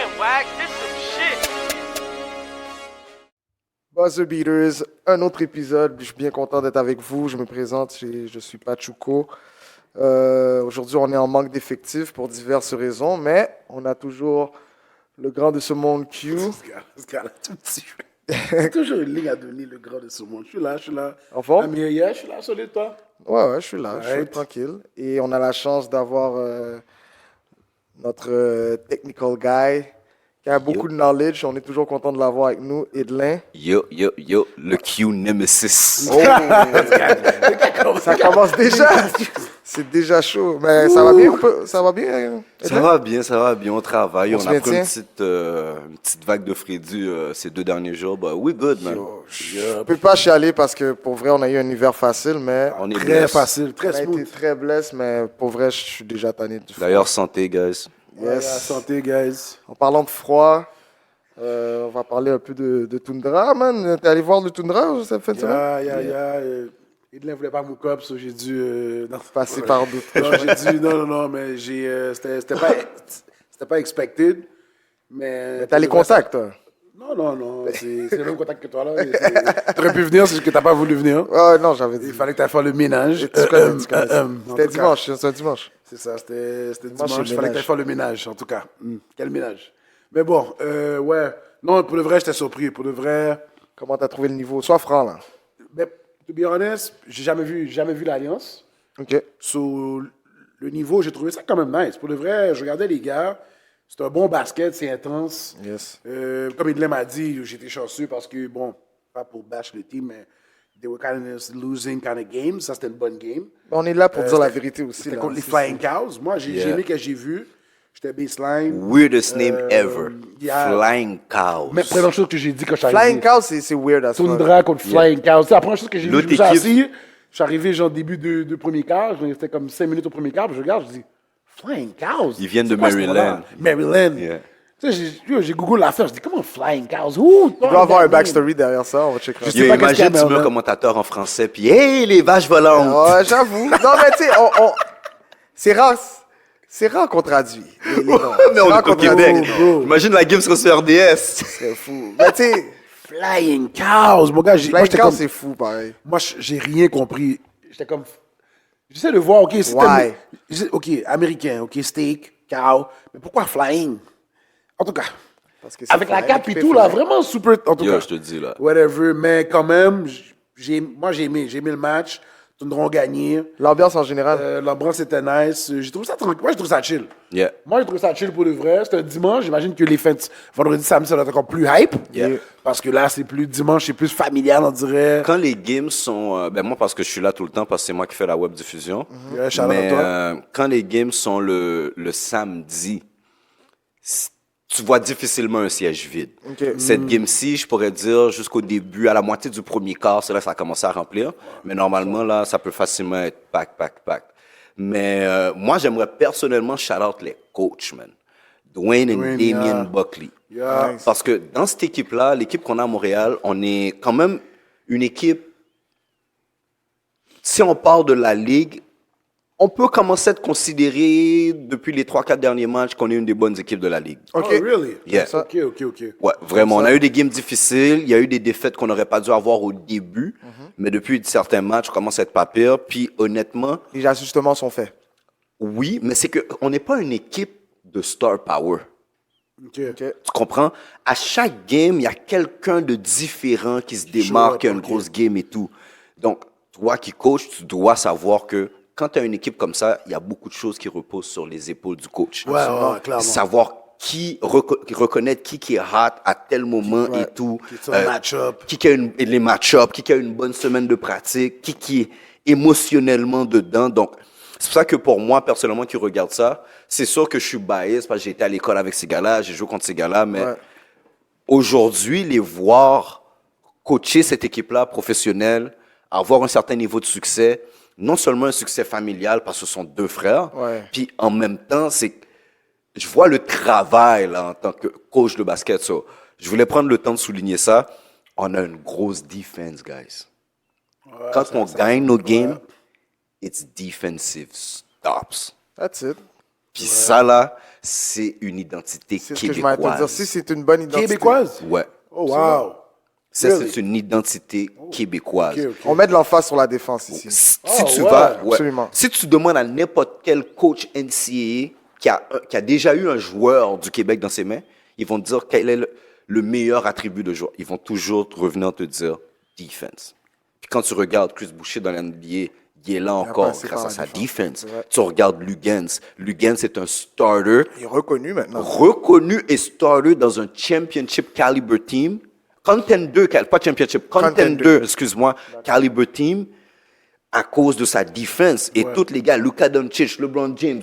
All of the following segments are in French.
Damn, Wax, this some shit. Buzzer Beaters, un autre épisode. Je suis bien content d'être avec vous. Je me présente, je suis Pachuco. Aujourd'hui, on est en manque d'effectifs pour diverses raisons, mais on a toujours le grand de ce monde Q. Ce gars-là, tout petit. C'est toujours une ligne à donner, le grand de ce monde. Je suis là. En forme? Amir, yeah, je suis là, solide, toi. Ouais, je suis là, je suis Alright. tranquille. Et on a la chance d'avoir notre technical guy qui a beaucoup de knowledge. On est toujours content de l'avoir avec nous, Edlin. Yo, le Q Nemesis. Oh, ça commence déjà. C'est déjà chaud. Mais ça va bien, ça va bien. Ça va bien, on travaille. On On se a pris maintient. une petite vague de frédu ces 2 derniers jours. But we good, man. Je peux pas chialer parce que pour vrai, on a eu un hiver facile, mais On est Très blessés. facile, on très a été smooth. très blessé, mais pour vrai, je suis déjà tanné du froid. D'ailleurs, santé, guys. Ouais, Yes. santé, guys. En parlant de froid, on va parler un peu de Tundra, man. T'es allé voir le Tundra cette fin de semaine? Il ne voulait pas mon cop, so j'ai dû. Non. Passer par d'autres. Non, j'ai dû. Non, mais c'était pas expected. Mais. T'as les contacts, toi? Non, c'est le même contact que toi, là. Tu aurais pu venir, c'est juste que t'as pas voulu venir. Non, j'avais dit. Il fallait que tu ailles faire le ménage. Tu connais. En tout C'était cas, dimanche, c'est un dimanche. C'est ça, c'était Dimanche, dimanche. c'est Il fallait que tu ménage. ailles faire le ménage, en tout cas. Quel ménage. Mais bon, ouais. Non, pour le vrai, j'étais surpris. Pour le vrai. Comment t'as trouvé le niveau? Sois franc, là. Mais, to be honest, j'ai jamais vu l'Alliance. OK. Sur le niveau, j'ai trouvé ça quand même nice. Pour le vrai, je regardais les gars. C'est un bon basket, c'est intense. Yes. Comme Idlem m'a dit, j'étais chanceux parce que, bon, pas pour bash le team, mais they were kind of losing kind of games. Ça, c'était une bonne game. On est là pour dire la c'était- vérité aussi. C'était là. contre les C'est- Flying Cows. Moi, j'ai Yeah. aimé ce que j'ai vu. J'étais baseline. Weirdest name ever. yeah. Flying Cows. Mais première chose que j'ai dit quand je suis Flying arrivé. Cow, c'est weird à ce Tundra contre Flying Cows. C'est la première chose que j'ai vu. Je L'autre me suis équipe- assis. Je suis arrivé, genre, début de premier quart. C'était comme 5 minutes au premier quart. Puis je regarde, je dis, Flying Cows? Ils viennent de C'est quoi ce Maryland. nom-là? Maryland. Yeah. Tu sais, j'ai googlé l'affaire. Je dis, comment Flying Cows? Ouh, Il doit avoir un backstory derrière ça, on va checker. Je sais Yo, pas qu'est-ce qu'il y a, imagine, tu mais mets on un a- commentateur en français, puis hey, les vaches volantes. Ouais, j'avoue. Non, mais tu sais, c'est rare. C'est rare qu'on traduit. Les noms. Mais on C'est rare est qu'on au Québec. traduit. Imagine la game sur RDS. C'est fou. Mais tu sais, Flying Cows. Mon gars, moi, Flying j'étais Cow, comme... c'est fou, pareil. Moi, j'ai rien compris. J'étais comme... J'essaie de voir, OK, Why? OK, américain, OK, steak, cow. Mais pourquoi flying? En tout cas, Parce que c'est avec la flying, cape et c'est tout, là, flying. vraiment super... En tout Yo, cas, je te dis, là. whatever. Mais quand même, moi, j'ai aimé le match. Tundra ont gagné. L'ambiance en général. L'ambiance était nice. J'ai trouvé ça tranquille. Moi, j'ai trouvé ça chill. Yeah. Moi, j'ai trouvé ça chill pour le vrai. C'était un dimanche. J'imagine que les fins de vendredi, samedi, ça doit être encore plus hype. Yeah. Parce que là, c'est plus dimanche, c'est plus familial, on dirait. Quand les games sont... ben moi, parce que je suis là tout le temps, parce que c'est moi qui fais la web diffusion. Shout out à Mais toi. quand les games sont le samedi, tu vois difficilement un siège vide. Ok. Cette game-ci, je pourrais dire, jusqu'au début, à la moitié du premier quart, c'est là que ça a commencé à remplir. Mais normalement, là, ça peut facilement être pack. Mais moi, j'aimerais personnellement shout-out les coachs, man. Dwayne et Dwayne, Damien yeah. Buckley. Yeah. Nice. Parce que dans cette équipe-là, l'équipe qu'on a à Montréal, on est quand même une équipe... Si on parle de la Ligue, on peut commencer à être considéré, depuis les 3-4 derniers matchs, qu'on est une des bonnes équipes de la Ligue. Oh, OK. really? Yeah. OK. Ouais, vraiment. On a eu des games difficiles. Il y a eu des défaites qu'on n'aurait pas dû avoir au début. Mais depuis certains matchs, on commence à être pas pire. Puis honnêtement, Les ajustements sont faits. oui, mais c'est qu'on n'est pas une équipe de star power. OK. OK. Tu comprends? À chaque game, il y a quelqu'un de différent qui se démarque, qui a une ok. grosse game et tout. Donc, toi qui coach, tu dois savoir que quand tu as une équipe comme ça, il y a beaucoup de choses qui reposent sur les épaules du coach. Ouais, clairement. Savoir reconnaître qui est hot à tel moment et tout. Qui est un match-up. Qui a les match-up, qui a une bonne semaine de pratique, qui est émotionnellement dedans. Donc, c'est pour ça que pour moi, personnellement, qui regarde ça, c'est sûr que je suis biased parce que j'ai été à l'école avec ces gars-là, j'ai joué contre ces gars-là, mais Ouais. aujourd'hui, les voir coacher cette équipe-là professionnelle, avoir un certain niveau de succès, non seulement un succès familial parce que ce sont 2 frères, Ouais. puis en même temps, je vois le travail là, en tant que coach de basket. So, je voulais prendre le temps de souligner ça. On a une grosse defense, guys. Quand on gagne nos games, it's defensive stops. That's it. Puis ça, là, c'est une identité C'est ce que je m'arrête de dire. québécoise. Si c'est une bonne identité. Québécoise? Ouais. Oh, wow. Ça, Really? c'est une identité québécoise. Ok, ok. On met de l'emphase sur la défense ici. Si Oh, tu ouais. vas, ouais. Absolument. Si tu demandes à n'importe quel coach NCAA qui a déjà eu un joueur du Québec dans ses mains, ils vont te dire quel est le meilleur attribut de joueur. Ils vont toujours revenir te dire defense. Puis quand tu regardes Chris Boucher dans l'NBA, il est là encore passé grâce par à la sa défense. defense. C'est vrai. Tu regardes Lugens. Lugens est un starter Il est reconnu maintenant. reconnu et starter dans un championship caliber team. Contender, pas championship, contender, excuse-moi, caliber team à cause de sa defense. Et tous les gars, Luka Doncic, LeBron James,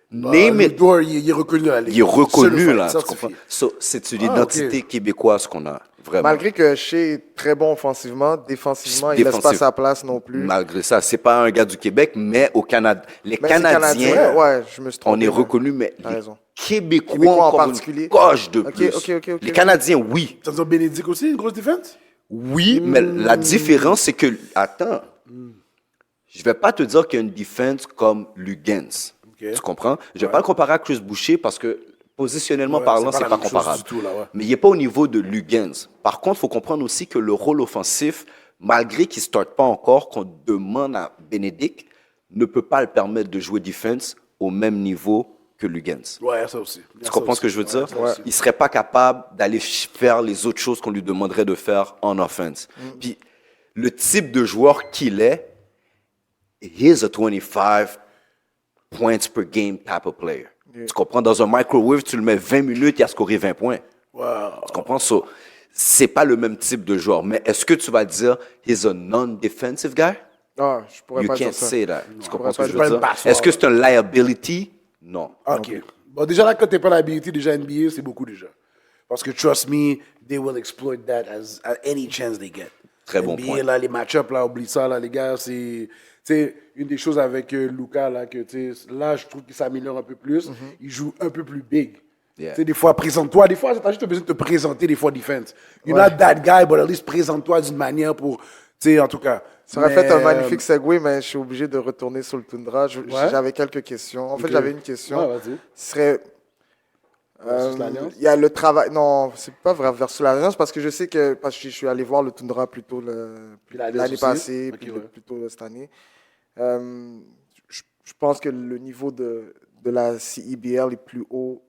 name it. Luthor, il est reconnu dans la ligue. Il est reconnu, Certified, là. Tu certifié. comprends? So, c'est une Ah, identité ok. québécoise qu'on a, vraiment. Malgré que Shea est très bon offensivement, défensivement, il laisse pas Défensif. sa place non plus. Malgré ça, c'est pas un gars du Québec, mais au Canada, les Mais c'est Canadiens, ouais, je me suis trompé. on est mais- reconnus, mais T'as les raison. Québécois, Québécois en encore particulier. une coche de Ok, plus. ok. Les Canadiens, oui. Ça veut dire Bénédicte aussi, une grosse défense? Oui, mais la différence, c'est que, attends, je vais pas te dire qu'il y a une défense comme Lugens. Tu comprends? Je vais pas le comparer à Chris Boucher parce que, positionnellement Ouais, parlant, c'est c'est pas pas la même chose comparable. du tout, là, ouais. Mais il n'est pas au niveau de Lugens. Par contre, il faut comprendre aussi que le rôle offensif, malgré qu'il ne starte pas encore, qu'on demande à Bénédicte, ne peut pas le permettre de jouer defense au même niveau que Lugens. Ouais, ça aussi. Tu comprends ce que je veux dire? ça aussi. Il serait pas capable d'aller faire les autres choses qu'on lui demanderait de faire en offense. Puis, le type de joueur qu'il est, he's a 25 points per game type of player. Tu comprends? Dans un microwave, tu le mets 20 minutes, il a scoré 20 points. Wow. Tu comprends? So, c'est pas le même type de joueur. Mais est-ce que tu vas dire, he's a non-defensive guy? Ah, je pourrais You pas can't dire ça. say that. Tu comprends ce que pas je dire. veux dire? Pas une passoire. Est-ce que c'est un liability? Non. OK. Bon, déjà là, quand t'es pas l'habilité, déjà NBA, c'est beaucoup déjà. Parce que, trust me, they will exploit that at any chance they get. Très bon NBA, point. là, les match-ups, là, oublie ça, là, les gars, c'est... Tu sais, une des choses avec Luka, là, que, tu sais, là, je trouve qu'il s'améliore un peu plus. Il joue un peu plus big. Yeah. Tu sais, des fois, présente-toi. Des fois, t'as juste besoin de te présenter, des fois, defense. You're not that guy, but at least présente-toi d'une manière pour... Tu sais, en tout cas. Ça aurait Mais, fait un magnifique segue, mais je suis obligé de retourner sur le Toundra. Ouais. J'avais quelques questions. En fait, Ok. j'avais une question. Ouais, vas-y. Ce serait. Versus l'Alliance? Il y a le travail. Non, c'est pas vrai versus l'Alliance parce que je sais que. Parce que je suis allé voir le Toundra plutôt Puis l'Alliance l'année aussi? passée, Ok, puis ouais. plutôt cette année. Je pense que le niveau de la CIBL est plus haut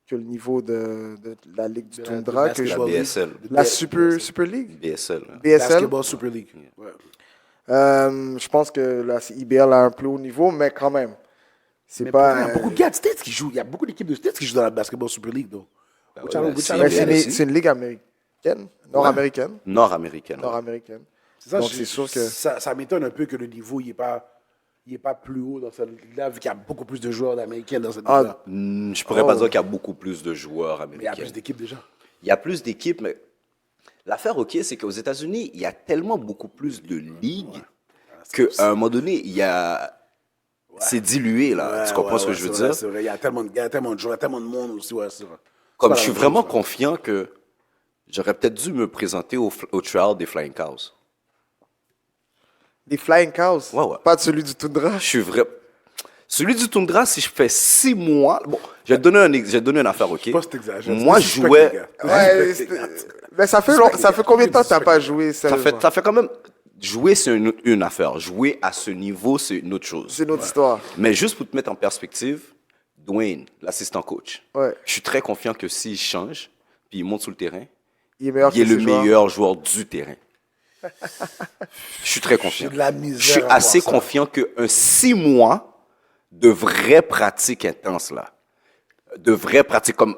que le niveau de la Ligue du De Toundra. Que La je- BSL. la Super League? BSL. hein. BSL? Basketball Super League. Ouais. Je pense que la CIBL a un plus haut niveau, mais quand même. C'est Mais pas. pourtant, il y a beaucoup de gars de States qui jouent. Il y a beaucoup d'équipes de States qui jouent dans la Basketball Super League, donc. ouais, la Mais CIBL c'est aussi. c'est une ligue américaine, nord-américaine. Nord-américaine. Nord-américaine. C'est ça, Donc, c'est sûr que. ça m'étonne un peu que le niveau il est pas plus haut dans cette ligue-là, vu qu'il y a beaucoup plus de joueurs d'Américains dans cette Ah, ligue-là. Je pourrais pas Oh. dire qu'il y a beaucoup plus de joueurs Mais il y a américains. plus d'équipes déjà. Il y a plus d'équipes, mais l'affaire, OK, c'est qu'aux États-Unis, il y a tellement beaucoup plus de ligues qu'à un moment donné, il y a... C'est dilué, là. Tu comprends ce que je veux dire? C'est vrai, il y a tellement de gars, tellement de joueurs, tellement de monde aussi. Ouais, c'est vrai. Comme C'est je pas suis la même vraiment chose, confiant que j'aurais peut-être dû me présenter au trial des Flying Cows. Des Flying Cows. Ouais, ouais. Pas de celui du Toundra. Je suis vrai... Celui du Toundra, si je fais 6 mois... Bon, je vais te donner une affaire, OK? Pas si t'exagères. Moi, je Respecte jouais... les gars. Ouais, Respecte les gars. mais ça fait combien de temps que t'as pas joué Ça sérieusement? fait quand même... Jouer, c'est une affaire. Jouer à ce niveau, c'est une autre chose. C'est une autre histoire. Mais juste pour te mettre en perspective, Dwayne, l'assistant coach, Ouais. je suis très confiant que s'il change, puis il monte sur le terrain, Il est meilleur il est que le ses joueurs. meilleur joueur du terrain. Je suis très confiant. J'ai de la misère Je suis à voir assez ça. confiant qu'un 6 mois de vraie pratique intense, là, de vraie pratique, comme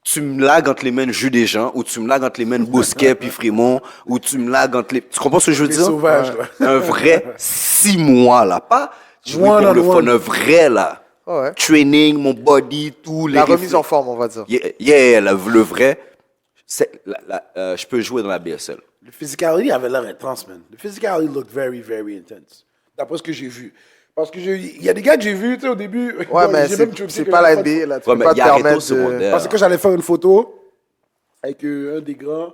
tu me lagues entre les mains de Jules Deschamps, ou tu me lagues entre les mains de Bousquet puis Frémont, ou tu me lagues entre les... Tu comprends ce que je veux Les dire? sauvages, là. Un vrai 6 mois, là. Pas jouer One pour on le fun, one. un vrai, là. Ah ouais. Training, mon body, tous les... La remise réflexes. en forme, on va dire. Le vrai, je peux jouer dans la BSL. Le physicality avait l'air intense, man. Le physicality looked very, very intense. D'après ce que j'ai vu. Parce que il y a des gars que j'ai vus, tu sais, au début. Ouais, bon, mais j'ai même choqué c'est que pas la j'avais NBA, là. Tu Ouais, peux mais pas il te y a arrêté au permettre de... secondaire. Parce que quand j'allais faire une photo avec un des grands,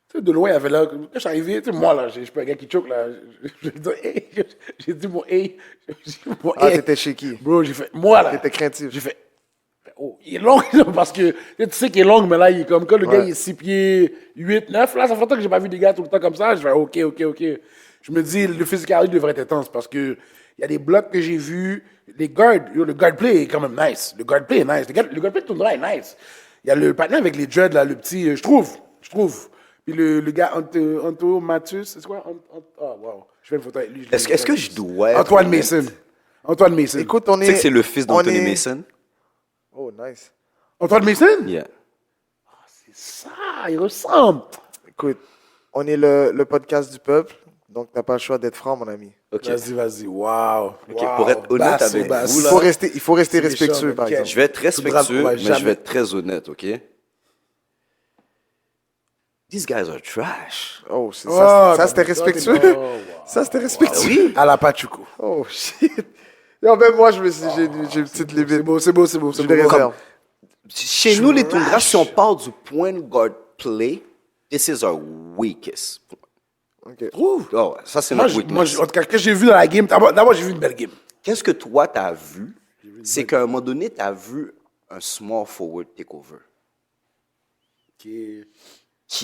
tu sais, de loin, il y avait là. Quand je suis arrivé, tu sais, moi, là, je suis pas un gars qui choque, là. J'ai dit, hey, j'ai dit mon hey. J'ai dit mon Ah, hey. t'étais shaky. Bro, j'ai fait, moi, là. T'étais craintif. J'ai fait, oh, il est long, parce que tu sais qu'il est long, mais là, il est comme, quand le gars, il est 6 pieds 8, 9, là, ça fait longtemps que j'ai pas vu des gars tout le temps comme ça. Je fais, OK. Je me dis, le physicality devrait être intense parce que il y a des blocs que j'ai vus, les guards, le guard play est quand même nice. Le guard play est nice. Le guard play de tournoi est nice. Il y a le patin avec les dreads, là, le petit, je trouve. Puis le gars, Anto Mathus, c'est quoi? Wow. Je fais une photo avec lui. Est-ce que je dois être Antoine honnête? Mason. Antoine Mason. Écoute, on Tu sais est. que c'est le fils d'Anthony on est- Mason? Oh, nice. Antoine Mason? Yeah. Ça, il ressemble. Écoute, on est le podcast du peuple, donc t'as pas le choix d'être franc, mon ami. OK. Vas-y. Wow. OK, pour être honnête avec vous, Il là, faut rester C'est respectueux, méchant, par ok. exemple. je vais être respectueux, on va mais je jamais- vais être très honnête, OK? These guys are trash. Oh, ça c'était respectueux. Oh, wow. Ça c'était respectueux. Oui. À la Pachuco. Oh, shit. Non, même moi, j'ai une petite limite. C'est beau. J'ai des réserves. Chez nous, les Tundras, si on parle du point guard play, this is our weakest. Ok. Trouve. Oh, ça, c'est Moi, notre weakness. en tout cas, ce que j'ai vu dans la game, d'abord, j'ai vu une belle game. Qu'est-ce que toi, tu as vu? C'est qu'à un moment donné, tu as vu un small forward takeover, qui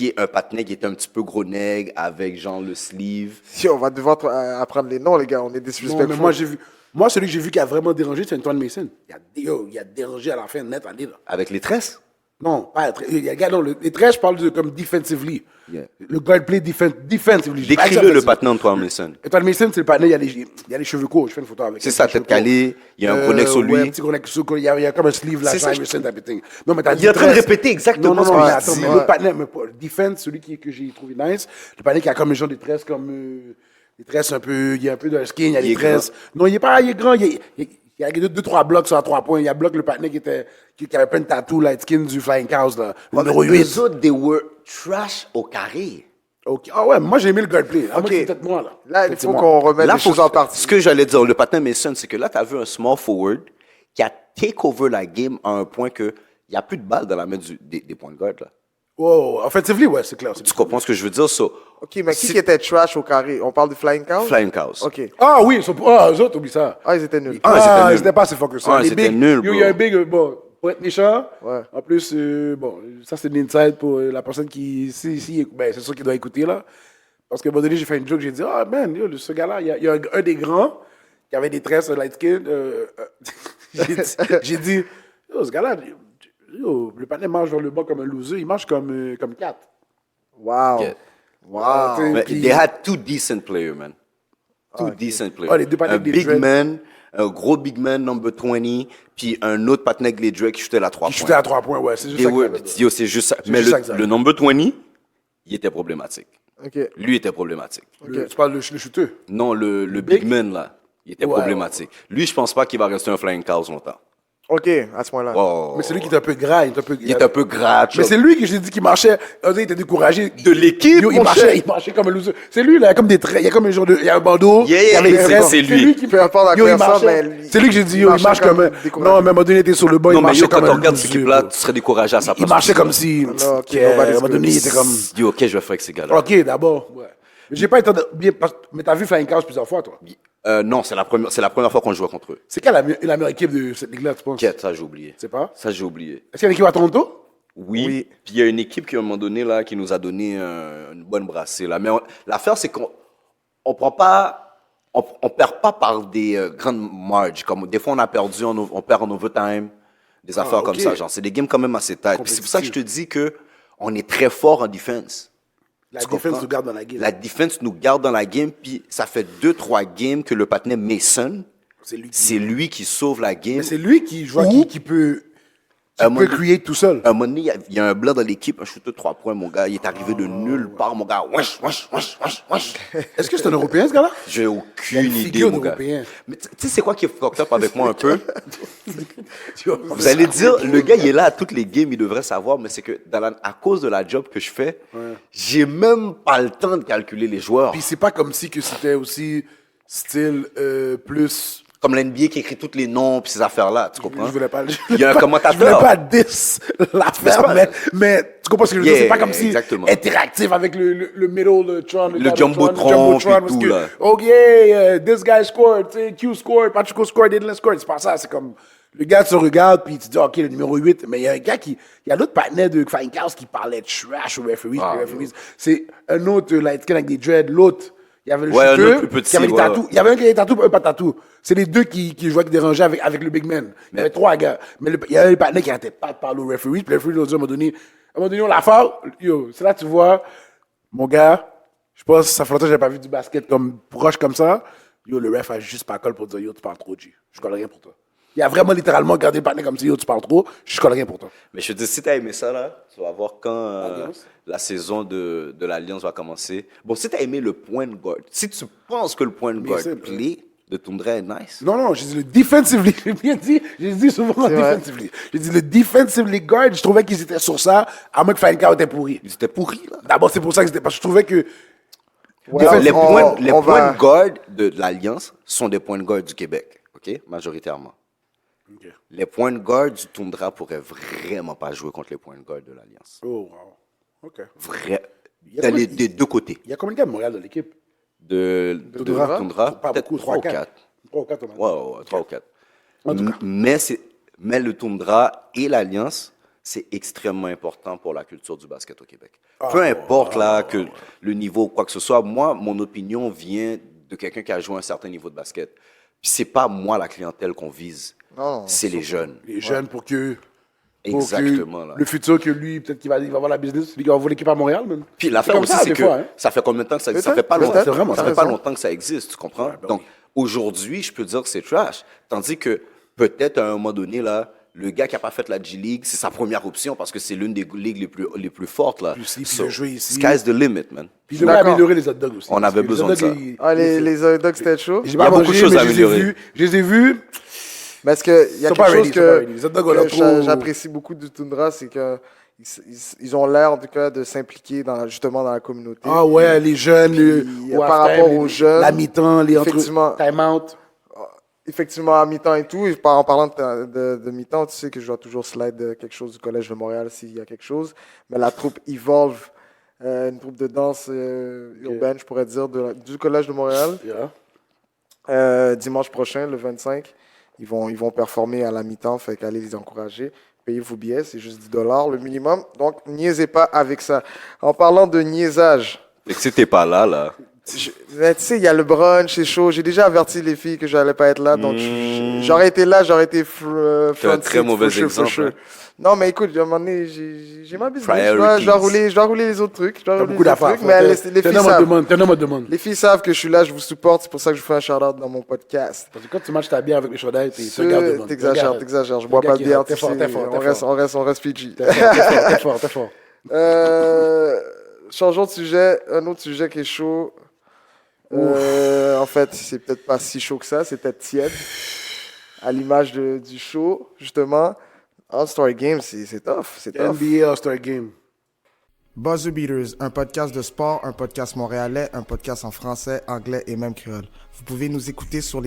est un patinet qui est un petit peu gros nègre, avec genre le sleeve. Si on va devoir apprendre les noms, les gars, on est Non, disrespectful. mais moi, j'ai vu. Moi, celui que j'ai vu qui a vraiment dérangé, c'est Antoine Mason. Il a dérangé à la fin, net, allez, là. Avec les tresses? Non, pas il y a gars, non, les traits, je parle de comme defensively. Yeah. Le guard play defensively. J'ai pas dit Décris-le, le offensively. patinet Antoine Mason. Antoine Mason, c'est le partenaire, il y a les cheveux courts. Je fais une photo avec. C'est sa tête calée, il y a un gros neck sur lui. Ouais, un petit gros neck sur lui. Il y a comme un sleeve là, C'est ça, Antoine Mason, type of thing. Non, mais t'as Il est en train de répéter exactement non, ce non, que mais j'ai attends, dit. mais l'autre partenaire, mais pas, defense, celui que j'ai trouvé nice, le partenaire qui a comme un genre de tresses comme des tresses un peu, il y a un peu de skin, il y a Il des est tresses. Non, il est grand, il y a deux, trois blocs sur 3 points. Il y a un bloc, le partenaire qui avait plein de tatous, light skin du Flying Cows, là. Le numéro 8. Les autres, they were trash au carré. Ok. Ah ouais, moi j'ai aimé le guard play. Ah, Ok. moi, c'est peut-être moi, là. Là, il Peut-être faut moi. qu'on remette Là, les choses en partie. ce que j'allais dire, le patin Mason, c'est que là, tu as vu un small forward qui a take over la game à un point que il n'y a plus de balles dans la main des points de garde. Là. Oh, offensively, ouais, c'est clair. Tu comprends ce que je veux dire? So, Ok, mais qui était trash au carré? On parle du Flying Cow? Flying Cows. Ok. Ah oui, eux autres, oublie ça. Ah, ils étaient nuls. Ah, ils étaient nuls. Ils étaient pas assez focus. Ah, Les ils étaient big, nuls, Il y a un bro. big, bon, pour être méchant. Ouais. En plus, bon, ça c'est de l'inside pour la personne qui, ben, c'est sûr qu'il doit écouter là. Parce qu'à un moment donné, j'ai fait une joke, j'ai dit, ah man, yo, ce gars-là, il y a un des grands qui avait des tresses light skin. J'ai dit, yo, ce gars-là, yo, le panel marche vers le bas comme un loser, il marche comme 4. Wow. Yeah. Wow. Mais Puis- they had two decent players, man. Two decent players. Ah, les deux patins un avec des big dreads. man, un gros big man, number 20, puis un autre patin avec les dreads qui chutait à 3 Qui points. chutait à 3 points, ouais, c'est juste They ça. qu'il were- avait dit. yo, c'est juste ça. C'est Mais juste ça que ça le avait. number 20, il était problématique. Ok. Lui était problématique. Tu parles le shooter. Non, le big man, là, il était Ouais, problématique. Lui, je pense pas qu'il va rester un flying cows longtemps. Ok, à ce point-là. Oh. Mais c'est lui qui est un peu gras, il Il est un peu gras. Mais c'est lui que j'ai dit qu'il marchait. Il était découragé. De l'équipe, Yo, mon il marchait comme un loser. C'est lui, là, il y a comme des traits. Il y a comme un genre de. Il y a un bandeau. Yeah, il y avait des c'est- traits. c'est lui. lui qui Peu importe à Yo, quoi il ça, marchait. mais C'est lui que j'ai dit, yo, il marche comme un. découragé. Non, mais à un moment donné, il était sur le banc, Non, il mais marchait yo, comme quand un on regarde loser, cette équipe-là, bro. tu serais découragé à sa place. Il marchait aussi. comme si. non, ok, à un nobody's moment donné, good. il était comme. Yo, ok, je vais faire avec ces gars-là. Ok, d'abord. Ouais. Mais j'ai pas été bien. Mais t'as vu Flying Cows plusieurs fois, toi. Non, c'est la première fois qu'on jouait contre eux. C'est quelle la meilleure équipe de cette ligue-là, tu penses? Quête, ça j'ai oublié. C'est pas? Ça j'ai oublié. Est-ce qu'il y a une équipe à Toronto? Oui. Oui. Puis il y a une équipe qui à un moment donné là qui nous a donné une bonne brassée là. Mais l'affaire c'est qu'on prend pas, on perd pas par des grandes marges. Comme des fois on a perdu, on perd en overtime, des affaires comme ok. ça. Genre c'est des games quand même assez tight. Puis c'est pour ça que je te dis que on est très fort en défense. La Tu défense comprends? nous garde dans la game. La défense nous garde dans la game. Puis ça fait 2-3 games que le patinet Mason, C'est lui. c'est lui qui sauve la game. Mais c'est lui qui, je vois, Ou- qui peut Un moment donné- create tout seul. À un moment donné, il y a un blanc dans l'équipe, un shooter de 3 points, mon gars. Il est arrivé de nulle part, mon gars. Wesh. Est-ce que c'est un Européen, ce gars-là? J'ai Il a aucune une idée, figure mon gars. d'Européen. Mais tu sais, c'est quoi qui est fucked up avec moi un peu? Vous allez dire, le gars, il est là à toutes les games, il devrait savoir, mais c'est que à cause de la job que je fais, j'ai même pas le temps de calculer les joueurs. Puis c'est pas comme si que c'était aussi style plus. Comme l'NBA qui écrit tous les noms puis ces affaires-là, tu comprends? Je voulais pas. Il y a un commentateur. Je voulais pas l'affaire, mais tu comprends ce que je veux dire? Yeah, C'est pas comme si exactement. interactif avec le middle, le Tron, Le gars de Jumbotron, Tron, puis parce tout, que, là. oh yeah, this guy scored, tu sais, Q scored, Patrico scored, Dylan scored. C'est pas ça, c'est comme. Le gars se regarde, puis tu dis, OK, le numéro 8. Mais il y a un gars il y a l'autre partenaire de Fighting Chaos qui parlait de trash au referee. C'est un autre, light skin avec des dreads. L'autre, il y avait le Ouais, un shooter, autre plus petit, qui avait des ouais, tatous. Il y avait un qui avait des tatous, un pas de tatou. C'est les deux qui jouaient, qui dérangeaient avec le big man. Il y avait 3 gars. Mais il y avait un partenaire qui n'arrêtait pas de parler au referee. Puis le referee, à un moment donné, on l'a fait. Yo, c'est là que tu vois, mon gars, je pense que ça fait longtemps que j'ai pas vu du basket comme proche comme ça. Yo, le ref a juste pas colle pour dire, yo, tu parles trop, G. Je colle rien pour toi. Il a vraiment littéralement gardé le partenaire comme si, yo, tu parles trop, je colle rien pour toi. Mais je te dis, si t'as aimé ça, là, tu vas voir quand la saison de l'Alliance va commencer. Bon, si t'as aimé le point de guard, si tu penses que le point de guard play de Tundra est nice. Non, j'ai dit le defensively. J'ai bien dit, j'ai dit souvent C'est vrai. defensively. J'ai dit le defensively guard, je trouvais qu'ils étaient sur ça, à moins que Fighting Chaos était pourri. Ils étaient pourris, là. D'abord, c'est pour ça que c'était, parce que je trouvais que. Ouais, Les points on va- de guard de l'Alliance sont des points de guard du Québec, OK? Majoritairement. Ok. Les points de guard du Tundra pourraient vraiment pas jouer contre les points de guard de l'Alliance. Oh, wow. OK. Vrai. y a Des deux côtés. Il y a combien de gars de Montréal dans l'équipe? De Tundra, Pas peut-être beaucoup, 3 ou 3 4. 3 ou 4, on a dit. Ouais, 3 ou 4. En tout cas. Mais le Tundra et l'Alliance, c'est extrêmement important pour la culture du basket au Québec. Peu importe là que le niveau ou quoi que ce soit, moi, mon opinion vient de quelqu'un qui a joué un certain niveau de basket. Puis c'est pas moi la clientèle qu'on vise, Non, c'est les jeunes. Les jeunes pour que. Exactement. Là. Le futur que lui, peut-être qu'il va avoir la business, lui qui va avoir l'équipe à Montréal, même. Puis l'affaire comme aussi, ça, c'est des que fois, hein. ça fait combien de temps que ça existe? Ça fait pas Peut-être, longtemps. c'est vraiment, Ça t'as fait pas raison. longtemps que ça existe, tu comprends? ben Donc aujourd'hui, je peux dire que c'est trash. Tandis que peut-être à un moment donné, là, le gars qui n'a pas fait la G-League, c'est sa première option parce que c'est l'une des ligues les plus fortes. Là. Puis ici, puis de jouer ici. Sky's the limit, man. Puis il devrait D'accord. améliorer les hot dogs aussi. On parce avait que besoin hot de ça. dogs, Ah, les hot dogs, c'était chaud. J'ai y pas a beaucoup mangé, de choses mais à améliorer. Je les ai vus. Parce qu'il y a Sont quelque pas chose ready, sont pas ready. que, Les hot dogs, on a que trop- j'apprécie beaucoup du Tundra, c'est qu'ils ont l'air, en tout cas, de s'impliquer justement dans la communauté. Ah ouais, les jeunes, Puis, par rapport aux jeunes, la mi-temps, les effectivement. time-out. Effectivement, à mi-temps et tout. Et en parlant de mi-temps, tu sais que je dois toujours slide quelque chose du Collège de Montréal s'il y a quelque chose. Mais la troupe Evolve, une troupe de danse urbaine, je pourrais dire, du Collège de Montréal, dimanche prochain, le 25, ils vont performer à la mi-temps. Fait qu'allez les encourager. Payez vos billets, c'est juste $10 le minimum. Donc, niaisez pas avec ça. En parlant de niaisage, Fait que si t'es pas là, là. mais tu sais, il y a le brunch, c'est chaud. J'ai déjà averti les filles que j'allais pas être là, donc j'aurais été là, j'aurais été front très seat, mauvais for sure, for exemple, sure. hein. Non, mais écoute, à un moment donné, j'ai ma business. Priorities. Je dois rouler les autres trucs. Je dois T'as rouler beaucoup les autres d'affaires. trucs, mais les filles savent. T'es un homme à demande. Les filles savent que je suis là, je vous supporte. C'est pour ça que je vous fais un shout-out dans mon podcast. Parce que quand tu matches ta bière avec les chandails, t'es un gars de demande. T'exagères. Je bois pas de bière. T'es fort, t'es fort. On reste PG. T'es fort. Changeons de sujet. Un autre sujet qui est chaud. En fait, c'est peut-être pas si chaud que ça, c'est peut-être tiède. À l'image du show, justement. All-Star Game, c'est tough. C'est tough. NBA All-Star Game. Buzzer Beaters, un podcast de sport, un podcast montréalais, un podcast en français, anglais et même créole. Vous pouvez nous écouter sur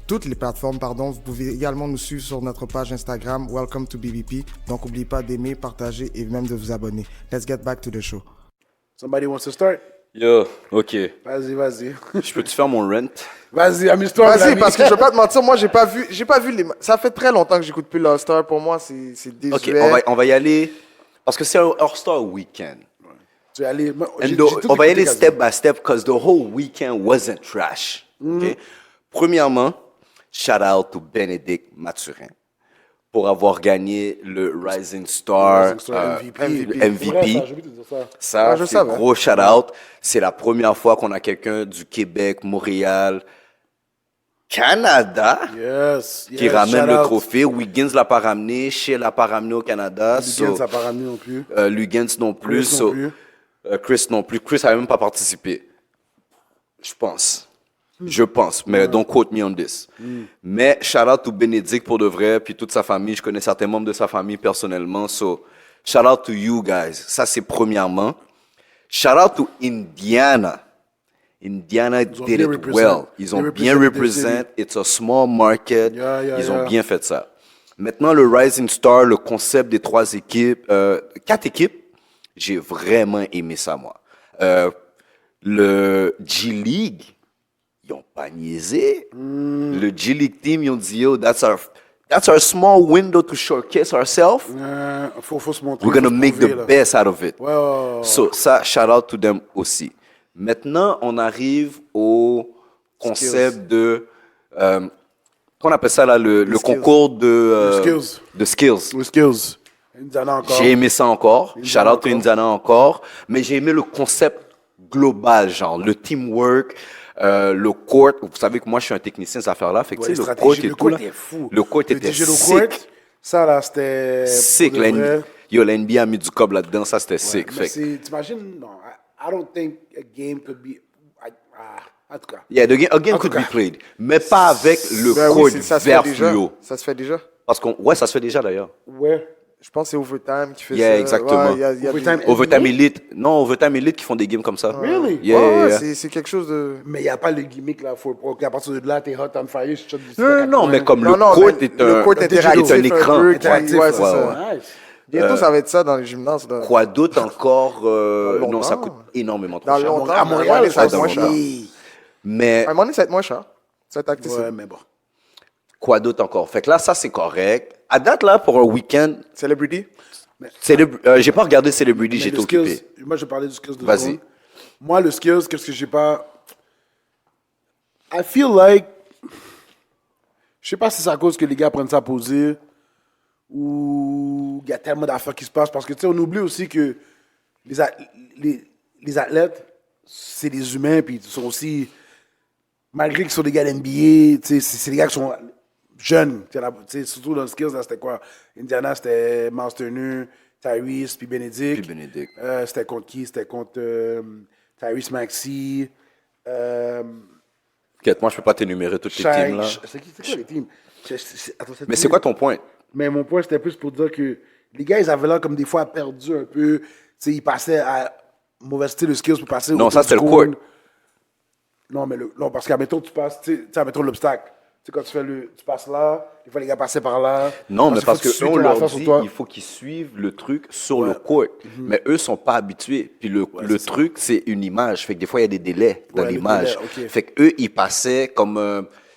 toutes les plateformes, pardon. Vous pouvez également nous suivre sur notre page Instagram, Welcome to BBP. Donc, n'oubliez pas d'aimer, partager et même de vous abonner. Let's get back to the show. Somebody wants to start? Yo, OK. Vas-y. Je peux-tu faire mon rent? Vas-y, amuse-toi. mon Vas-y, ami. parce que je vais pas te mentir, moi, j'ai pas vu les. Ça fait très longtemps que j'écoute plus l'All-Star. Pour moi, c'est OK, désuet. on va y aller. Parce que c'est un All-Star Weekend. Tu vas aller. On va y aller step by step because the whole weekend wasn't trash. Okay? Premièrement, shout out to Bénédicte Mathurin pour avoir gagné le Rising Star, MVP. MVP. Ça, Ouais, je c'est savais. gros shout out. C'est la première fois qu'on a quelqu'un du Québec, Montréal, Canada qui ramène le trophée. Wiggins l'a pas ramené, Shea l'a pas ramené au Canada. Lugens n'a pas ramené non plus. Lugens non plus. Chris non plus. Chris non plus. Chris n'avait même pas participé. Je pense. Mais don't quote me on this. Mais shout out to Bénédicte pour de vrai, puis toute sa famille. Je connais certains membres de sa famille personnellement. So, shout out to you guys. Ça, c'est premièrement. Shout out to Indiana. Indiana did bien it represent. well. Ils ont They bien represent their represent. It's a small market. Yeah, Ils ont yeah. bien fait ça. Maintenant, le Rising Star, le concept des 4 équipes, j'ai vraiment aimé ça, moi. Le G-League, ils ont pas niaisé. Le G-League team, ils ont dit, yo, that's our... that's our small window to showcase ourselves. Faut se montrer. We're gonna faut se make prouver, the là. best out of it. Ouais. So, ça, shout out to them aussi. Maintenant, on arrive au concept de. Qu'on appelle ça là, le concours de skills. de skills. Les skills. Indiana encore. J'ai aimé ça encore. Indiana Shout out to encore. Indiana encore. Mais j'ai aimé le concept global, genre le teamwork, le court. Vous savez que moi, je suis un technicien de ces affaires-là. Fait que, Ouais, tu sais, les le court stratégies. et Le tout. court là, était fou. Le court Le était DJ le court, sick. ça, là, c'était... Sick. pour de vrai. Yo, la NBA a mis du cob là-dedans. Ça, c'était sick. Mais Fait que, t'imagines, non, I don't think a game could be... en tout cas. yeah, a game En tout could be cas. played. Mais pas avec le Ben court oui, ça se fait vert déjà. fluo. Ça se fait déjà. Parce qu'on, ouais, ça se fait déjà d'ailleurs. Ouais. Je pense que c'est Overtime qui fait Yeah, ça. exactement. Ouais, il y a Overtime. des- Overtime Elite. Non, Overtime Elite qui font des games comme ça. Really? Yeah, Ouais, yeah, ouais, yeah. c'est quelque chose de... Mais il n'y a pas le gimmick, là. Faut qu'à partir de là, t'es hot on fire, je shot du Non, mais comme Non, le non, court mais est le un, court est interactif un écran. peu qui- Interactif, ouais, c'est ouais, ça. ouais. Nice. Bientôt, ça va être ça dans les gymnases. Là. Quoi d'autre encore? Longtemps. Non, ça coûte énormément trop Dans cher. longtemps, À Montréal, ça va être ça moins va cher. Mais À un moment donné, ça va être moins cher. Ça va être accessible. Ouais, mais bon. quoi d'autre encore? Fait que là, ça, c'est correct. À date, là, pour un week-end, Celebrity? j'ai pas regardé Celebrity, Mais j'étais le occupé. skills, moi, je parlais du skills de Vas-y. seconde. Moi, le skills, qu'est-ce que j'ai pas... I feel like... Je sais pas si c'est à cause que les gars prennent ça à poser ou il y a tellement d'affaires qui se passent. Parce que, tu sais, on oublie aussi que les athlètes, c'est des humains, puis ils sont aussi... Malgré qu'ils sont des gars d'NBA, tu sais, c'est des gars qui sont jeunes. Tu sais, surtout dans le skills, là, c'était quoi? Indiana, c'était Miles Turner, Tyrese, puis Benedict. Puis Benedict. C'était contre qui? C'était contre Tyrese Maxey. Quête, moi, je peux pas t'énumérer toutes les Shai- teams, là. C'est quoi les teams? Attends, Mais c'est quoi ton point? Mais mon point, c'était plus pour dire que les gars, ils avaient là comme des fois perdu un peu. Tu sais, ils passaient à mauvais style de skills pour passer Non, autour ça, du c'était le cône. court. Non, mais non, parce qu'admettons, tu passes, tu sais, admettons l'obstacle. Tu sais, quand tu passes là, des fois les gars passaient par là. Non, mais parce qu'il faut que eux, tu on suives ton leur affaire sur dit toi. il faut qu'ils suivent le truc sur le court. Mais eux sont pas habitués. Puis le c'est truc, c'est une image. Fait que des fois, il y a des délais dans Ouais, le l'image. délai, ok. Fait que eux, ils passaient comme...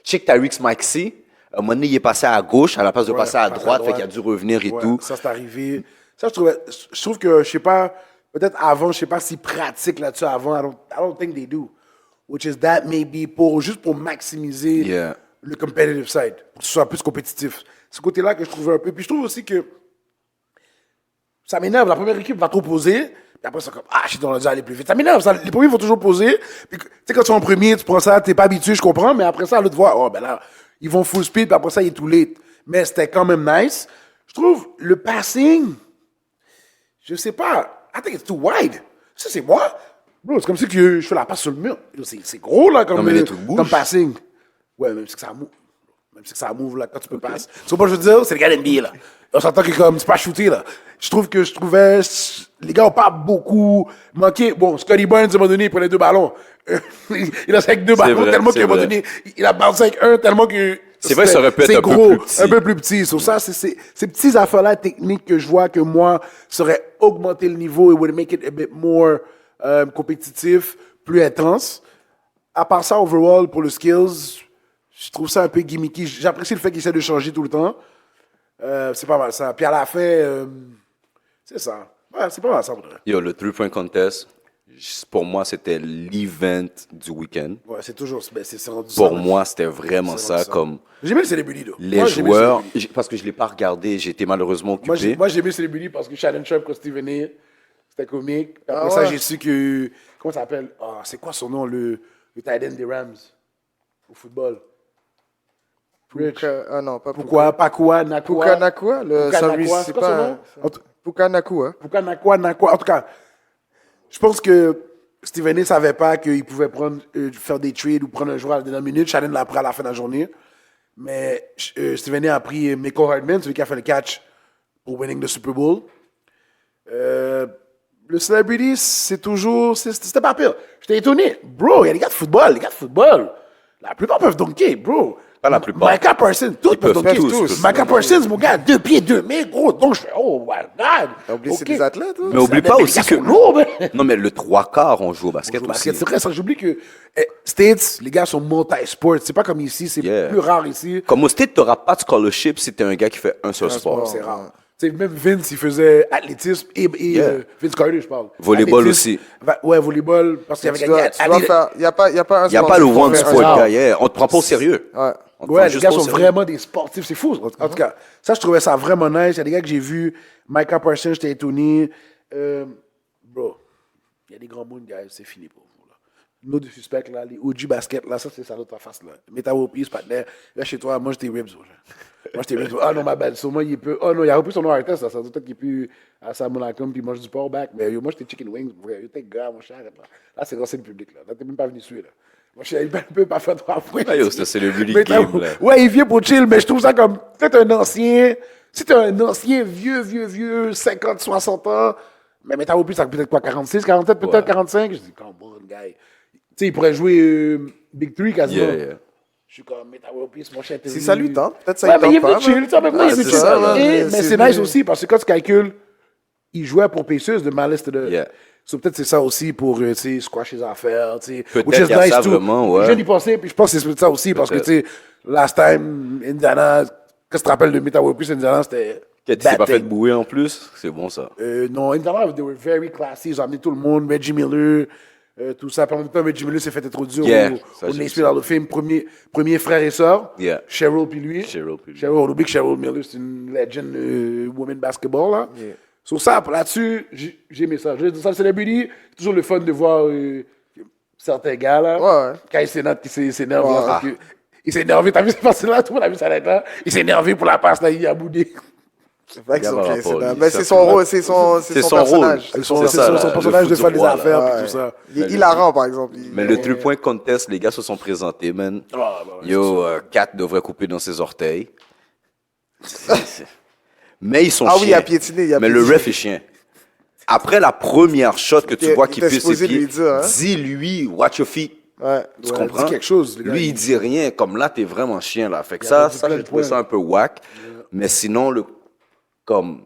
je sais que Tyrese Maxey, à un moment donné, il est passé à gauche à la place de Ouais, passer à passer à droite. Fait droite. qu'il a dû revenir et Ouais, tout. ça, c'est arrivé. Ça, je trouve que, je sais pas, peut-être avant, je sais pas s'ils pratiquent là-dessus avant. I don't think they do. Which is that maybe juste pour maximiser Yeah. le competitive side, pour que ce soit plus compétitif. Ce côté-là que je trouvais un peu. Puis je trouve aussi que ça m'énerve. La première équipe va trop poser, puis après, c'est comme, je suis dans le aller plus vite. Ça m'énerve. Les premiers vont toujours poser. Puis, tu sais, quand tu es en premier, tu prends ça, t'es pas habitué, je comprends, mais après ça, l'autre voit, oh, ben là, ils vont full speed, puis après ça, il est too late. Mais c'était quand même nice. Je trouve le passing, je sais pas, I think it's too wide. Ça, c'est moi. Bro, c'est comme si que je fais la passe sur le mur. C'est gros, là, comme, Non, mais les trucs bougent. comme passing. Ouais, même si que ça move. Même si que ça move, là, quand tu peux passer. Tu vois pas, je veux dire, c'est les gars d'NBA, là. On s'entend que comme, c'est pas shooté, là. Je trouvais, les gars ont pas beaucoup manqué. Bon, Scotty Barnes, à un moment donné, il prenait 2 ballons. Il a 5 2 ballons, vrai, tellement c'est qu'à un moment vrai. donné, il a balancé avec 1, tellement que. C'est vrai, ça aurait pu être c'est un peu gros, plus petit. un peu plus petit. Sur ça, c'est ces petites affaires-là techniques que je vois que moi, ça aurait augmenté le niveau et would make it a bit more compétitif, plus intense. À part ça, overall, pour le skills, je trouve ça un peu gimmicky. J'apprécie le fait qu'il essaie de changer tout le temps. C'est pas mal ça. Puis à la fin, c'est ça. Ouais, c'est pas mal ça. Pour vrai. Yo, le 3-point contest, pour moi, c'était l'event du week-end. Ouais, c'est toujours. C'est rendu Pour ça. moi, c'était vraiment C'est ça. rendu ça. Comme J'ai aimé le Celebrity, là. les Moi, j'ai aimé le joueurs, Celebrity. parce que je ne l'ai pas regardé, j'étais malheureusement occupé. Moi, j'ai aimé Celebrity parce que Shannon Sharp, quand Steve venait, c'était comique. Puis après Ah ça, ouais. j'ai su que. Comment ça s'appelle? C'est quoi son nom, le tight end des Rams au football? Rich. Non, pas Pourquoi? Pakua, Nakua. Puka Nakua, le Puka service, Nakua, c'est c'est quoi son pas... nom? Puka Nakua. Pourquoi Nakua? En tout cas, je pense que Steven ne savait pas qu'il pouvait faire des trades ou prendre un joueur à la dernière minute. Shannon l'a pris à la fin de la journée. Mais Steven a pris Michael Hardman, celui qui a fait le catch pour winning le Super Bowl. Le Celebrity, c'est toujours... C'était pas pire. J'étais étonné. Bro, il y a des gars de football. La plupart peuvent dunker, bro. Pas la plupart. Micah Parsons, tous Ils peuvent peuvent dunker. tous. Micah Parsons, mon gars, 2 pieds, 2 mains, gros. Donc, je fais, oh, my God. T'as oublié, c'est Ok. des athlètes, hein? Mais oublie Ça, pas les aussi gars que. sont lourds, man. Non, mais le 3/4, on joue au basket Au aussi. basket, c'est vrai, ça, j'oublie que States, les gars sont multi-sports. C'est pas comme ici, c'est Yeah. plus rare ici. Comme au State, t'auras pas de scholarship si t'es un gars qui fait un seul sport. C'est rare. Tu sais, même Vince, il faisait athlétisme et Yeah. Vince Carter, je parle. Volleyball Athlétisme, aussi. Ouais, volleyball, parce qu'il avait Tu gagné. dois faire. Il n'y a pas un Il n'y a pas sport le qui one fait un sport sport. guy. Yeah. On te prend pas au sérieux. Ouais. On te Ouais, prend les juste gars pas au sont sérieux. vraiment des sportifs, c'est fou. En tout cas, ça, je trouvais ça vraiment nice. Il y a des gars que j'ai vus, Micah Parsons, j'étais étonné. Bro, il y a des grands mondes, guys, c'est fini pour vous. Là. Nos deux suspects, là, les OG basket, là, ça, c'est ça l'autre face, là. Mets-toi au pied, pas de là, chez toi, moi, j'étais ribs. Moi, j'étais ribs. Ah non, ma bad. Sûrement, il peut. Oh non, il a repris son nom à test, ça. Ça doit être qu'il peut à Samuel Malcolm, puis il mange du pork back. Mais yo, moi, j'étais chicken wings. Yo, t'es grave, mon cher, arrête, là. Là, c'est lancé le public, là. Là, t'es même pas venu suer, là. Moi, je peux pas faire 3 points. Ah, yo, c'est le bully Mais game, là. ouais, il vient pour chill, mais je trouve ça comme peut-être un ancien. Si t'es un ancien vieux, 50, 60 ans, mais Meta Whoopi, ça peut-être quoi, 46, 47, peut-être 45. Je dis, come on, guy. Tu sais, il pourrait jouer Big Three quasiment. Yeah, yeah. Je suis comme Meta Whoopi, c'est mon cher. Si ça lui tente, peut-être ça Ouais, lui mais il est tente venu pas. chill, tu sais, avec moi, il est Ouais, venu c'est chill. ça, ouais, Et- mais Mais c'est c'est nice venu- aussi, parce que quand tu calcules, il jouait pour Pacers de Malice to the. Yeah. So, peut-être c'est ça aussi pour tu sais, squash les affaires. Tu sais, Peut-être which is qu'il y a nice ça too. vraiment, ouais. Je viens d'y penser, puis je pense que c'est peut-être ça aussi, parce que tu sais, last time, Indiana, qu'est-ce que tu te rappelles de Meta Whoopi, Indiana, c'était. Que tu t'es bad pas fait thing. bouer en plus, c'est bon ça. Non, Indiana, they were very classy. Ils ont amené tout le monde, Reggie Miller, tout ça. Puis en même temps, Reggie Miller s'est fait introduire Yeah, ça, au j'ai Naismith Hall of Fame, premier frère et sœur. Yeah. Cheryl puis lui. Cheryl puis lui. On oublie que Cheryl Miller, c'est une legend women basketball. Là. Sur ça, là-dessus, j'ai aimé ça. Ça, le celebrity, c'est toujours le fun de voir certains gars, là, Ouais. quand ils s'énervent, ils s'énervent. Ouais. là, parce que- il s'est énervé, t'as vu cette partie-là, tout le monde a vu ça là. Il s'est énervé pour la passe, là, il a boudé. C'est vrai que Il y a c'est pas bien, c'est rapport, là. lui, Mais ça, c'est son c'est rôle, c'est son personnage. C'est C'est ça, là, son le personnage de foot faire du des roi, là. affaires, puis Ouais. tout ça. Il est hilarant, par exemple. Mais le 3-point contest, les gars se sont présentés, man. Yo, 4 devrait couper dans ses orteils. Mais ils sont Ah oui, chiens. il a piétiné, il a Mais le piétiné. ref est chien. Après la première shot que tu Il vois était qu'il pisse ses supposé pieds, lui dire, hein. dis-lui, watch your feet. Ouais. Tu Ouais, comprends? dis quelque chose, les gars. Lui, il dit rien. Comme là, t'es vraiment chien, là. Fait que Il a ça, dit ça plein j'ai de trouvé points. ça un peu whack. Mais sinon, comme,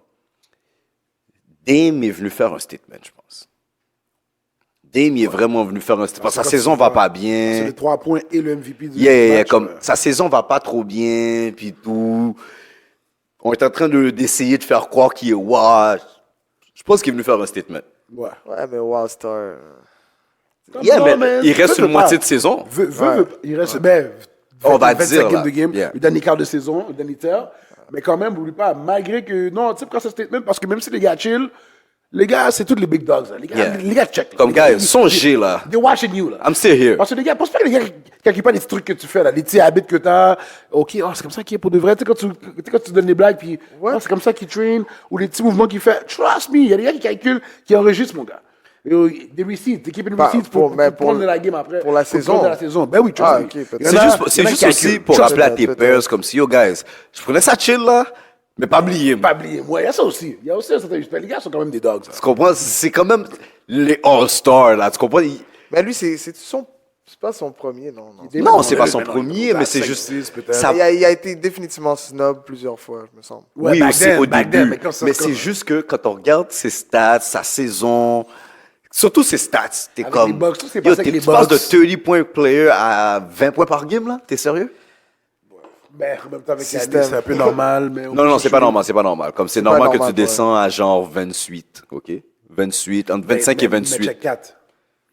Dame est venu faire un statement, je pense. Dame il est vraiment venu faire un statement. Sa Parce que saison quand va tu pas C'est bien. les 3 points et le MVP du Yeah, match. comme, sa saison va pas trop bien, puis tout. On est en train d'essayer de faire croire qu'il est wow. Je pense qu'il est venu faire un statement. Ouais. Ouais, mais Wild Star. Yeah, Non, mais mais il reste veut une pas. moitié de saison. Il reste, ben, On va 25 dire, games là. de game, Yeah. le dernier quart de saison, le dernier tiers. Mais quand même, n'oublie pas, malgré que, non, tu sais, quand c'est statement, parce que même si les gars chill, les gars, c'est tous les big dogs, là. Yeah. Les gars check. Comme Les gars, ils- songez, là. They're watching you, là. I'm still here. Parce que les gars, pense pas que les gars, quand ils parlent des petits trucs que tu fais, là, des petits habits que t'as, ok, oh, c'est comme ça qu'il est pour de vrai. Tu sais, quand tu donnes des blagues, puis oh, c'est comme ça qu'il train, ou les petits mouvements qu'il fait. Trust me, il y a des gars qui calculent, qui enregistrent, mon gars. Des receipts, t'es keeping Bah, receipts pour- pour mais prendre pour- de la game après. pour la saison. prendre de la saison. Ben oui, trust Ah, me. ok, peut-être. Il y en C'est a- juste, il y en c'est a juste qui aussi calculent. pour Trust rappeler à me, tes peut-être. pairs comme si, yo, guys, je prenais ça chill, là, mais pas oublier. Pas oublier. Ouais, il y a ça aussi. Il y a aussi un certain respect. Les gars sont quand même des dogs. Tu comprends? C'est quand même les All-Stars, là. Tu comprends? Mais lui, c'est pas son premier, non. Non, c'est pas son mais non, premier, mais c'est 5, juste. 6, peut-être. ça- Il a été définitivement snob plusieurs fois, je me semble. Ouais, oui, back aussi then, au back début. then, mais quand ça- mais quand- c'est juste que quand on regarde ses stats, sa saison, surtout ses stats, t'es Avec comme. les Bucks, tout s'est Yo, passé avec les tu passes de Bucks. 30-point player à 20 points par game, là? T'es sérieux? Ben, en même temps, avec Système. Yannis, c'est un peu normal. Mais Non, non, c'est pas normal, c'est pas normal. Comme c'est pas normal que normal, tu descends à genre 28, OK? 28, entre 25 et Mais 28. check 4.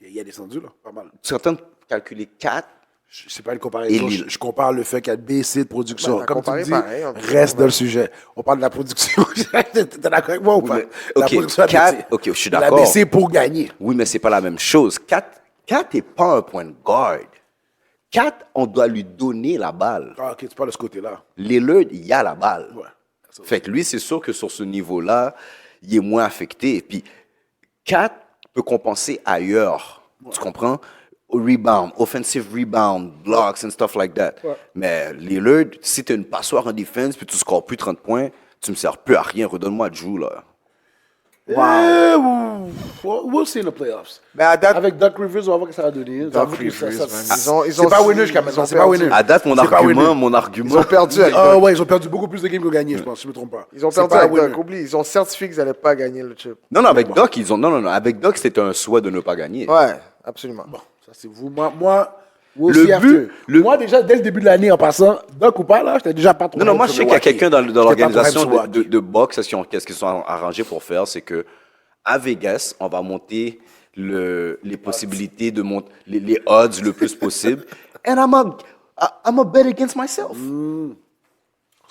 Il a descendu, là. Pas mal. Tu es en train de calculer 4? C'est pas une comparaison. Et Je compare le fait qu'il y a baissé de production. Ben, Comme tu comparé dis, pareil, on peut reste comparer. dans le sujet. On parle de la production. T'es d'accord avec moi ou pas? mais- La ok, production a 4, baissé. ok, je suis Il a d'accord. baissé pour gagner. Oui, mais c'est pas la même chose. 4 n'est pas un point de guard. 4, on doit lui donner la balle. Ah, ok, tu parles de ce côté-là. Lillard, il y a la balle. Ouais. Fait que lui, c'est sûr que sur ce niveau-là, il est moins affecté. Et puis, 4 peut compenser ailleurs. Tu comprends? Rebound, offensive rebound, blocks and stuff like that. Ouais. Mais Lillard, si tu as une passoire en défense puis tu scores plus 30 points, tu me sers plus à rien. Redonne-moi Drew, là. We'll see in the playoffs. Mais à date, Avec Doc Rivers, on va voir ce que ça va donner. J'avoue que Rivers, ça- man. Ils c'est ont pas winner jusqu'à maintenant, c'est pas perdu. winner. À date, C'est pas winner. mon Ils argument. ont perdu avec Ah Doc. ouais, ils ont perdu beaucoup plus de games qu'ils ont gagné, je pense, si je me trompe pas. Ils ont C'est perdu pas avec winner. Doc. Oublie, ils ont certifié qu'ils n'allaient pas gagner le chip. Non, avec Doc, non, avec Doc, c'était un souhait de ne pas gagner. Ouais, absolument. Bon, ça c'est vous. Moi we'll Le see after. but- Moi, déjà, dès le début de l'année, en passant, Doc ou pas, là, j'étais déjà pas trop. Non, moi, je sais qu'il y a quelqu'un dans l'organisation de de boxe, qu'est-ce qu'ils sont arrangés pour faire, c'est que à Vegas, on va monter les possibilités de monter les odds le plus possible. And I'm a bet against myself.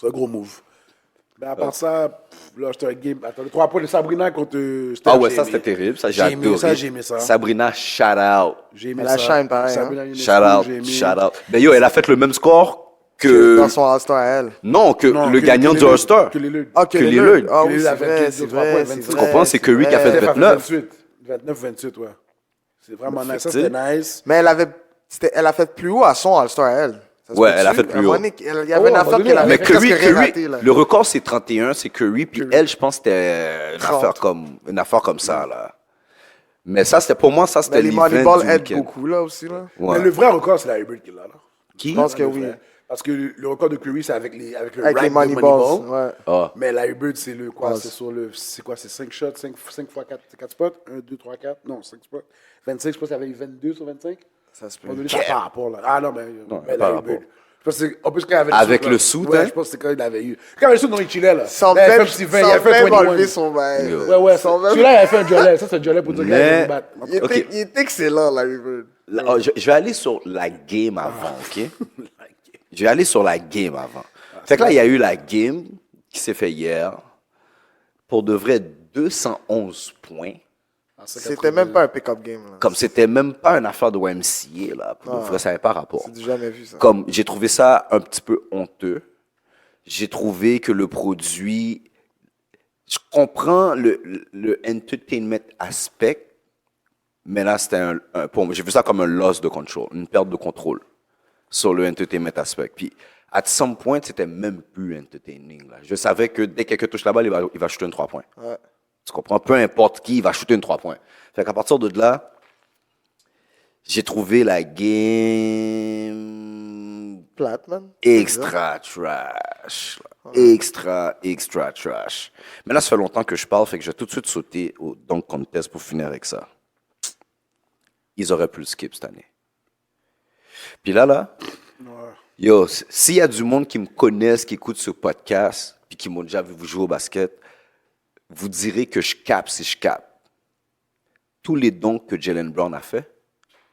C'est un gros move. Mais à part ça, là, j'étais un game. Attends, les 3 points de Sabrina contre Steph. Ah ouais, j'ai ça aimé. c'était terrible. Ça, j'ai J'ai aimé adoré. ça, j'ai aimé ça. Sabrina, shout out. J'ai aimé Elle a ça. shine pareil, Sabrina hein. Ionescu, Shout out, j'ai aimé. shout out. Ben yo, elle a fait le même score que. Dans son All-Star à elle. Non, que Non, le que- gagnant que du les- All-Star. Que les Leudes. Ah, Que Lillard. Ah Que oui, Lillard c'est avait vrai, fait c'est 2-3 vrai. points, c'est 26. vrai, Tu comprends? C'est Curry qui a fait vrai. Steph a 29. 29-28, ouais. C'est vraiment nice. Ça, Fait-il? c'était nice. Mais elle a fait plus haut à son All-Star à elle. Ça se Ouais, peut-tu? elle a fait plus À un haut. moment donné, il y avait Oh, une à un moment affaire donné, qu'elle avait Mais presque Curry, ratée, là. le record c'est 31, c'est Curry, puis elle, je pense que c'était une affaire comme ça, là. Mais ça, c'était pour moi, ça Mais c'était les l'event Moneyball du aident week-end. beaucoup, là, aussi, là. Ouais. Mais le vrai record, c'est la Hubert qui l'a, là. Qui? Je pense que Le oui. vrai. Parce que le record de Curry, c'est avec le Avec right les de Moneyballs, ouais. Ah. Mais la Hubert, c'est le quoi? Ouais. C'est sur le. C'est quoi? C'est 5 shots, 5 fois 4 spots? 1, 2, 3, 4. Non, 5 spots. 25, je pense qu'il y avait eu 22 sur 25. Ça se peut. On a donné ça par rapport, là. Ah non, mais. Non, mais par la rapport. Hubert. Je pense que c'est. En plus, quand il avait Avec là. le suit, Ouais, hein? je pense que c'est quand il avait eu. Quand il avait le suit, non, il chillait, là. Sans Là, il avait même, fait un petit 20, il avait fait un enlever 21. son bail. Yo. Ouais, ouais. Sans même- Celui-là, il avait fait un jolet. Ça, c'est un jolet pour dire qu'il allait Mais- nous battre. Il était, Ok. il était excellent, Larry Bird. Je vais aller sur la game avant, OK? Je vais aller sur la game avant. Fait que là, il y a eu la game qui s'est fait hier. Pour de vrai, 211 points. C'était même pas un pick-up game, là. Comme c'était même pas une affaire de YMCA, là. Pour de vrai, ça n'avait pas rapport. C'est du jamais vu, ça. Comme j'ai trouvé ça un petit peu honteux. J'ai trouvé que le produit. Je comprends le entertainment aspect, mais là, c'était j'ai vu ça comme un loss de control, une perte de contrôle sur le entertainment aspect. Puis, à some point, c'était même plus entertaining. Là. Je savais que dès que quelqu'un touche la balle, il va shooter une 3 points. Ouais. Tu comprends? Peu importe qui, il va shooter une 3 points. Fait qu'à partir de là, j'ai trouvé la game Plate, man. extra trash. Là. Extra trash. Mais là, ça fait longtemps que je parle, fait que je vais tout de suite sauter au dunk contest pour finir avec ça. Ils auraient pu le skip cette année. Puis là, yo, s'il y a du monde qui me connaissent, qui écoute ce podcast, puis qui m'ont déjà vu vous jouer au basket, vous direz que je capte si je capte. Tous les dons que Jaylen Brown a fait,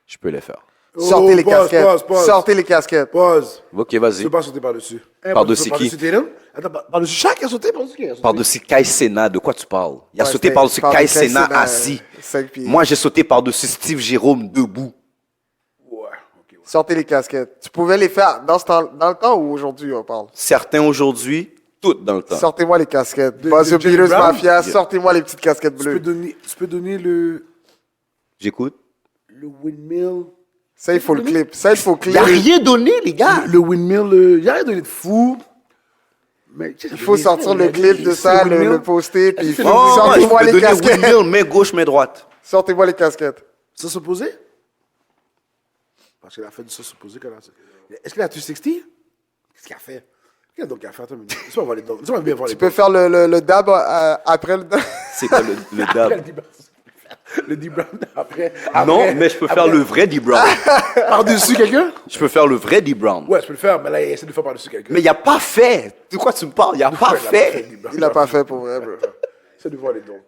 je peux les faire. Sortez les casquettes. Pause. Sortez les casquettes. Pause. Ok, Tu vas-y. peux pas sauter par-dessus. Par-dessus qui? Par-dessus Tatum? Attends, par-dessus chaque a sauté, par-dessus qui a sauté? Par-dessus Kai Sena, de quoi tu parles? Il a Ouais, sauté c'était par-dessus par-dessus Kai Kai Sena Sena, assis. 5 pieds. Moi, j'ai sauté par-dessus Steve Jérôme debout. Ouais, ok. Ouais. Sortez les casquettes. Tu pouvais les faire dans le temps ou aujourd'hui, on parle? Certains aujourd'hui, toutes dans le temps. Sortez-moi les casquettes. De Buzzer Jaylen Beaters Brown? Mafia, sortez-moi les petites casquettes Tu peux bleues. donner le J'écoute. windmill. Ça, il faut le clip. Ça, il faut le Il clip. a rien donné, les gars. Le windmill, il y a rien donné de fou. Mais, Il faut sortir le clip de ça, le poster, puis Est-ce que Oh, je sortez-moi peux les donner casquettes. windmill, main gauche, main droite. Sortez-moi les casquettes. Ça s'opposé? Parce qu'elle a fait du ça s'opposé quand elle a... Est-ce qu'elle a 260? Qu'est-ce qu'elle a fait? Qu'est-ce qu'elle a fait? Attends une minute. Laisse-moi voir les dons. Laisse-moi bien voir les Tu peux faire le dab après le dab. C'est quoi le dab? Le D-Brown après. Non, mais je peux faire le vrai D-Brown. Par-dessus quelqu'un? Je peux faire le vrai D-Brown. Ouais, je peux le faire, mais là, il essaie de faire par-dessus quelqu'un. Mais il n'a pas fait. De quoi tu me parles? Il n'a pas fait. Il l'a pas fait pour vrai, bro. Essaie de voir les dons.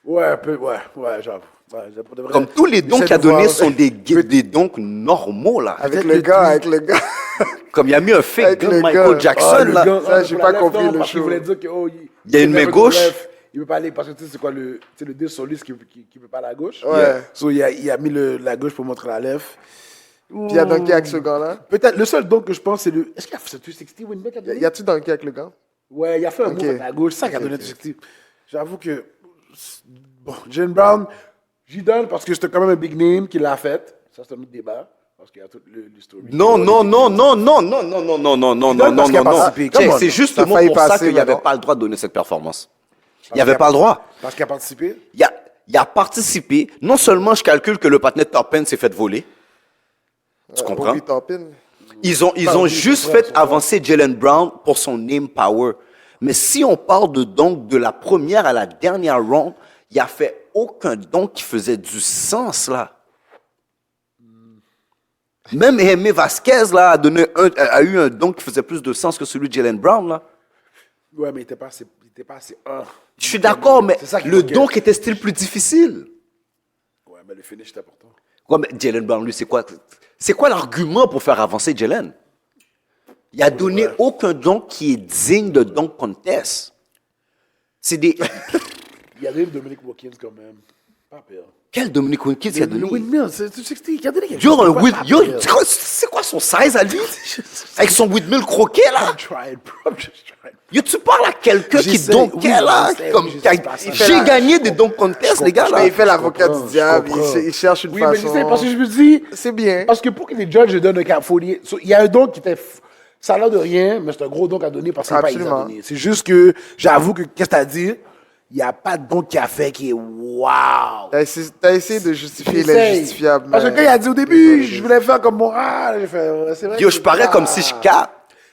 Ouais, un peu, ouais, j'avoue. Ouais, pour de vrai. Comme tous les dons Essaie qu'il a de voir- donnés sont des dons normaux, là. Avec le gars. Comme il y a mis un fake Avec gun le de gars. Michael Jackson, Ah, le là. gars, Ça, j'ai pour pas la compris left, le parce qu'il show. voulait dire que, Il y a une main gauche. Il peut pas aller parce que tu sais c'est quoi le deal sur lui qui peut pas à la gauche. Ouais. So, il a mis la gauche pour montrer la left. Puis il a dunké avec ce gars-là. Peut-être le seul don que je pense c'est le. Est-ce qu'il a fait ce 260 Windmill qu'il a donné? Y a-tu dunké avec le gars? Ouais, il a fait un Ok. move avec la gauche. C'est ça qui a Ok, donné ok. 260. J'avoue que. Bon, Jaylen Brown, j'y donne parce que c'était quand même un big name qui l'a fait. Ça, c'est un autre débat. Parce qu'il y a toute l'histoire. Non. parce qu'il a participé. Check, Come on. c'est Ça justement a failli pour ça passer, qu'il mais n'avait non. pas le droit de donner cette performance. Il n'avait pas le droit. Parce qu'il a participé? Il a participé. Non seulement je calcule que le patinet Toppin s'est fait voler. Tu comprends? Bobby Toppin. Ils ont juste fait avancer Jaylen Brown pour son name power. Mais si on parle de donc de la première à la dernière round, il a fait aucun don qui faisait du sens là. Même Jaime Vasquez là a eu un don qui faisait plus de sens que celui de Jaylen Brown là. Ouais, mais il était pas assez. Je suis d'accord, mais C'est ça qui le manquait. don était-il plus difficile? Ouais, mais le finish était important. Ouais, mais Jaylen Brown, lui, c'est quoi? C'est quoi l'argument pour faire avancer Jaylen? Il a donné aucun don qui est digne de don contest. C'est des... Il arrive Dominic Wilkins quand même. Pas pire. Quel Dominic Wilkins il a Le donné? windmill, tu sais qu'il a donné quelque Yo, chose. yo, c'est quoi son size à lui? Avec son windmill croqué, là? I'm trying, bro. I'm just trying. Yo, tu parles à quelqu'un qui J'essaie, donkait, oui, là? j'essaie, Comme, oui, je sais pas ça. j'ai gagné des dunk contests, les gars, là. Mais il fait l'avocat comprends, du diable, je comprends. il cherche une Oui, mais façon. j'essaie parce que je me dis. C'est bien. Parce que pour que les judges donnent un cap, il y a un don qui était. Ça a l'air de rien, mais c'est un gros don à donner parce que c'est pas easy à Absolument. donner. C'est juste que j'avoue que, qu'est-ce que t'as dit? Il n'y a pas de don qui a fait qui est wow. T'as essayé de justifier J'essaye. l'injustifiable. Parce que mais- quand il a dit au début, je voulais faire comme moral, j'ai fait, ouais, c'est vrai. Yo, que je c'est parais pas- comme si je capte.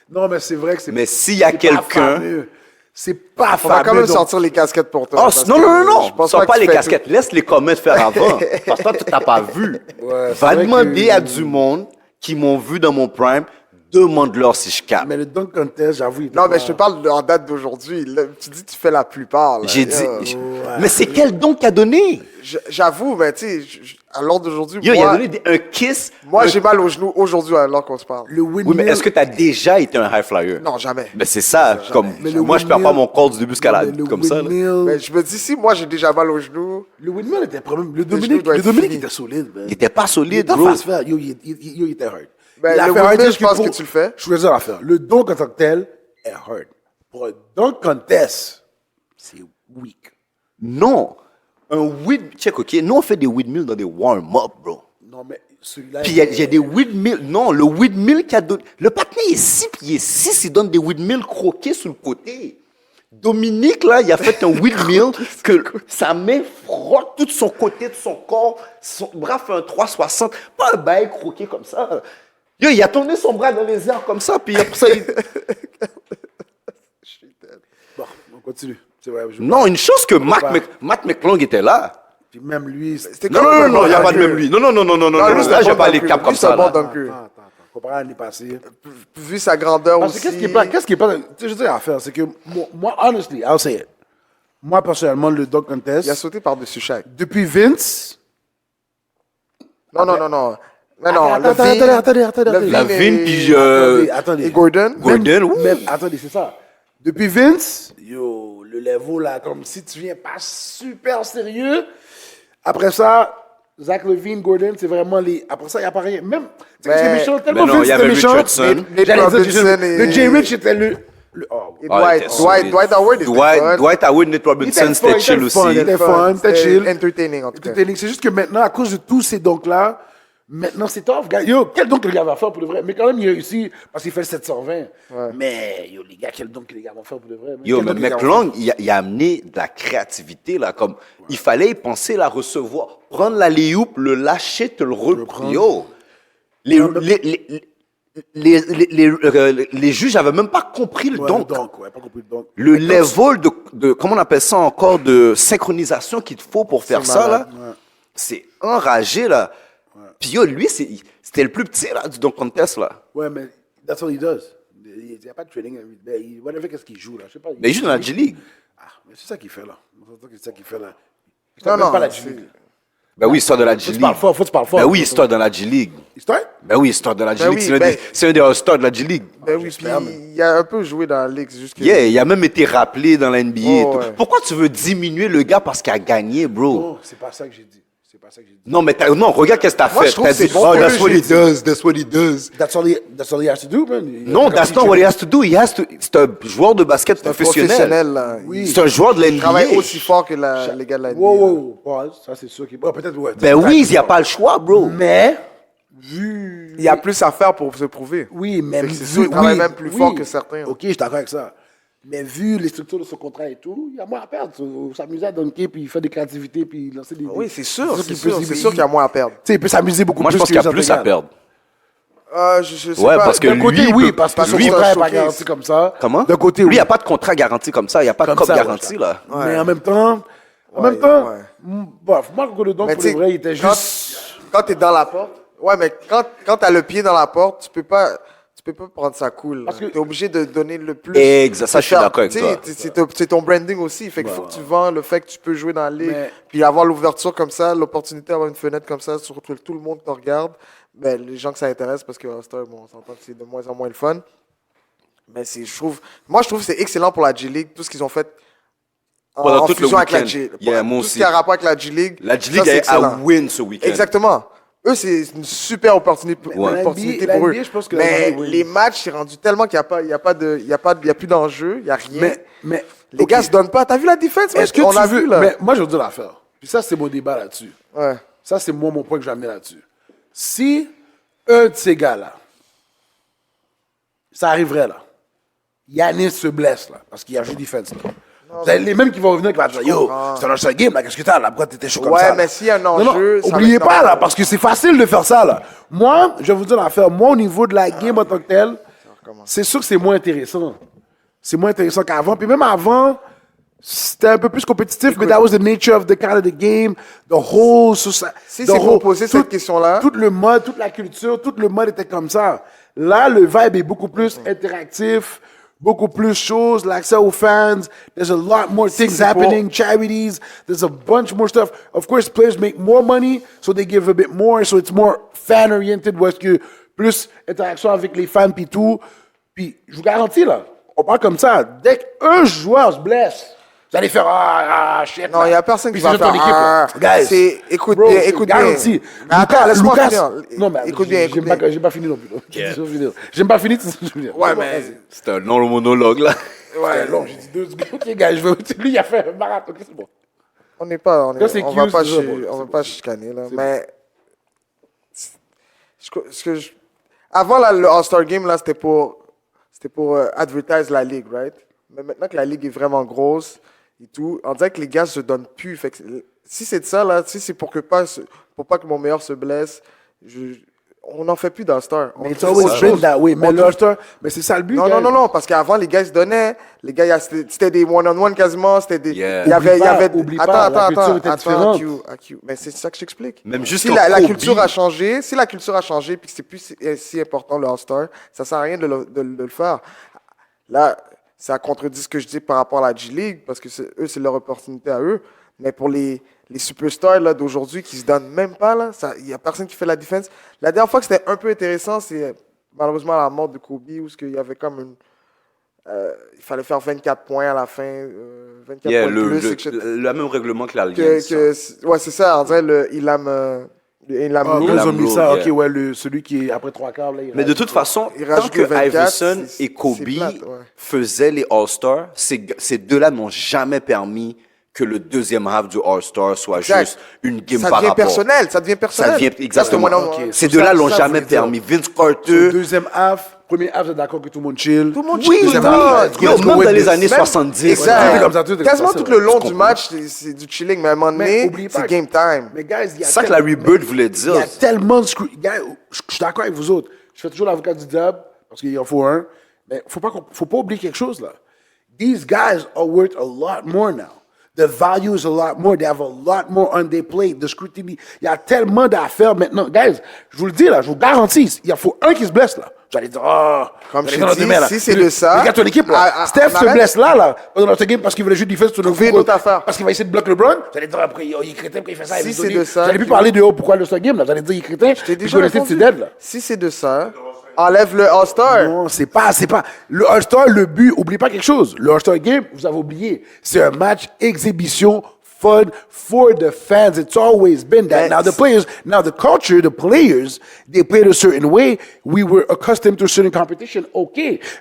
Non, mais c'est vrai que c'est. Mais s'il y a c'est pas quelqu'un- fameux. C'est pas On fameux. va quand même donc- sortir les casquettes pour toi. Oh, parce non, que non, non, non. je pense Sors pas que les tu fais casquettes. Laisse les comments faire avant. Parce que toi, tu t'as pas vu. Ouais, c'est Va vrai demander que- à du monde qui m'ont vu dans mon prime, demande-leur si je capte. Mais le dunk contest, j'avoue. il était Non, mais pas- je te parle en date d'aujourd'hui. Là, tu dis que tu fais la plupart. là. J'ai dit. Yo, Mais c'est quel don qu'il a donné? J'avoue, mais tu sais, à l'heure d'aujourd'hui, Yo, il a moi, donné un kiss. moi j'ai mal aux genoux aujourd'hui alors qu'on se parle. Le Oui, windmill. mais est-ce que tu as déjà été un high flyer? Non, jamais. Mais c'est ça. Comme, Mais le moi, je perds windmill- pas mon call du début jusqu'à la. Mais le Comme ça. là. windmill- Mais je me dis, si moi j'ai déjà mal aux genoux, Le windmill était problème. Le genoux Dominique, doivent le être Dominique finis. était solide, man. Il était pas Il solide, était bro. face faire. Yo, il était hurt. Ben, Il a le fait un windmill, truc je pense pour- que tu le fais. Je choisis l'affaire. Le dunk en tant que tel est hurt. Pour un dunk contest, c'est weak. Non. Un windmill. Check, OK. Nous, on fait des windmills dans des warm-up, bro. Non, mais celui-là. Puis il y a des windmills. Non, le windmill qui a donné. Le patinet est 6 pieds 6, il donne des windmills croqués sur le côté. Dominique, là, il a fait un windmill que sa main frotte tout son côté de son corps. Son bras fait un 360. Pas un bail croqué comme ça. Yo, il a tourné son bras dans les airs comme ça, puis après ça, il... Bon, on continue. C'est vrai. Non, une chose que pas. Matt McClung était là. Puis même lui. C'était Non, quand même non, un non, non, bon il n'y a pas de dunker. même lui. Non, non, non, non, non, non, Non, non, lui, c'est là, un j'ai bon pas les dunker. caps Lui, comme c'est un ça, bon là. dunker. Attends. Comparé à l'année passée. Vu sa grandeur Parce que aussi. qu'est-ce qui est pas. Tu sais, je dis à faire, c'est que moi, honestly, I'll say it. Moi, personnellement, le dunk contest. Il a sauté par-dessus chaque. Depuis Vince. Non. Mais non, Attendez. Lavine, puis Attendez. et Gordon. Gordon, oui. Même, attendez, c'est ça. Depuis Vince, yo, le level là, comme si tu viens pas super sérieux. Après ça, Zach Levine, Gordon, c'est vraiment les. Après ça, il n'y a pas rien. Même, tu sais, Mais- c'est méchant, tellement mais non, Vince il y était avait méchant. Richardson. Nate J'allais dire, Robinson et- le J. Rich était le. Oh, Et Ah, il Dwight. était solide. Dwight Howard était fun. Dwight Howard, Nate Robinson, Il était c'était fun, chill il aussi. était C'était fun, c'était chill. entertaining en tout cas. C'est juste que maintenant, à cause de tous ces donks-là, maintenant c'est tough. Gars. Yo, quel donk que le gars va faire pour de vrai? Mais quand même, il réussit parce qu'il fait le 720. Mais yo, les gars, quel donk que les gars vont faire pour de vrai? Yo, Quel mais donk que les gars vont McClung, il a amené de la créativité, là, comme, il fallait y penser la recevoir, prendre la layup, le lâcher, te le reprendre. Yo, les juges n'avaient même pas compris le faire? donk. Le donk, ouais, pas compris le donk. Le level de, comment on appelle ça encore, de synchronisation qu'il te faut pour faire ça, là, c'est enragé, là. Puis yo, lui, c'était le plus petit, là, du dunk contest, là. Ouais, mais that's all he does. Il n'y a pas de training. Whatever, qu'est-ce qu'il joue, là? Je sais pas. Mais il joue dans la G-League. Ah, mais c'est ça qu'il fait, là. C'est ça qu'il fait, là. Non, pas la c'est- G-League. Ben oui, il sort de la Faut que tu G-League. parles fort, faut que tu parles fort. Ben oui, il sort dans la G-League. Histoire? Ben oui, il sort de la G-League. oui, C'est l'un ben- des- c'est un des stars de la G-League. Ben oui, puis il a un peu joué dans la ligue. C'est juste que. Yeah, il a même été rappelé dans la NBA. et Oh, tout. ouais. Pourquoi tu veux diminuer le gars parce qu'il a gagné, bro? Non, c'est pas ça que j'ai dit. C'est pas ça que j'ai dit. Non, mais non, regarde qu'est-ce que t'as Moi, fait. je trouve T'as que c'est dit, bon oh, que that's what j'ai he does, that's what he does. That's all he has to do, man. Non, that's not what he has to do. C'est un joueur de basket Un professionnel. là. Oui. C'est un joueur de la Il travaille NBA. aussi fort que les gars de la NBA. Wow. Pause. Ça, c'est sûr qu'il. Bon, peut-être, ouais. Ben oui, il n'y a pas le choix, bro. Mais, vu. Il y a plus à faire pour se prouver. Oui, mais. Fait que c'est sûr, il travaille même plus fort que certains. Ok, je suis d'accord avec ça. Mais vu les structures de son contrat et tout, il y a moins à perdre. Faut s'amuser à dunker, puis faire des créativités, puis lancer des... Oui, c'est sûr, qu'il c'est peut sûr. s'y- C'est sûr qu'il y a moins à perdre. Tu sais, il peut s'amuser beaucoup Moi, je plus pense qu'il y a plus à perdre. Je sais Ouais, pas. parce que D'un côté, lui, oui, peut- parce que son lui, contrat c'est un n'est pas showcase. garanti comme ça. Comment? D'un côté, Lui, il oui. n'y a pas de contrat garanti comme ça. Il n'y a pas de Comme cop ça, garanti, ouais. là. Mais en même temps, Ouais. bon, moi, le Golden Dunk, Mais pour tu le sais, vrai, il était quand- juste... Quand t'es dans la porte, ouais, mais quand t'as le pied dans la porte, tu peux pas prendre ça cool. Parce que- T'es obligé de donner le plus. Exact, ça, de je suis faire- d'accord avec tu sais, toi. c'est ton branding aussi. Fait qu'il faut que tu vends le fait que tu peux jouer dans la ligue, Mais- puis avoir l'ouverture comme ça, l'opportunité d'avoir une fenêtre comme ça, sur tout le monde te regarde. Ben, les gens que ça intéresse, parce que All-Star, bon, on s'entend que c'est de moins en moins le fun. Mais je trouve que c'est excellent pour la G-League, tout ce qu'ils ont fait Pendant en tout le fusion avec la week-end. G. Yeah, moi tout ce aussi. qui a rapport avec la G-League. La ça, G-League c'est a excellent. win ce week-end. Exactement. Eux, c'est une super opportunité, Ouais. opportunité La pour NBA, eux. je pense que la Mais NBA, oui. les matchs, c'est rendu tellement qu'il n'y a plus d'enjeu, il n'y a rien. Mais Les ok. gars se donnent pas. T'as vu la défense? Est-ce que On tu a veux... vu, là. Mais moi, je veux dire l'affaire. Puis ça, c'est mon débat là-dessus. Ouais. Ça, c'est moi, mon point que j'ai amené là-dessus. Si un de ces gars-là, ça arriverait là, Yannis se blesse là, parce qu'il a joué defense là. Vous avez les mêmes qui vont revenir qui vont dire Yo, comprends. c'est un seul game là, qu'est-ce que t'as là? Pourquoi t'étais chaud comme Ouais, ça? mais s'il y a un Non, enjeu, ça va oubliez être pas là, normal. parce que c'est facile de faire ça là. Moi, je vais vous dire l'affaire. Moi, au niveau de la game en tant que telle, c'est sûr que c'est moins intéressant. C'est moins intéressant qu'avant. Puis même avant, c'était un peu plus compétitif, mais that was the nature of the kind of the game, the whole society. Si c'est pour poser cette question-là. Tout le mode, toute la culture, tout le mode était comme ça. Là, le vibe est beaucoup plus interactif, beaucoup plus choses, l'accès aux fans. There's a lot more things c'est pour- happening, charities. There's a bunch more stuff. Of course, players make more money, so they give a bit more, so it's more fan-oriented, où est-ce que plus interaction avec les fans puis tout. Puis, je vous garantis, là, on parle comme ça. Dès qu'un joueur se blesse, vous allez faire shit. Non, il n'y a personne qui Puis va c'est faire ton équipe, là. Guys, C'est- écoute bro, bien, c'est écoute bien. garanti. Mais attends, laisse-moi Lucas- finir. Non, mais Écoute bien, écoute bien. J'ai pas fini non plus. là. J'ai pas fini, c'est ce que je veux dire. Ouais, C'est bon, mais- vas-y. C'est un long monologue, là. C'était long, j'ai dit 2 secondes. Ok, gars, lui, il a fait un marathon. Ok, c'est bon. On n'est pas, Là, c'est on va cute, pas, c'est bon, on va c'est pas chicaner là. Mais ce que avant là, le All-Star Game là, c'était pour advertise la ligue, right? Mais maintenant que la ligue est vraiment grosse et tout, on dirait que les gars se donnent plus. Fait que si c'est de ça là, si c'est pour pas que mon meilleur se blesse, on n'en fait plus d'All-Star. On It's trouve always autre been chose. that way. Mais On le trouve- All-Star, mais c'est ça le but. non, gars. non, parce qu'avant, les gars, ils se donnaient. Les gars, c'était des one-on-one quasiment. C'était des. Yeah. Il y avait. Oublie pas, la culture était différente. AQ. Mais c'est ça que je t'explique. Même Si jusqu'en la Kobe. culture a changé, si la culture a changé puis que c'est plus si important le All-Star, ça sert à rien de le faire. Là, ça contredit ce que je dis par rapport à la G-League parce que eux, c'est leur opportunité à eux. Mais pour les superstars là, d'aujourd'hui qui se donnent même pas, là, il n'y a personne qui fait la défense. La dernière fois que c'était un peu intéressant, c'est malheureusement la mort de Kobe où il y avait comme une. Il fallait faire 24 points à la fin, 24 Yeah, points de plus, etc. le même règlement que la Ligue. Ouais, c'est ça, on dirait le Ilham Ah, Rule. ils ont mis ça. Yeah. Ok, ouais, celui qui est après 3 quarts. Là, il Mais de rajoute- toute façon, Il tant rajoute que le 24, Iverson c'est- et Kobe c'est plate, ouais. faisaient les All-Stars, ces deux-là n'ont jamais permis que le deuxième half du All-Star soit Exact. juste une game Ça par devient rapport. personnel, ça devient personnel. Ça devient exactement. Ça, c'est one-on-one. Ok. Ces Ça, deux-là l'ont ça, jamais je voulais dire. permis. Vince Sur Carter, le deuxième half, premier half, c'est d'accord que tout le monde chill. Tout le monde oui, chill, deuxième tout le half, monde. let's go, yo, let's go même with dans les this. années Même- 70. Exact. Tout est comme ça, tout est comme ça, Quasiment c'est tout vrai. le long Je du match, c'est du chilling, mais à un moment Mais donné, oubliez pas c'est que- game time. Mais, guys, il y a C'est ça que la Rebirth voulait Il dire. y a tellement de Gars, je suis d'accord avec vous autres. Je fais toujours l'avocat du diable, parce qu'il en faut un. Mais faut pas oublier quelque chose, là. These guys are worth a lot more now. The value is a lot more. They have a lot more on their plate. The scrutiny. Il y a tellement d'affaires maintenant. Guys, je vous le dis, là, je vous garantis, il en faut un qui se blesse, là. Vous allez dire, Comme vous allez je dire, t'ai demain, là. dit, si c'est de ça, Regarde ton équipe, là. Steph on se arrête. blesse là, pendant notre game, parce qu'il voulait jouer defense tout le Trouvez coup, une autre affaire. parce qu'il va essayer de bloquer LeBron. Vous allez dire, après, il est crétin, puis il fait ça. Si il veut c'est donner. de ça, Vous allez plus puis- parler de pourquoi le game, là. Vous allez dire, il est crétin. J'ai Puis déjà Golden State, répondu. c'est dead, là. Si c'est de ça, enlève le All-Star. Non, c'est pas. Le All-Star, le but, oubliez pas quelque chose. Le All-Star Game, vous avez oublié, c'est un match exhibition fun for the fans. It's always been that. Now the culture, the players, they played a certain way. We were accustomed to a certain competition. OK.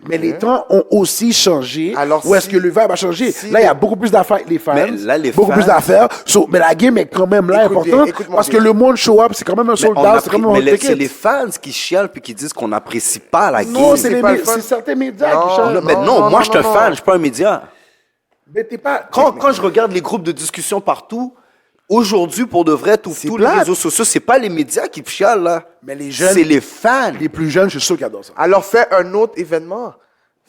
Mais les temps ont aussi changé. Alors, Où est-ce que le vibe a changé? Là, il y a beaucoup plus d'affaires avec les fans. Mais là, les beaucoup fans- plus d'affaires. Mais la game est quand même là Écoute bien, importante. écoute-moi Parce bien. que le monde show up, c'est quand même un Mais, sold on a out. C'est pris- quand même mais un c'est ticket. les fans qui chialent puis qui disent qu'on n'apprécie pas la Non, game. c'est pas le fun. c'est certains médias Non, qui changent. Mais non, non, moi, je suis un non, fan, non. je suis pas un média. Mais t'es pas... Quand je regarde les groupes de discussion partout, aujourd'hui, pour de vrai, tous les plate. réseaux sociaux, c'est pas les médias qui chialent, là. Mais les jeunes- C'est les fans. Les plus jeunes, je suis sûr qu'ils adorent ça. Alors fais un autre événement.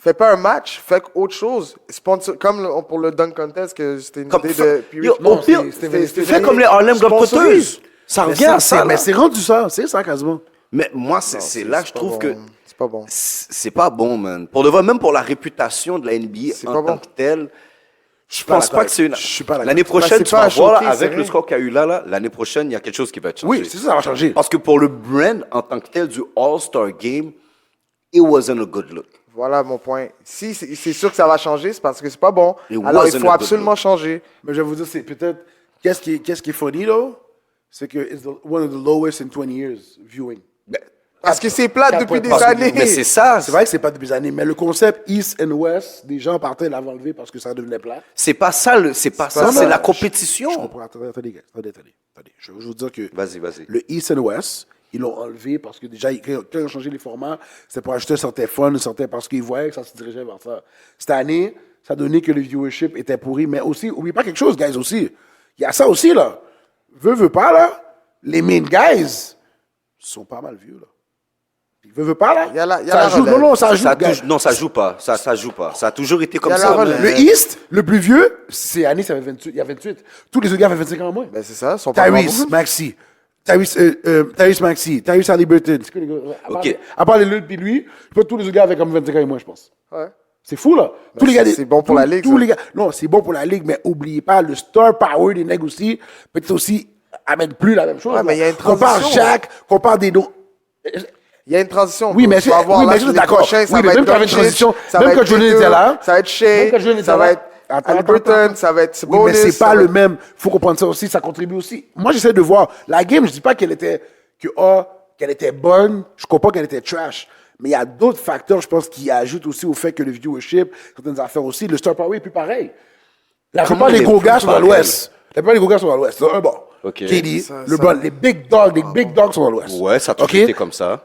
Fais pas un match, fais autre chose. Sponsor, comme pour le dunk contest, que c'était une Comme idée fa- de Pee Yo, Wee. au pire, fais comme les Harlem Globetrotters. Ça revient à ça, Mais là. c'est rendu ça, c'est ça quasiment. Mais moi, c'est là que je pas trouve bon. que C'est pas bon. c'est pas bon, man. Pour de vrai, même pour la réputation de la NBA C'est en pas tant bon. que telle, je pas pense d'accord pas que c'est une... avec- je suis pas d'accord. L'année prochaine, c'est tu pas vas à voir, choquer, là, c'est avec le rien. score qu'il y a eu là, l'année prochaine, il y a quelque chose qui va être changé. Oui, c'est ça, ça va changer. Parce que pour le brand en tant que tel du All-Star Game, it wasn't a good look. Voilà mon point. Si c'est sûr que ça va changer, c'est parce que c'est pas bon. It Alors il wasn't faut a good absolument changer. Mais je vais vous dire, c'est peut-être. Qu'est-ce qui est funny, là? C'est que it's one of the lowest in 20 years viewing. Parce que c'est plate Quatre depuis points des par années. Mais c'est ça. C'est vrai que c'est pas depuis des années, mais le concept East and West, des gens partaient et l'avaient enlevé parce que ça devenait plat. C'est pas ça, c'est pas ça, pas c'est ça. la Je compétition. comprends. Attendez, gars. Attendez. Je veux vous dire que Vas-y. le East and West, ils l'ont enlevé parce que déjà, quand ils ont changé les formats, c'était pour ajouter un certain fun, parce qu'ils voyaient que ça se dirigeait vers ça. Cette année, ça a donné que le viewership était pourri, mais aussi, oubliez pas quelque chose, guys, aussi. Il y a ça aussi, là. Veux pas, là. Les main guys sont pas mal vieux, là. Puis veut pas, là. Il y a la ça joue. relève. Non, ça joue. Ça gars. non, ça joue pas. Ça joue pas. Ça a toujours été comme Il y a ça. la relève. Le East, le plus vieux, c'est Anis, il y a 28. Tous les autres gars avaient 25 ans en moins. Ben c'est ça, ils sont pas Tyrese bons. Maxey. Tyrese Maxey. Tyrese Haliburton. C'est quoi les gars? Ok. À part les Lille puis lui, je pense que tous les autres gars avaient comme 25 ans et moins, je pense. Ouais. C'est fou, là. Tous les gars, c'est bon pour la ligue, Tous ça. les gars, non, c'est bon pour la ligue, mais oubliez pas, le star power des nègres aussi, peut-être aussi, amène plus la même chose. Ouais, mais là. il y a une Compare transition. Shaq, compare des noms. Il y a une transition. Oui, mais tu vas voir oui, là, mais je suis les d'accord. prochains, ça Oui, mais va même être quand il y avait une Doncic, transition, ça même va quand être Jordan Tatum, était là, ça va être Shea, même quand Jordan était ça va là. être Attends, Haliburton, ça va être Oui, mais Sabonis, c'est ça pas va le être- même. Faut comprendre ça aussi, ça contribue aussi. Moi, j'essaie de voir. La game, je dis pas qu'elle était qu'elle était bonne, je comprends qu'elle était trash. Mais il y a d'autres facteurs, je pense, qui ajoutent aussi au fait que le viewership, certaines affaires aussi, le star power est plus pareil. La Comment plupart des il est gros plus gars sont dans pareil? l'Ouest. La plupart des gros gars sont dans l'Ouest. C'est un bon. Ok. KD, Ça- LeBron, les big dogs sont dans l'Ouest. Ouais, ça a toujours Ok? été comme ça.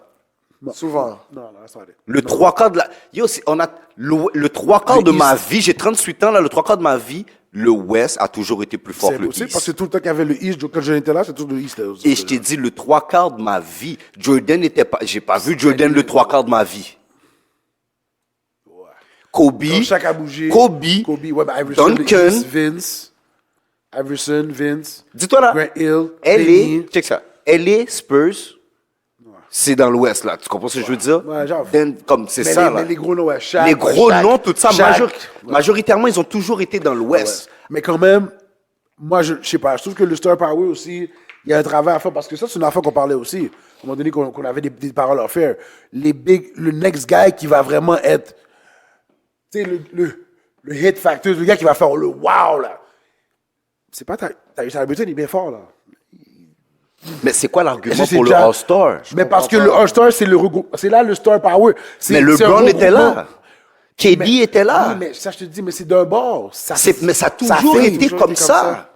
Souvent. Non, attendez. Le trois quarts de la. Yo, on a le trois quarts de ma vie, j'ai 38 ans, là, le trois quarts de ma vie, le West a toujours été plus fort C'est que le possible, parce que East. tout le temps qu'il y avait le East, quand je étais là, c'est toujours le East. là. Et je t'ai dit, le trois quarts de ma vie, Jordan n'était pas. J'ai pas vu Jordan le trois quarts de ma vie. Kobe. Quand Shaq a bougé. Kobe. Ouais, ben Iverson, le Duncan. East, Vince. Iverson, Vince. Dis-toi là. Grant Hill. LA, Penny. check ça. LA, Spurs, c'est dans l'Ouest, là. Tu comprends ce que je veux dire? Ouais, j'avoue. Comme c'est Mais ça, les, là. mais les gros noms, ouais, Shaq, Les gros Shaq, noms, tout ça, Shaq. majoritairement, ils ont toujours été dans l'Ouest. Mais quand même, moi, je sais pas, je trouve que le Star Power aussi, il y a un travail à faire parce que ça, c'est une affaire qu'on parlait aussi. À un moment donné, qu'on avait des paroles à faire. Le next guy qui va vraiment être, tu sais, le hit factor, le gars qui va faire le wow, là. C'est pas Tyrese Haliburton, il est bien fort, là. Mais c'est quoi l'argument Est-ce que pour c'est le déjà- All-Star? Mais parce que le All-Star, c'est le regroupe. C'est là le Star Power. Mais C'est un LeBron était regroupement. là. KD était là. Oui, mais ça, je te dis, mais c'est d'un bord. Mais ça a toujours fait. été comme ça.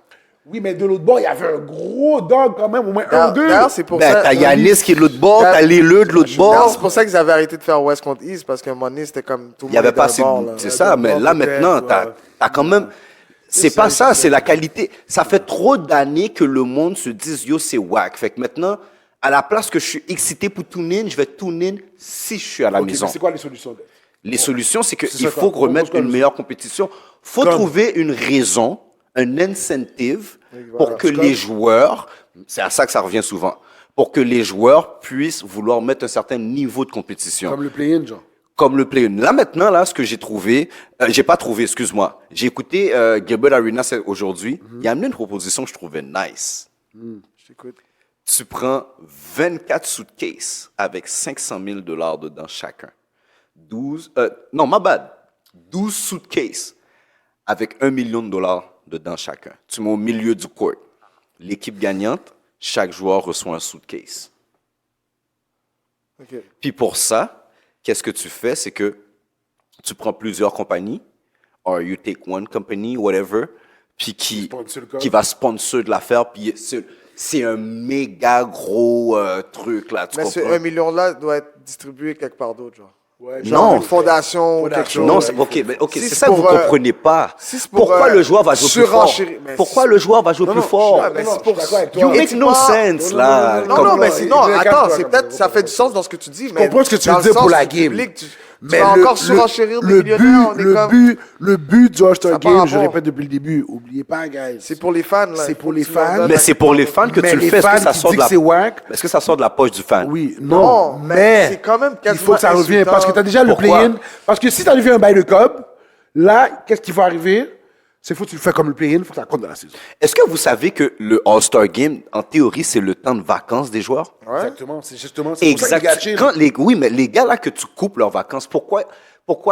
Oui, mais de l'autre bord, il y avait un gros dog quand même, au moins un ou deux. D'ailleurs, c'est pour Ben, ça. t'as Yanis qui est de l'autre bord, t'as Lillard de l'autre D'ailleurs, c'est bord. pour ça qu'ils avaient arrêté de faire West contre East, parce qu'à un moment donné, c'était comme tout le monde. Il n'y avait était pas d'un assez bord, de... là. C'est ça, mais bord, là, peut-être, maintenant, ouais. t'as quand même... C'est pas ça, c'est la qualité. Ça fait trop d'années que le monde se dise, yo, c'est whack. Fait que maintenant, à la place que je suis excité pour tune in, je vais tune in si je suis à la Ok, mais maison. c'est quoi les solutions? Gars? Les solutions, c'est C'est qu'il ça, faut quoi. remettre Quoi, une quoi, meilleure compétition. faut Comme- trouver une raison, un incentive pour que C'est les comme- joueurs, c'est à ça que ça revient souvent, pour que les joueurs puissent vouloir mettre un certain niveau de compétition. Comme le play-in, genre. Comme le play-in. Là, maintenant, là, ce que j'ai trouvé, j'ai pas trouvé, excuse-moi. J'ai écouté Gilbert Arenas aujourd'hui. Il a amené une proposition que je trouvais nice. Je t'écoute. Tu prends 24 suitcases avec 500 000 $ dedans chacun. 12 suitcases avec $1 million dedans chacun. Tu mets au milieu du court. L'équipe gagnante, chaque joueur reçoit un suitcase. Ok. Puis pour ça, qu'est-ce que tu fais? C'est que tu prends plusieurs compagnies, or you take one company, whatever, puis Sponsor le qui va sponsor de l'affaire, puis c'est un méga gros truc, là, tu Mais ce comprends? 1 million-là doit être distribué quelque part d'autre, genre. Ouais, Genre Non. une fondation ou quelque chose. Non, ouais, ok, Si c'est c'est ça que vous pour, comprenez pas. si c'est pour, Pourquoi le joueur va jouer plus fort? surenchérir, mais Pourquoi le joueur va jouer plus fort? mais Non, c'est pour je suis d'accord avec toi. You make no éthiquement- sense, là. Non, Comme- non, mais sinon, il est attends, calme, c'est toi, peut-être, ça fait du sens dans ce que tu dis, mais. comprends ce que tu dans veux le dire pour sens la du game. public, tu vas encore surenchérir des millionnaires, on est comme. le but du All-Star Ça a pas Game, je rapport. répète depuis le début, oubliez pas, guys. C'est pour les fans, là. C'est Il pour faut les que tu leur fans. donnes Mais la- c'est pour les fans que Mais tu le les fais. Est-ce fans que ça qui sort de disent la... que c'est wack, Est-ce que ça sort de la poche du fan? oui, Non, non, mais mais c'est quand même il faut que ça quasiment revienne parce que tu as déjà le Pourquoi? play-in. Parce que si tu as fait un bail de cob, là, qu'est-ce qui va arriver? C'est faut que tu le fais comme le play-in, il faut que ça compte dans la saison. Est-ce que vous savez que le All-Star Game, en théorie, c'est le temps de vacances des joueurs? Exactement, c'est justement c'est pour ça que les Exact. gars chill. Oui, mais les gars là que tu coupes leurs vacances, pourquoi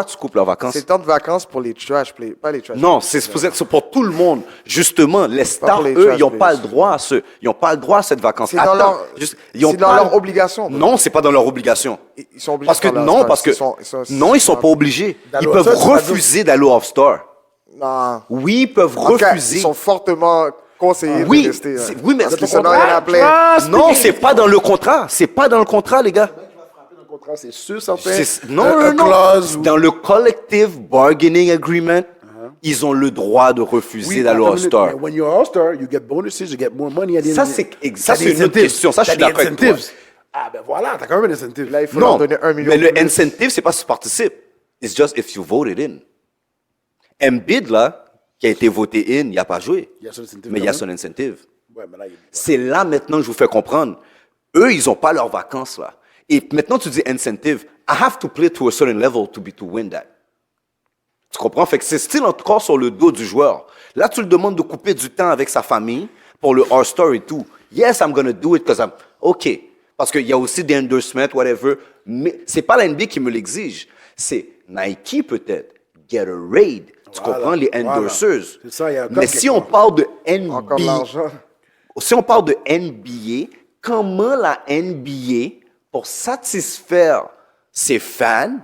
tu coupes leurs vacances? C'est le temps de vacances pour les trash play, pas les trash. Non, c'est supposé être pour tout le monde. Justement, les stars, pour les eux, trash ils n'ont pas players. le droit à ils ont pas le droit à cette vacance. C'est dans leur, c'est dans leur obligation. Non, c'est pas dans leur obligation. Ils sont obligés Parce que de faire non, leur parce que star. non, ils sont pas obligés. D'aller Ils au peuvent All-Star, c'est pas refuser d'aller au All-Star. Non. Oui, ils peuvent En tout cas, refuser. ils sont fortement conseillés Oui, de rester. oui, mais parce que c'est sinon, il y en a plein. Non, c'est pas dans le contrat. C'est pas dans le contrat, les gars. Le contrat, c'est sûr, certain. Non, Un non, clause non. ou- Dans le collective bargaining agreement, ils ont le droit de refuser d'aller au attends une minute, All-Star. mais when you're All-Star, you get bonuses, you get more money. Ça, c'est une autre question. Ça, je suis d'accord avec toi. Ah, ben voilà, t'as quand même un incentive. Là, il faut leur Non, donner 1 million. mais le plus. incentive, c'est pas si tu participes. It's just if you voted in. Embiid, là, qui a été voté in, il n'a pas joué. Il y a son incentive Mais il y a quand son incentive. Ouais, mais là, il... C'est là maintenant que je vous fais comprendre. Eux, ils n'ont pas leurs vacances là. Et maintenant, tu dis incentive. I have to play to a certain level to win that. Tu comprends? Fait que c'est still encore sur le dos du joueur. Là, tu le demandes de couper du temps avec sa famille pour le All-Star et tout. Yes, I'm gonna do it because I'm... OK. Parce qu'il y a aussi des endorsements, whatever. Mais c'est pas la NBA qui me l'exige. C'est Nike peut-être. Get a raid. Tu Voilà, comprends? Les voilà. endorsers. C'est ça, il y a Mais comme si quelque on part. parle de Encore de NBA, l'argent. si on parle de NBA, comment la NBA, pour satisfaire ses fans,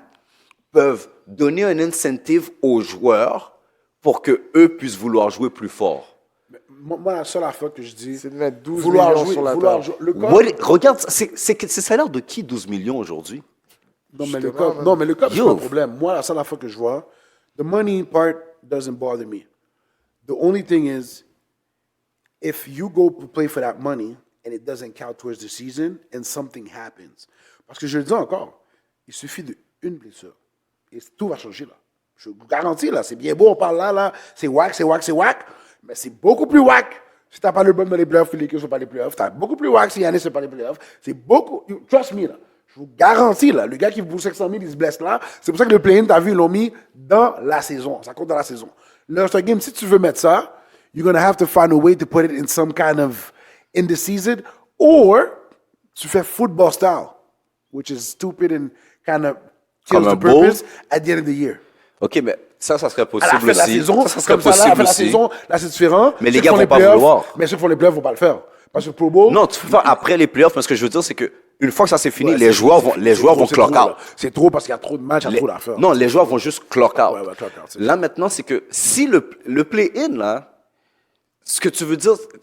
peuvent donner un incentive aux joueurs pour qu'eux puissent vouloir jouer plus fort? Moi, la seule affaire que je dis, C'est de mettre 12 vouloir millions jouer, sur la vouloir table. jouer. Le Regarde, c'est salaire de qui 12 millions aujourd'hui? Non, mais le Justement, cop, non, mais le cop, c'est Yo. pas un problème. Moi, la seule affaire que je vois, the money part doesn't bother me. The only thing is, if you go to play for that money and it doesn't count towards the season and something happens. Parce que je le dis encore, il suffit d'une blessure et tout va changer là. Je vous garantis là, c'est bien beau, on parle là, c'est whack, mais c'est beaucoup plus whack. Si t'as pas le bon dans les playoffs, les Lakers sont pas les playoffs, t'as beaucoup plus whack si Yannis c'est pas les playoffs. C'est beaucoup, trust me là. Je vous garantis, là, le gars qui vous 500 000, il se blesse là. C'est pour ça que le play-in, t'as vu, ils l'ont mis dans la saison. Ça compte dans la saison. Le All-Star Game, si tu veux mettre ça, you're going to have to find a way to put it in some kind of, in the season, or tu fais football style, which is stupid and kind of kills Comme un the purpose bowl? at the end of the year. OK, mais ça serait À possible la fin de la aussi. saison, Ça serait comme ça, là, à la fin possible de la aussi. saison, là, c'est différent. Mais les Ceux qui gars font vont pas playoffs, vouloir. Mais ceux qui font les playoffs vont pas le faire. Parce que Pro Bowl, Non, tu peux faire après les playoffs, mais ce que je veux dire, c'est que une fois que ça c'est fini, ouais, les c'est- joueurs c'est- vont c'est clock trop, out. là. C'est trop parce qu'il y a trop de matchs, il y a trop d'affaires. Non, les joueurs vont juste clock out. Ouais, clock out, c'est Là, maintenant, c'est que si le play-in, là, ce que tu veux dire, Mais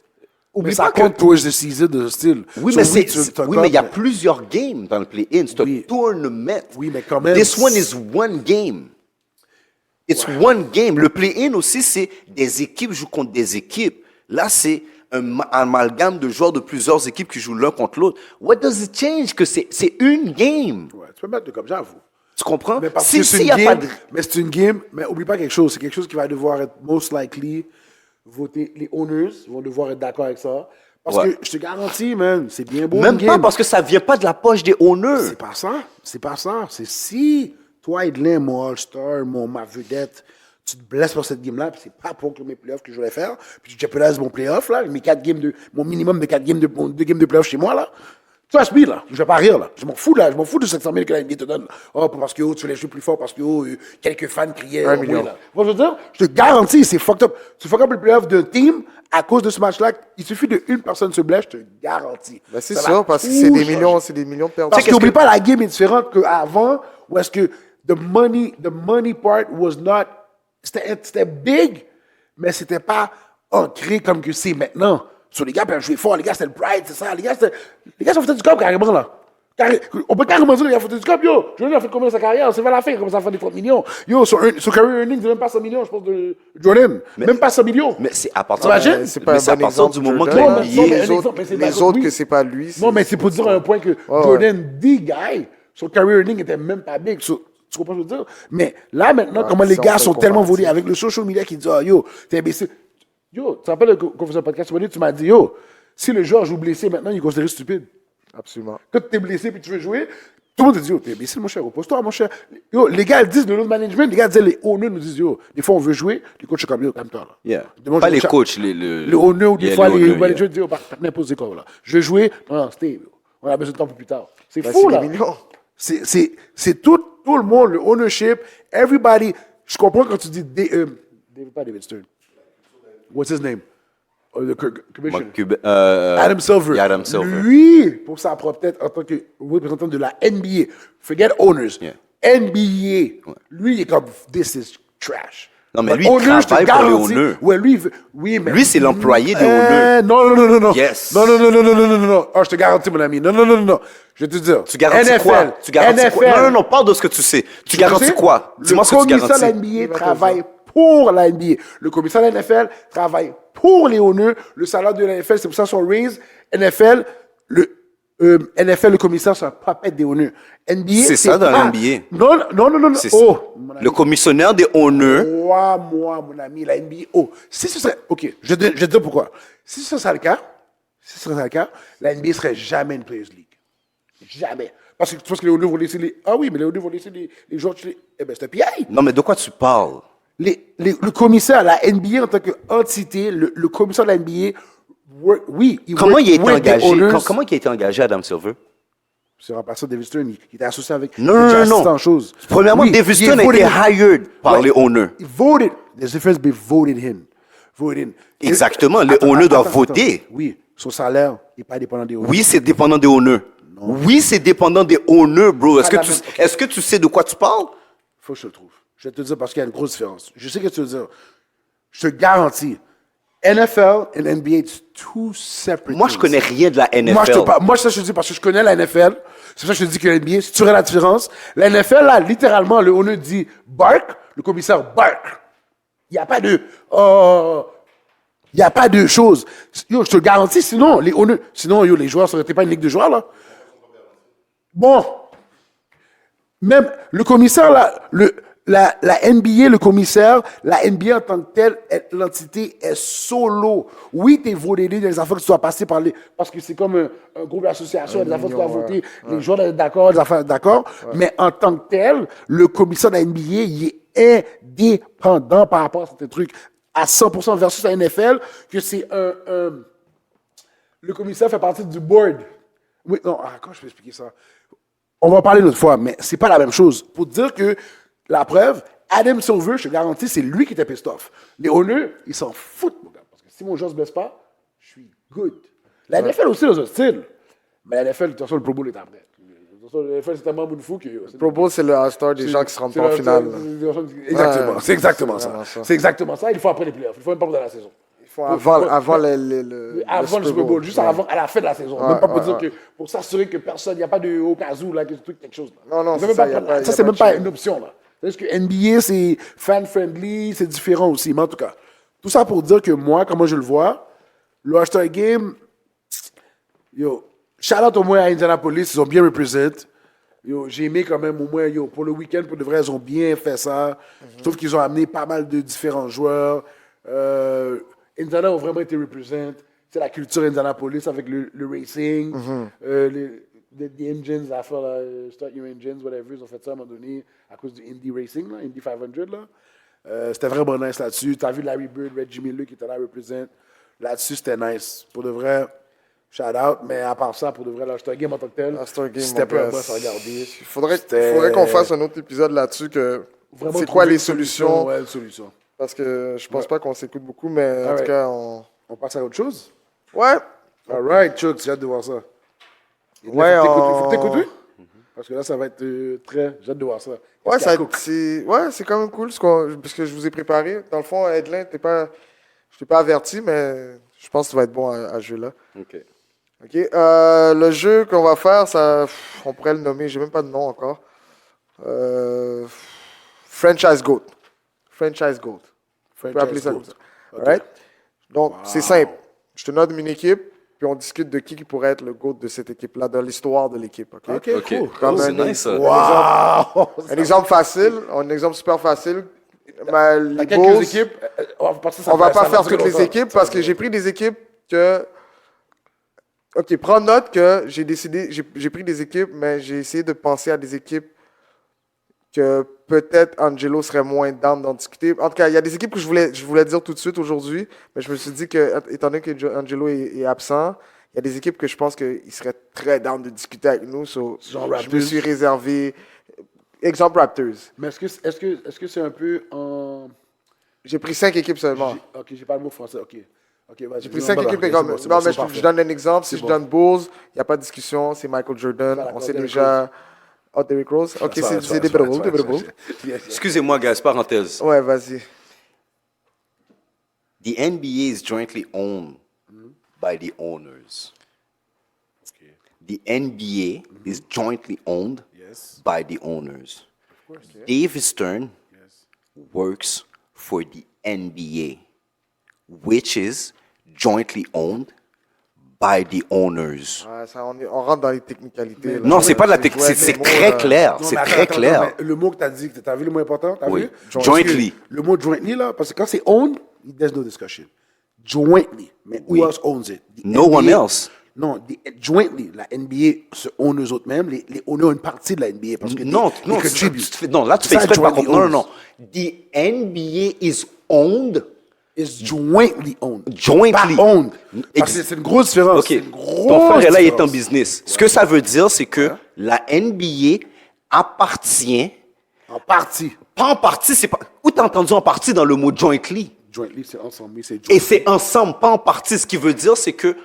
oublie ça pas que... compte towards the season de style. Oui, So, mais tu il y a comptes, plusieurs games dans le play-in. C'est Oui. un tournament. Oui, mais quand même, This one is one game. It's one game. Le play-in aussi, c'est des équipes jouent contre des équipes. Là, c'est un amalgame de joueurs de plusieurs équipes qui jouent l'un contre l'autre. What does it change? Que c'est une game. Ouais, tu peux mettre le comme j'avoue. Tu comprends? Mais parce Si que c'est s'il une y a pas game, de... mais c'est une game, mais oublie pas quelque chose, c'est quelque chose qui va devoir être most likely voté, les owners vont devoir être d'accord avec ça. Parce Ouais. que je te garantis, man, c'est bien beau. Même une pas game. parce que ça vient pas de la poche des owners. C'est pas ça. C'est pas ça. C'est si toi, Edlin, mon All-Star, ma vedette, tu te blesses pour cette game-là, puis c'est pas pour mes playoffs que je voulais faire, puis tu jeopardises mon playoff, là, mon minimum de 4 games de playoffs chez moi, là. Trust me, là. Je vais pas rire, là. Je m'en fous, là. Je m'en fous de 700 000 que la NBA te donne. Oh, parce que tu fais les jeux plus fort, parce que quelques fans criaient. 1 million. Là. Moi, je veux dire, je te garantis, c'est fucked up. Tu fuck up le playoff d'un team à cause de ce match-là. Il suffit d'une personne se blesse, je te garantis. Ben, c'est Ça ça, va parce que tout c'est des changer. millions, c'est des millions de personnes. Parce que n'oublie pas, la game est différente qu'avant, où est-ce que the money part was not, c'était big, mais c'était pas ancré comme que c'est maintenant. Sur les gars peuvent jouer fort, les gars c'était le pride, c'est ça, les gars sont fait du cop carrément là. On peut carrément dire les gars font du cop, yo. Jordan a fait combien de sa carrière? C'est vers la fin, il commence à faire des 30 millions. Yo, sur career earnings, c'est même pas 100 millions, je pense, de Jordan. Même pas 100 millions. Mais c'est à partir, T'imagines? C'est pas mais un c'est à bon partir exemple. du moment que Jordan. Non, mais l'NBA. un exemple, mais c'est Les pas- autres oui. que c'est pas lui. Non, mais c'est pour dire un point que Jordan, the guy, son career earning était même pas big. Tu comprends ce que je veux dire? Mais là, maintenant, comment les si on gars fait sont le tellement comparatif. volés avec le social media qui dit, yo, t'es imbécile. Yo, tu te rappelles qu'on faisait un podcast, tu m'as dit, yo, si le joueur joue blessé maintenant, il est considéré stupide. Absolument. Quand tu es blessé puis tu veux jouer, tout le monde te dit, yo, t'es imbécile, mon cher, repose-toi, mon cher. Yo, les gars, ils disent, le management, les gars disaient, les owners nous disent, yo, des fois on veut jouer, les coachs sont comme, yo, calme-toi, là. Yeah. Demande Pas au les chat. coachs, Le owners, ou des Yeah, fois, les owners, managers yeah. disent, yo, partenaire, pose des corps, là. Je veux jouer, non, stay, on a besoin de temps pour plus tard. C'est Ben, fou, c'est là. des millions. C'est tout le monde, le ownership, everybody. Je comprends quand tu dis pas David Stern. What's his name? The commissioner. Adam Silver. Yeah, Adam Silver. Lui, pour sa propre tête, en tant que représentant de la NBA, forget owners, Yeah. NBA, lui, il est comme, this is trash. Non, mais But lui, il owners, je te travaille pour les garantis- owners. Ouais, lui, oui, mais. Lui, c'est l'employé des owners. Non. Yes. Non. Oh, je te garantis, mon ami. Non. Je vais te dire. Tu garantis NFL, quoi? Tu garantis NFL, quoi? Non, parle de ce que tu sais. Tu garantis sais, quoi? Dis-moi ce que tu Le commissaire de la garantis. NBA travaille pour la NBA. Le commissaire de la NFL travaille pour les owners. Le salaire de la NFL, c'est pour ça son raise. NFL, le commissaire, c'est un puppet des owners. NBA, C'est ça dans pas- l'NBA. Non. C'est Oh, mon ami. Le commissionnaire des owners. Moi, mon ami, la NBA. Oh, si ce serait. Ok, je vais te dire pourquoi. Si ce serait le cas, la NBA serait jamais une Players League. Jamais. Parce que tu penses que les owners vont laisser les. Ah oui, mais les owners vont laisser les joueurs. Eh bien, c'est un PI. Non, mais de quoi tu parles? Le commissaire, la NBA en tant qu'entité, le commissaire de la NBA, oui, Comment work il a été with the engagé? owners. Comment il a été engagé, Adam Silver? C'est remplaçant David Stern, il était associé avec. Non, il était non, assistant non. en choses. Premièrement, Oui, David il est Stern a voted été in. hired par Ouais. les owners. Il voted. There's a difference between voted him. Voted in. Exactement, les Attends, owners doivent attends. voter. Oui, son salaire n'est pas dépendant des owners. Oui, c'est dépendant des owners. Oui, c'est dépendant des owners, bro. Est-ce Pas que, la tu, même- est-ce que tu sais de quoi tu parles? Faut que je te le trouve. Je vais te le dire parce qu'il y a une grosse différence. Je sais ce que tu veux dire. Je te garantis. NFL et NBA, it's two separate Moi, je things. connais rien de la NFL. Moi, ça, je te dis parce que je connais la NFL. C'est pour ça que je te dis que la NBA, si tu vois la différence, la NFL, là, littéralement, le owner dit bark, le commissaire bark. Il n'y a pas de. Il n'y a pas de choses. Yo, je te le garantis, sinon, les joueurs, ça n'aurait été pas une ligue de joueurs, là. Bon. Même le commissaire, là, la NBA, le commissaire, la NBA en tant que telle, l'entité est solo. Oui, tu es voté dans les affaires que tu dois passer par les. Parce que c'est comme un groupe d'association, des affaires que tu dois voter, les joueurs doivent être d'accord, les affaires d'accord. Mais en tant que tel, le commissaire de la NBA, il est indépendant par rapport à certains trucs à 100% versus la NFL, que c'est le commissaire fait partie du board. Oui, non, comment je peux expliquer ça? On va en parler une autre fois, mais c'est pas la même chose. Pour dire que la preuve, Adam Silver, je te garantis, c'est lui qui était pissed off. Les owners, ils s'en foutent, mon gars. Parce que si mon joueur se blesse pas, je suis good. La NFL aussi, dans un style. Mais la NFL, de toute façon, le Pro Bowl est après. De toute façon, la NFL, c'est tellement bon fou que. Pro Bowl, c'est le All-Star des gens qui se rendent pas en finale. Exactement. Ouais, C'est exactement c'est ça. vraiment ça. C'est exactement ça. Il faut après les playoffs. Il faut même pas pendant la saison. Avant Avant le Super Bowl, juste avant, à la fin de la saison. Même pas pour dire que, pour s'assurer que personne, il n'y a pas de au cas où, là, quelque chose. Là. Non, Il c'est faut ça, même y a pas- y a ça, pas c'est même de pas chose. une option, là. Parce que NBA, c'est fan-friendly, c'est différent aussi. Mais en tout cas, tout ça pour dire que moi, comment je le vois, le All-Star Game, yo, shout out au moins à Indianapolis, ils ont bien représenté. Yo, j'ai aimé quand même au moins, yo, pour le week-end, pour de vrai, ils ont bien fait ça. Je trouve qu'ils ont amené pas mal de différents joueurs. Indiana ont vraiment été représentés. C'est la culture Indianapolis avec le racing, les engines, à faire là, start your engines, whatever. Ils ont fait ça à un moment donné à cause du Indy Racing, là, Indy 500. Là. C'était vraiment nice là-dessus. Tu as vu Larry Bird, Reggie Miller qui était là représente. Là-dessus, c'était nice. Pour de vrai, shout out. Mais à part ça, pour de vrai, l'All-Star Game en tant que tel, All-Star Game, c'était mon pas un gars, boss à regarder. Il faudrait qu'on fasse un autre épisode là-dessus. Vraiment C'est quoi trouver les une solutions? Ouais, une solution. Parce que je pense pas qu'on s'écoute beaucoup, mais en Alright. tout cas, on... On passe à autre chose? Ouais, All right, Chuck, j'ai hâte de voir ça. Ouais, Faut que t'écoutes, lui? Parce que là, ça va être très... J'ai hâte de voir ça. ouais, Qu'est-ce qu'il y a, Cook? c'est quand même cool parce que je vous ai préparé. Dans le fond, Edlin, je t'ai pas averti, mais je pense que tu vas être bon à ce jeu-là. OK. OK. Le jeu qu'on va faire, on pourrait le nommer, j'ai même pas de nom encore. Franchise GOAT. Franchise GOAT. On peut appeler ça comme ça. Alright? Donc, c'est simple. Je te nomme une équipe, puis on discute de qui pourrait être le GOAT de cette équipe-là, dans l'histoire de l'équipe. OK? OK, OK. cool. Comme Oh, c'est un nice, ça. Wow! Un exemple facile, un exemple super facile. Mais les T'as quelques Bulls, équipes. on va pas faire toutes les équipes parce que j'ai pris des équipes que. Ok, prends note que j'ai pris des équipes, mais j'ai essayé de penser à des équipes que peut-être Angelo serait moins down d'en discuter. En tout cas, il y a des équipes que je voulais dire tout de suite aujourd'hui, mais je me suis dit que, étant donné que Angelo est absent, il y a des équipes que je pense qu'il serait très down de discuter avec nous. Genre Je me Raptors. suis réservé. Exemple Raptors. Mais est-ce que c'est un peu en... J'ai pris 5 équipes seulement. OK, j'ai pas le mot français. OK, vas-y. J'ai pris 5 équipes. Non, mais je donne un exemple. Si je donne Bulls, il n'y a pas de discussion. C'est Michael Jordan. Voilà, On sait Derrick déjà. Oh, Derrick Rose. Ok, c'est debatable. Excusez-moi, guys, parenthèse. Ouais, vas-y. The NBA is jointly owned by the owners. The NBA is jointly owned Yes. by the owners. Dave Stern works for the NBA, which is jointly owned by the owners. Ouais, on rentre dans les technicalités. là. Non, c'est pas de la Je technique, jouais c'est avec les très mots, clair, Non, c'est mais très attends, clair. mais le mot que tu as dit, tu as vu le mot important? T'as Oui. vu? Jointly. Parce que le mot jointly, là, parce que quand c'est owned, there's no discussion. Jointly. Mais Oui. who else owns it? The No one else. Non, jointly. La NBA se own eux autres mêmes. Les owners ont une partie de la NBA. Parce que Non, they non, contribute. non, là, tu fais Ça, exprès de pas jointly comprendre. Non, non, owns. non. The NBA is owned. It's jointly owned. Jointly. Pas owned. Parce Ex- que c'est une grosse différence. OK. C'est une grosse Ton frère est là, il est en différence. business. Ce que ça veut dire, c'est que la NBA appartient, En partie. pas en partie, c'est pas. Où t'as entendu en partie dans le mot jointly? Jointly, c'est ensemble. Oui, c'est Et jointly. c'est ensemble, pas en partie. Ce qui veut dire, c'est que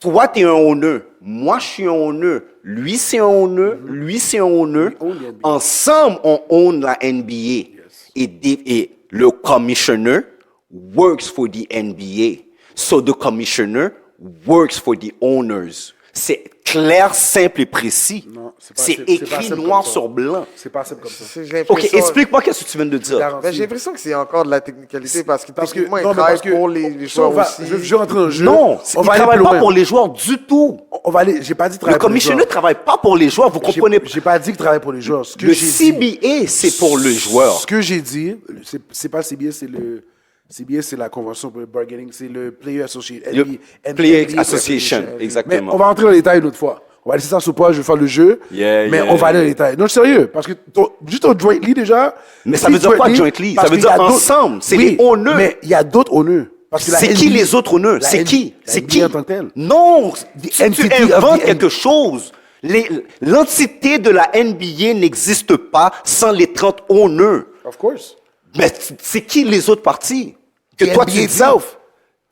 toi, tu es un owner. Moi, je suis un owner. Lui, c'est un owner. Lui, c'est un owner. own the NBA. Ensemble, on own la NBA. Et le commissioner works for the NBA. So the commissioner works for the owners. C'est clair, simple et précis. Non, c'est pas C'est simple- c'est pas écrit simple noir comme ça. sur blanc. C'est pas simple comme ça. J'ai OK, l'impression- explique-moi qu'est-ce que tu viens de dire. Garanti. Ben, j'ai l'impression que c'est encore de la technicalité parce que techniquement, non, ils mais travaillent parce que pour les ça, on joueurs va- aussi. Je rentre dans le jeu. Non, on il va ne aller travaille plus pas loin. pour les joueurs du tout. On va aller. J'ai pas dit Le travailler pour les commissioner ne joueurs. travaille pas pour les joueurs, vous comprenez pas. J'ai pas dit qu'il travaille pour les joueurs. Ce que Le j'ai dit- CBA, c'est pour le joueur. Ce que j'ai dit, c'est pas le CBA, c'est le. CBA, c'est la convention pour le bargaining, c'est le Player Association. Le Player Association, exactement. Mais on va rentrer dans les détails une autre fois. On va laisser ça sur pause, je vais faire le jeu. Yeah, mais yeah, on va aller dans yeah. les détails. Non, sérieux, parce que juste au jointly déjà. Mais ça veut dire quoi, jointly? Ça parce veut qu'il dire y a d'autres- ensemble, c'est Oui, les owners. Mais il y a d'autres honneurs. C'est qui les autres honneurs? C'est qui? C'est qui? en tant que tel. Non, tu entity of inventes the quelque chose. L'entité de la NBA n'existe pas sans les 30 owners. Of course. Mais c'est qui les autres parties? Que The toi NBA tu dis? itself.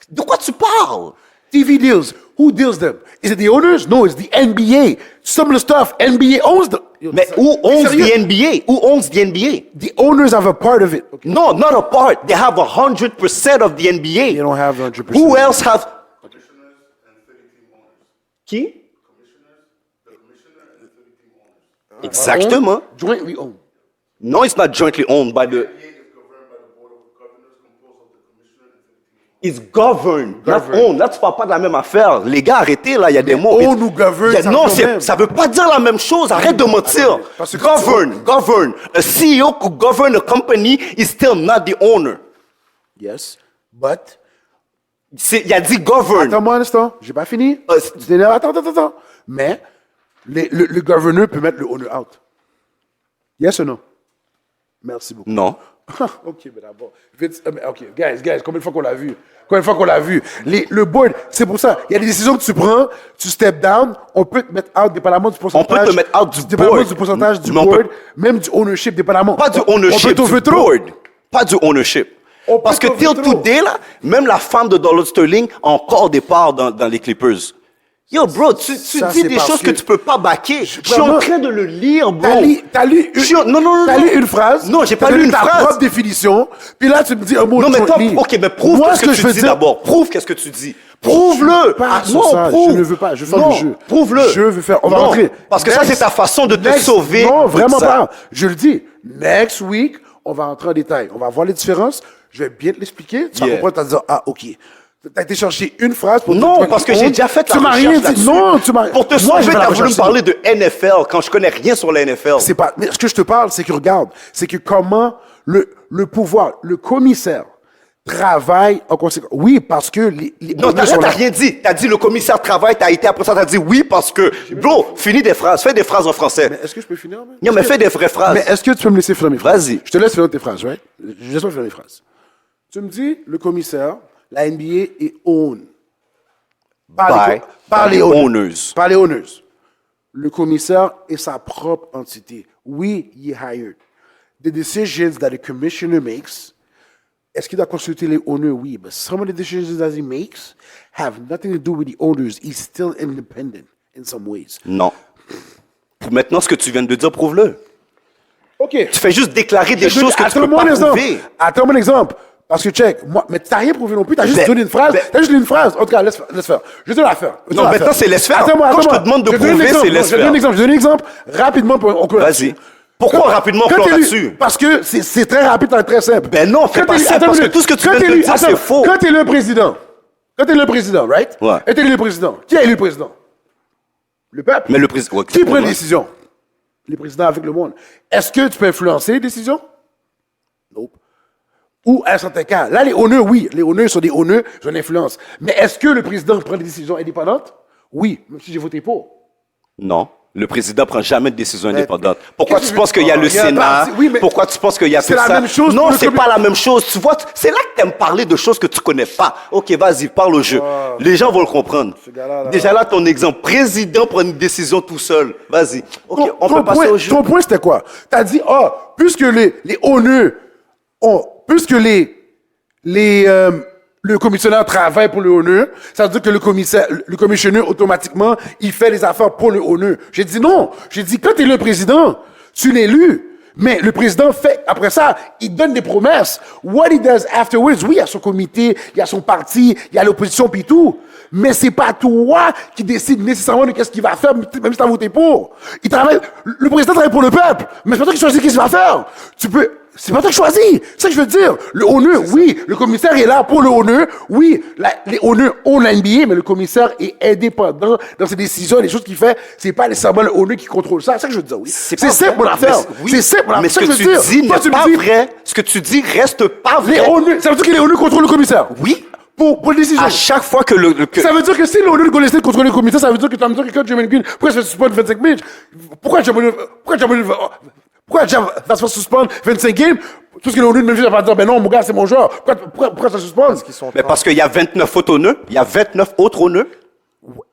De quoi tu parles? TV deals. Who deals them? Is it the owners? No, it's the NBA. Some of the stuff, NBA owns them. Mais who owns the NBA? Who owns the NBA? The owners have a part of it. Okay. No, not a part. They have 100% of the NBA. They don't have 100%. Who else have? Qui? Exactement. Jointly owned. No, it's not jointly owned by the. It's governed, not owned. Là, tu parles pas de la même affaire. Les gars, arrêtez, là, il y a des mots. own ou govern, ça Non, revient au même. ça veut pas dire la même chose. Arrête de mentir. parce que- Govern. A CEO could govern a company is still not the owner. Yes, but... Il a dit govern. Attends-moi un instant, j'ai pas fini. Attends. Mais le gouverneur peut mettre le owner out. Yes ou non? Merci beaucoup. Non. OK, mais d'abord. OK, guys, combien de fois qu'on l'a vu? Combien de fois qu'on l'a vu? Le board, c'est pour ça. Il y a des décisions que tu prends, tu step down, on peut te mettre out dépendamment du pourcentage. On peut te mettre out du dépendamment board. du pourcentage du Mais on peut- board, même du ownership, dépendamment. Pas du On ownership, peut du t'ouvrir trop. board. Pas du ownership. On peut Parce que t'ouvrir till trop. today, là, même la femme de Donald Sterling a encore des parts dans les Clippers. Yo, bro, tu Ça, dis c'est des parce choses que tu peux pas backer. Je suis vraiment- en train de le lire, bro. T'as lu Non. une phrase. Non, j'ai pas t'as lu donné une ta phrase. propre définition. Puis là, tu me dis un mot Non, mais toi, jointly. OK, mais prouve Moi, qu'est-ce que tu dis d'abord. Prouve qu'est-ce que tu dis. Prouve-le. Pas sur Non, ça, prouve. je ne veux pas. Je veux faire Non, le jeu. prouve-le. Je veux faire. On va Non, rentrer. parce que ça, c'est ta façon de te Next- sauver Non, de vraiment ça. pas. Je le dis. Next week, on va rentrer en détail. On va voir les différences. Je vais bien te l'expliquer. Tu vas Yeah. comprendre. Tu vas te dire, ah, OK. T'as été chercher une phrase pour Non, dire, parce que j'ai déjà fait la Tu m'as rien recherche dit. là-dessus. Non, tu m'as. Pour te Moi, sauver, j'ai fait la t'as voulu me recherche. parler de NFL quand je connais rien sur la NFL. C'est pas. Mais ce que je te parle, c'est que regarde, c'est que comment le pouvoir, le commissaire travaille en conséquence. Oui, parce que les Non, bonus sont t'as là. rien dit. T'as dit le commissaire travaille, t'as été après ça, t'as dit oui parce que. Bro, finis des phrases. Fais des phrases en français. Mais est-ce que je peux finir? man? Non, mais fais des vraies phrases. Mais est-ce que tu peux me laisser finir mes phrases? Vas-y. Je te laisse finir tes phrases, right? Laisse-moi finir mes phrases. Tu me dis, le commissaire, la NBA est own. Par les owners. Par les owners. Le commissaire est sa propre entité. Oui, he est hired. The decisions that the commissioner makes, est-ce qu'il doit consulter les owners? Oui, but some of the decisions that he makes have nothing to do with the owners. He's still independent in some ways. Non. Maintenant, ce que tu viens de dire, prouve-le. OK. Tu fais juste déclarer des choses que tu peux Attends-moi pas un exemple. prouver. Attends-moi un exemple. Parce que, check, moi, mais t'as rien prouvé non plus, t'as juste Ben, donné une phrase. ben- T'as juste donné une phrase. En tout cas, laisse faire. Je vais te la faire. Non, maintenant, c'est laisse faire. Attends-moi, Quand je te attends-moi. demande de Je vais donner un prouver, exemple. c'est laisse Je vais donner faire. un exemple. Rapidement, pour on clôt Vas-y. là-dessus. Pourquoi Quand- rapidement on quand clôt t'es lu- là-dessus? Parce que c'est très rapide, très simple. Ben non, c'est Quand pas t'es- simple, attends parce une que minute. tout ce que tu Quand viens de t'es me lu- dire, attends, c'est faux. Quand t'es le président, right? Ouais. Et t'es le président. Qui a élu le président? Le peuple. Mais le président. Qui prend les décisions? Les présidents avec le monde. Est-ce que tu peux influencer les décisions? Nope. Ou à un certain cas. Là, les honneurs, oui. Les honneurs sont des honneurs, ils ont une influence. Mais est-ce que le président prend des décisions indépendantes? Oui, même si j'ai voté pour. Non. Le président prend jamais de décision indépendante. Pourquoi qu'est-ce tu que penses tu veux- qu'il y a le Il y a Sénat? parti- oui, mais Pourquoi tu penses qu'il y a tout c'est ça? la même chose Non, pour le c'est commis- pas la même chose. Tu vois, c'est là que t'aimes parler de choses que tu connais pas. OK, vas-y, parle au jeu. Les gens vont le comprendre. gars-là, là. Déjà là, ton exemple. Président prend une décision tout seul. Vas-y. OK, on Ton peut passer point- au jeu. Ton point, c'était quoi? T'as dit, puisque les honneurs puisque le commissionnaire travaille pour le honneur, ça veut dire que le commissionnaire, automatiquement, il fait les affaires pour le honneur. J'ai dit non. J'ai dit, quand tu es le président, tu l'es élu. Mais le président fait, après ça, il donne des promesses. What he does afterwards, oui, il y a son comité, il y a son parti, il y a l'opposition, puis tout. Mais c'est pas toi qui décide nécessairement de qu'est-ce qu'il va faire, même si tu as voté pour. Le président travaille pour le peuple, mais c'est pas toi qui choisis qu'est-ce qu'il va faire. C'est pas toi qui choisis. C'est ça que je veux dire. Le honneur, oui, le commissaire est là pour le honneur. Oui, les honneurs ont la NBA, mais le commissaire est indépendant dans ses décisions, les choses qu'il fait. C'est pas nécessairement le honneur qui contrôle ça. C'est ça que je veux dire, oui. C'est pas simple, vrai. mon affaire. Mais oui. C'est simple, mon affaire. Mais ce C'est ça que je tu veux dire. dis Toi, n'est tu me pas dis, vrai. Ce que tu dis reste pas Les vrai. honneurs, ça veut dire que les honneurs contrôlent le commissaire. Oui. Pour les décisions. À chaque fois que Ça veut dire que si l'honneur de Golden State contrôle le commissaire, ça veut dire que tu vas me dire que quand Jermaine Green, pourquoi je vais suspendre 25 matchs? Pourquoi Jermaine va se faire suspendre 25 games? Tout ce que l'honneur de Memphis va dire, ben non, mon gars, c'est mon joueur. Pourquoi ça suspend? Mais parce qu'il y a 29 autres honneurs. Il y a 29 autres honneurs.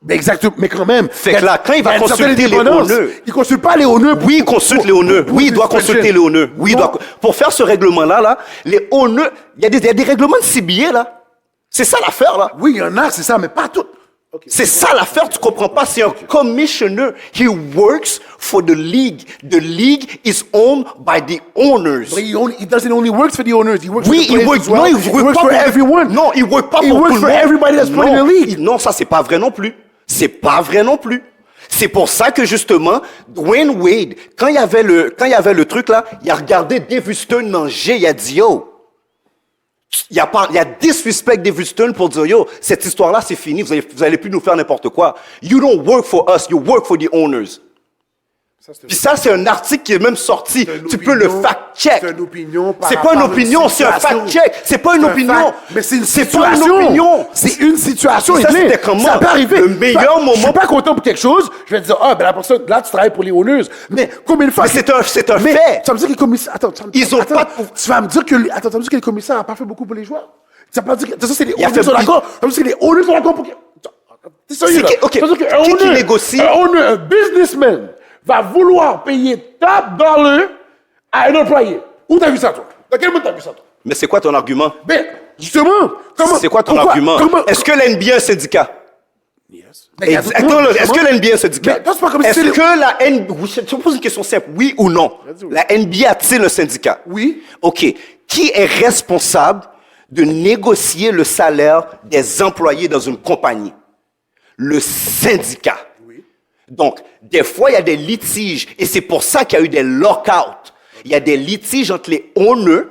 Mais exactement, mais quand même. Fait que là, quand il va y a une certaine consulter les indépendance. honneurs. Il consulte pas les honneurs. Oui, il consulte les honneurs. Oui, il doit consulter les honneurs. Oui, il doit. Pour faire ce règlement-là, les honneurs, il y a des règlements de CBA, là. C'est ça l'affaire, là. Oui, il y en a, c'est ça, mais pas toutes. C'est ça l'affaire, tu comprends pas. C'est un commissioner. He works for the league. The league is owned by the owners. But he doesn't only works for the owners. He works Oui, for the il players work, as well. non, il He work works pas for pour everyone. Non, il work pas He pour works tout le for monde. everybody that's playing in the league. Non, ça c'est pas vrai non plus. C'est pas vrai non plus. C'est pour ça que justement, Dwayne Wade, quand il y avait le truc là, il a regardé Dave Houston manger, il a dit yo. Il y a disrespect Dave Houston pour dire yo, cette histoire là c'est fini, vous allez plus nous faire n'importe quoi. You don't work for us, you work for the owners. Puis ça, c'est un article qui est même sorti. Tu peux le fact-check. C'est une opinion. C'est pas une opinion, c'est un fact-check. C'est pas une opinion. Mais c'est une C'est pas une situation. opinion. C'est une situation. Ça, Edlin. c'était comment? Ça peut arriver. Le meilleur Je moment- suis pas content pour quelque chose. Je vais te dire, ah, ben la personne, là, tu travailles pour les honneurs. Mais combien de fois? Mais c'est un Mais fait. tu vas me dire que les commissaires. Attends, tu vas me- Ils ont attends, pas de- Tu vas me dire que. Attends, tu vas me dire que les commissaires n'ont pas fait beaucoup pour les joueurs? Tu vas pas dire que. De toute façon, c'est les Il a honneurs fait- qui sont d'accord. Tu vas me dire que les honneurs sont d'accord pour. T'es sérieux, C'est là? qui- ok. Tu vas me dire qu'un Qui honneur- négocie? un businessman va vouloir payer top dollar à un employé. Où t'as vu ça, toi? Dans quel monde t'as vu ça, toi? Mais c'est quoi ton argument? Ben, justement, comment... C'est quoi ton pourquoi- argument? comment- Est-ce que l'NBA est un syndicat? Yes. Ben, il y a Exactement. d'autres- Est-ce que l'NBA est un syndicat? Mais toi, c'est pas comme si Est-ce c'était- que la NBA... Je te pose une question simple. Oui ou non? La NBA a-t-il un syndicat? Oui. OK. Qui est responsable de négocier le salaire des employés dans une compagnie? Le syndicat. Oui. Donc, des fois, il y a des litiges. Et c'est pour ça qu'il y a eu des lockouts. Il y a des litiges entre les owners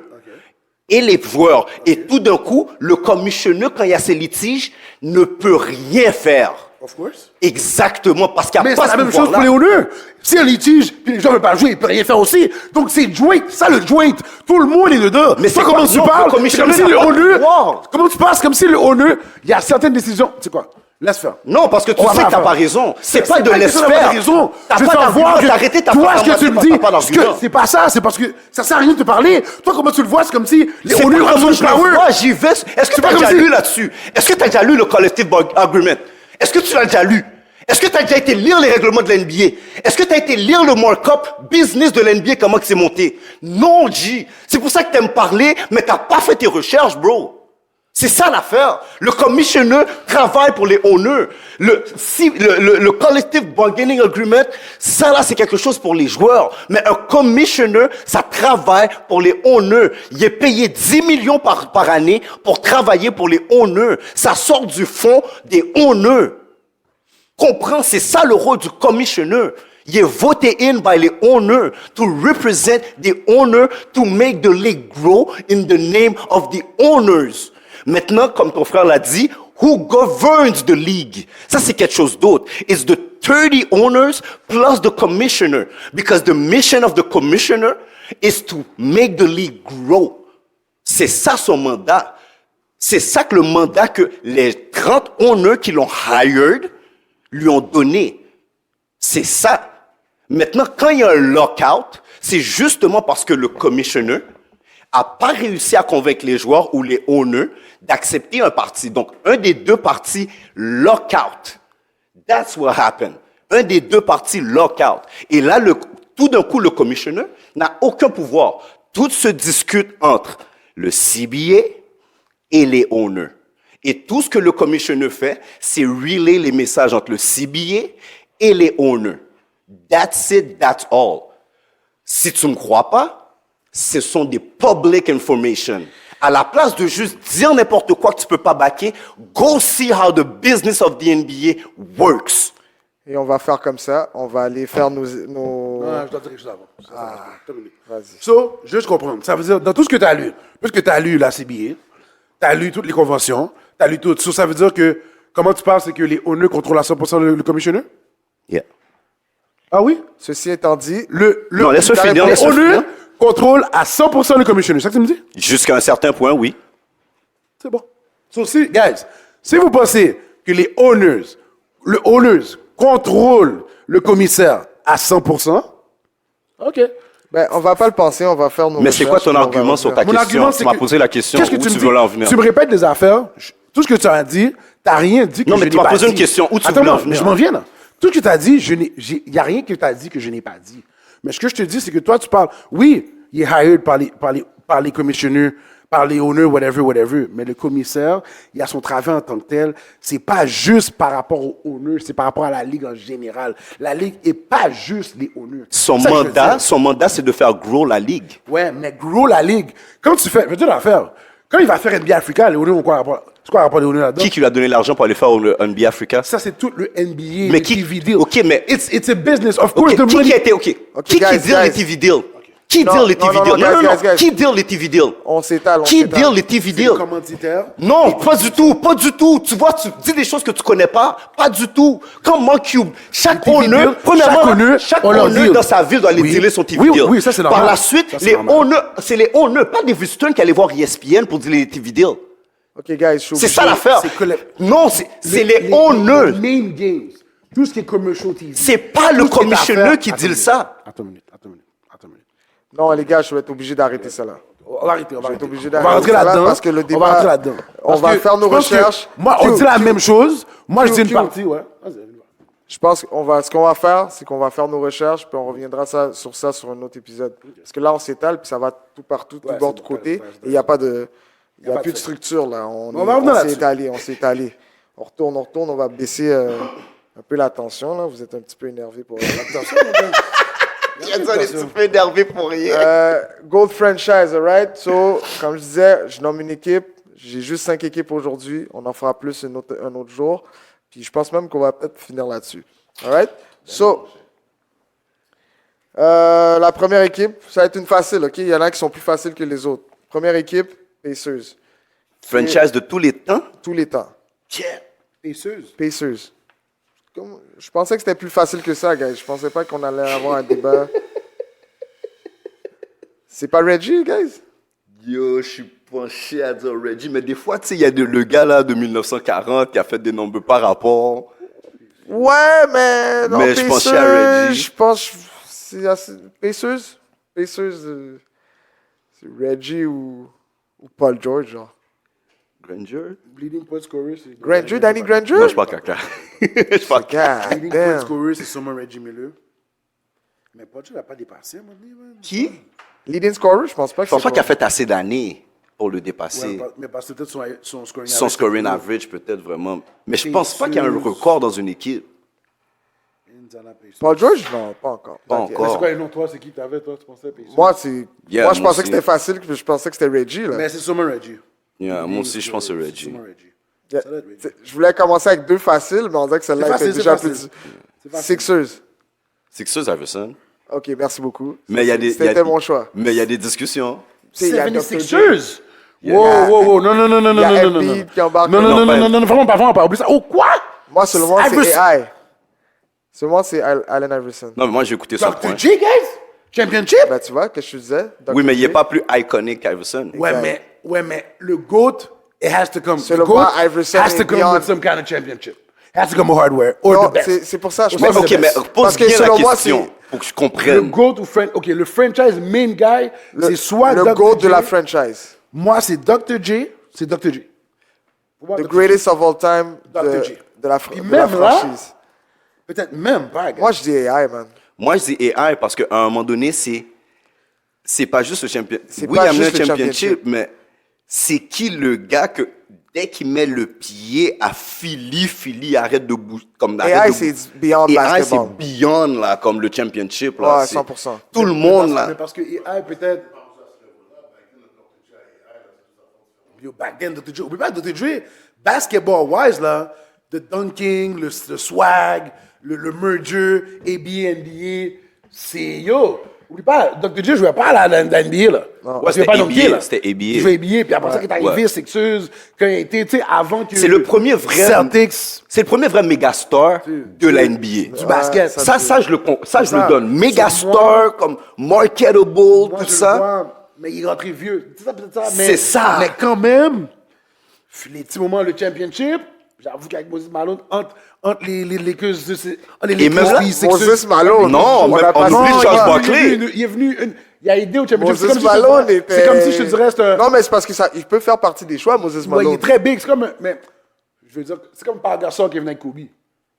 et les joueurs. Et tout d'un coup, le commissionnaire, quand il y a ces litiges, ne peut rien faire. Of course. Exactement, parce qu'il n'y a Mais pas c'est la ce même chose pour pouvoir-là. les honneurs. Si un litige, puis les gens ne veulent pas jouer, ils ne peuvent rien faire aussi. Donc, c'est joint. Ça, le joint. Tout le monde est dedans. Mais toi, c'est comment quoi? tu Non, parles? le commissionnaire C'est comme si n'a le pas de honneur... pouvoir. Comment tu passes? Comme si le honneur... Il y a certaines décisions... Tu sais quoi? Laisse faire. Non, parce que tu On va sais que faire. t'as pas raison. C'est pas de une question d'avoir l'espère. raison. T'as Je vais pas te faire d'argument. voir que T'as arrêté ta toi, ce que tu formation me parce dis, que t'as pas ce que- d'argument. c'est pas ça. C'est parce que ça sert à rien de te parler. Toi, comment tu le vois? C'est comme si les C'est honneurs pas ont comme besoin je de le power. vois, j'y vais. Est-ce que C'est tu pas as comme déjà si- lu là-dessus? Est-ce que tu as déjà lu le collective agreement? Est-ce que tu l'as déjà lu? Est-ce que tu as déjà été lire les règlements de l'NBA? Est-ce que tu as été lire le markup business de l'NBA, comment que c'est monté? Non, G. C'est pour ça que tu aimes parler, mais tu n'as pas fait tes recherches, bro. C'est ça l'affaire. Le commissionnaire travaille pour les owners. Le collective bargaining agreement, ça là, c'est quelque chose pour les joueurs. Mais un commissionnaire, ça travaille pour les owners. Il est payé 10 millions par année pour travailler pour les owners. Ça sort du fond des owners. Comprends, c'est ça le rôle du commissionnaire. Il est voté in by the owner to represent the owner to make the league grow in the name of the owners. Maintenant, comme ton frère l'a dit, who governs the league? Ça, c'est quelque chose d'autre. It's the 30 owners plus the commissioner. Because the mission of the commissioner is to make the league grow. C'est ça son mandat. C'est ça que le mandat que les 30 owners qui l'ont hired lui ont donné. C'est ça. Maintenant, quand il y a un lockout, c'est justement parce que le commissioner a pas réussi à convaincre les joueurs ou les owners d'accepter un parti. Donc, un des deux partis lockout. That's what happened. Un des deux partis lockout. Et là, tout d'un coup, le commissioner n'a aucun pouvoir. Tout se discute entre le CBA et les owners. Et tout ce que le commissioner fait, c'est relayer les messages entre le CBA et les owners. That's it, that's all. Si tu ne me crois pas, ce sont des public information. À la place de juste dire n'importe quoi que tu peux pas backer, go see how the business of the NBA works. Et on va faire comme ça. On va aller faire nos... Ah, je dois dire quelque chose avant. Terminé. Vas-y. So, juste comprendre. Ça veut dire, dans tout ce que tu as lu, puisque tu as lu la CBA, tu as lu toutes les conventions, tu as lu tout. So, ça veut dire que, comment tu parles, c'est que les owners contrôlent à 100% le commissionnaire? Yeah. Ah oui? Ceci étant dit, Non, laisse-le finir, Les laisse-le owners finir. contrôlent à 100% le commissionnaire. C'est ça que tu me dis? Jusqu'à un certain point, oui. C'est bon. So, guys, si vous pensez que les owners contrôlent le commissaire à 100%, OK. ben, on va pas le penser, on va faire nos Mais c'est quoi recherches, ton puis on va argument sur revenir. ta Mon question? argument, c'est Tu m'as que- posé la question. Qu'est-ce que Où tu tu me veux dis? là en venir? Tu me répètes des affaires. Tout ce que tu as dit, t'as rien dit que Non, je mais n'ai tu m'as pas posé une dit. question. Où tu Attends, voulais en non, venir? je m'en viens là. Tout ce que tu as dit, il n'y a rien que tu as dit que je n'ai pas dit. Mais ce que je te dis, c'est que toi, tu parles, oui, il est hired par les commissionnaires, par les owners, whatever. Mais le commissaire, il a son travail en tant que tel. C'est pas juste par rapport aux owners, c'est par rapport à la Ligue en général. La Ligue est pas juste les owners. Son C'est ça que je veux dire. mandat, c'est de faire grow la ligue. Ouais, mais grow la Ligue. Quand tu fais, je veux dire l'affaire. Quand il va faire NBA Africa, les owners ont quoi rapport? C'est quoi le rapport des owners là-dedans? Qui lui a donné l'argent pour aller faire au NBA Africa? Ça, c'est tout le NBA, Mais le qui- TV deal. OK, mais- It's a business. Of OK, course, the qui money... a été, OK. OK, Qui guys, dit les guys. TV deals? Qui Non, deal les non, TV non, deals? non, Non, non, guys, non. guys. Qui deal les TV deals? On s'étale. Qui deal les TV C'est deals? le commanditaire. Non, pas du tout, pas du tout. Tu vois, tu dis des choses que tu connais pas, pas du tout. Comme Mark Cube, chaque TV owner, deal, premièrement, chaque chaque owner, on leur owner deal. dans sa ville doit aller Oui. dealer son TV Oui, deal. oui, ça, c'est normal. Par la suite, Ça, c'est les normal. owners, c'est les owners, pas des visiteurs qui allaient voir ESPN pour dealer les TV deals. OK, guys, je suis C'est obligé. ça l'affaire. c'est que Non, c'est les owners. Les main games. Tout ce qui est commercial TV. C'est pas le Tout ce qui est commissionnaire affaire. qui Attends deal une ça. Attends une minute. Non, les gars, je vais être obligé d'arrêter ça là. On va arrêter, on va Je vais être arrêter. obligé On va d'arrêter rentrer ça là là-dedans. parce que le On débat- va rentrer là-dedans. on Parce va que faire nos je pense que recherches. Moi, on Q, dit la Q. même chose. Moi, je Q, dis une Q. partie, ouais. Vas-y. Je pense ce qu'on va faire, c'est qu'on va faire nos recherches, puis on reviendra sur ça sur un autre épisode. Parce que là, on s'étale, puis ça va tout partout, tout Ouais, bord, c'est tout bon, côté. ouais, Et il n'y a pas de... Il n'y a pas plus de de fait. structure, là. On va revenir s'est là-dessus. étalé, on s'est étalé. On retourne, on va baisser un peu la tension, là. Vous êtes un petit peu énervé pour la tension. Il a dit, on est un petit peu énervé pour rien. Gold franchise, alright? So, comme je disais, je nomme une équipe. J'ai juste 5 équipes aujourd'hui. On en fera plus un autre jour. Puis je pense même qu'on va peut-être finir là-dessus. Alright? So, la première équipe, ça va être une facile, OK? Il y en a qui sont plus faciles que les autres. Première équipe, Pacers. Franchise de tous les temps. Tous les temps. Pacers. Pacers. Je pensais que c'était plus facile que ça, guys. Je pensais pas qu'on allait avoir un débat. C'est pas Reggie, guys? Yo, je suis penché à dire Reggie, mais des fois, tu sais, il y a le gars là de 1940 qui a fait des nombreux par rapport. Ouais, mais non, Mais je pensais à Pacers, Reggie. je pense que c'est assez... Pacers, c'est Reggie ou Paul George, genre. Granger? Bleeding point scorer, c'est... Granger, Danny Granger? Non, je parle caca. Je parle caca. God Bleeding point damn. scorer, c'est sûrement Reggie Miller. Mais Paul George n'a pas dépassé à un moment donné, man. Qui? Leading scorer, je pense pas que Je pense c'est pas qu'il a fait assez d'années pour le dépasser. Ouais, mais parce que peut-être son scoring Son average, scoring c'est average, peut-être vraiment. Mais je Pacers. pense pas qu'il y a un record dans une équipe. Indiana Pacers. Paul George? Non, pas encore. Pas Ok. encore. C'est quoi les noms, toi? C'est qui t'avais, toi? Tu pensais Pacers? Moi, c'est... Yeah, moi, je moi pensais que aussi. c'était facile, puis je pensais que c'était Reggie, là. Mais c'est sûrement Reggie. Yeah, moi aussi, je pense que c'est C'est Reggie. sûrement Reggie. Yeah. Ça doit être Reggie. Je voulais commencer avec 2 faciles, mais on dirait que celle-là C'est était facile, déjà c'est plus... facile. C'est facile. Sixers. Sixers Iverson. OK, merci beaucoup. Mais il y a des. C'était mon choix. Mais il y a des discussions. Tu sais, il y a Dr. J. 76ers! Yeah. Wow, non, non, non, non, Il y a non, non, non, Embiid non. qui embarque. Non, non, Non, non, pas non, non, non, vraiment pas, oublie ça. Oh, quoi? Moi, seulement, c'est Iverson. AI. Seulement, c'est Allen Iverson. Non, mais moi, j'ai écouté son point. Dr. J, guys? Championship? Ben, tu vois, qu'est-ce que je disais? Dr. Oui, mais il J. n'est pas plus iconique qu'Iverson. Ouais, mais le GOAT, it has to come. C'est The le GOAT moi, Iverson has to et come beyond. with some kind of championship. Has to come with hardware or Non, the best. c'est pour ça, je Mais pense ok, que... mais Parce pose que bien la selon moi, question c'est pour que je Le comprenne. GOAT ou le franchise main guy, c'est soit le Dr. GOAT J. de la franchise. Moi, c'est Dr. J. C'est Dr. J. Pour moi, The Dr. greatest of all time Dr. J. de la Puis de la même là, franchise. Peut-être même pas, gars. Moi, je dis AI, man. Moi, je dis AI parce qu'à un moment donné, c'est pas juste le champion. C'est Oui, pas il y a juste un le championship, championship. mais c'est qui le gars que dès qu'il met le pied à Philly arrête de bouger. Comme AI, arrête de c'est bouger. beyond AI, basketball. c'est beyond, là, comme le championship. Là, Ouais, c'est 100%. Tout le monde, là. Mais parce que AI, peut-être. Yo, back then, Dr. J. Oublie pas, Dr. J, basketball-wise, là, le dunking, le swag, le merger, ABA, NBA, c'est yo. Oublie pas, Dr. J jouait pas à la NBA, là. Ouais, Il jouait c'était pas dunker, ABA, là. c'était ABA. Il jouait ABA, puis après ça, quand il est arrivé, Ouais. Sixers, quand il a été, tu sais, avant que. C'est le premier vrai. Celtics. C'est le premier vrai mégastar de la NBA. Du basket. Ça, je le Ça, donne. c'est Mégastar, comme marketable, Moi, tout je le ça. vois, mais il est rentré vieux. C'est ça, peut-être ça. C'est ça. Mais quand même, les petits moments, le championship, j'avoue qu'avec Moses Malone, entre les Lakers, Et même là, Moses Malone. Non, on mais a pas on oublie dit- Charles Ouais. Barkley. Il est venu, il a aidé au championship. Moses Malone était... C'est comme si je te dirais, c'est un. Non, mais c'est parce que ça, il peut faire partie des choix, Moses Ouais, il Malone. est très big. C'est comme. Mais, je veux dire, c'est comme par garçon qui est venu avec Kobe.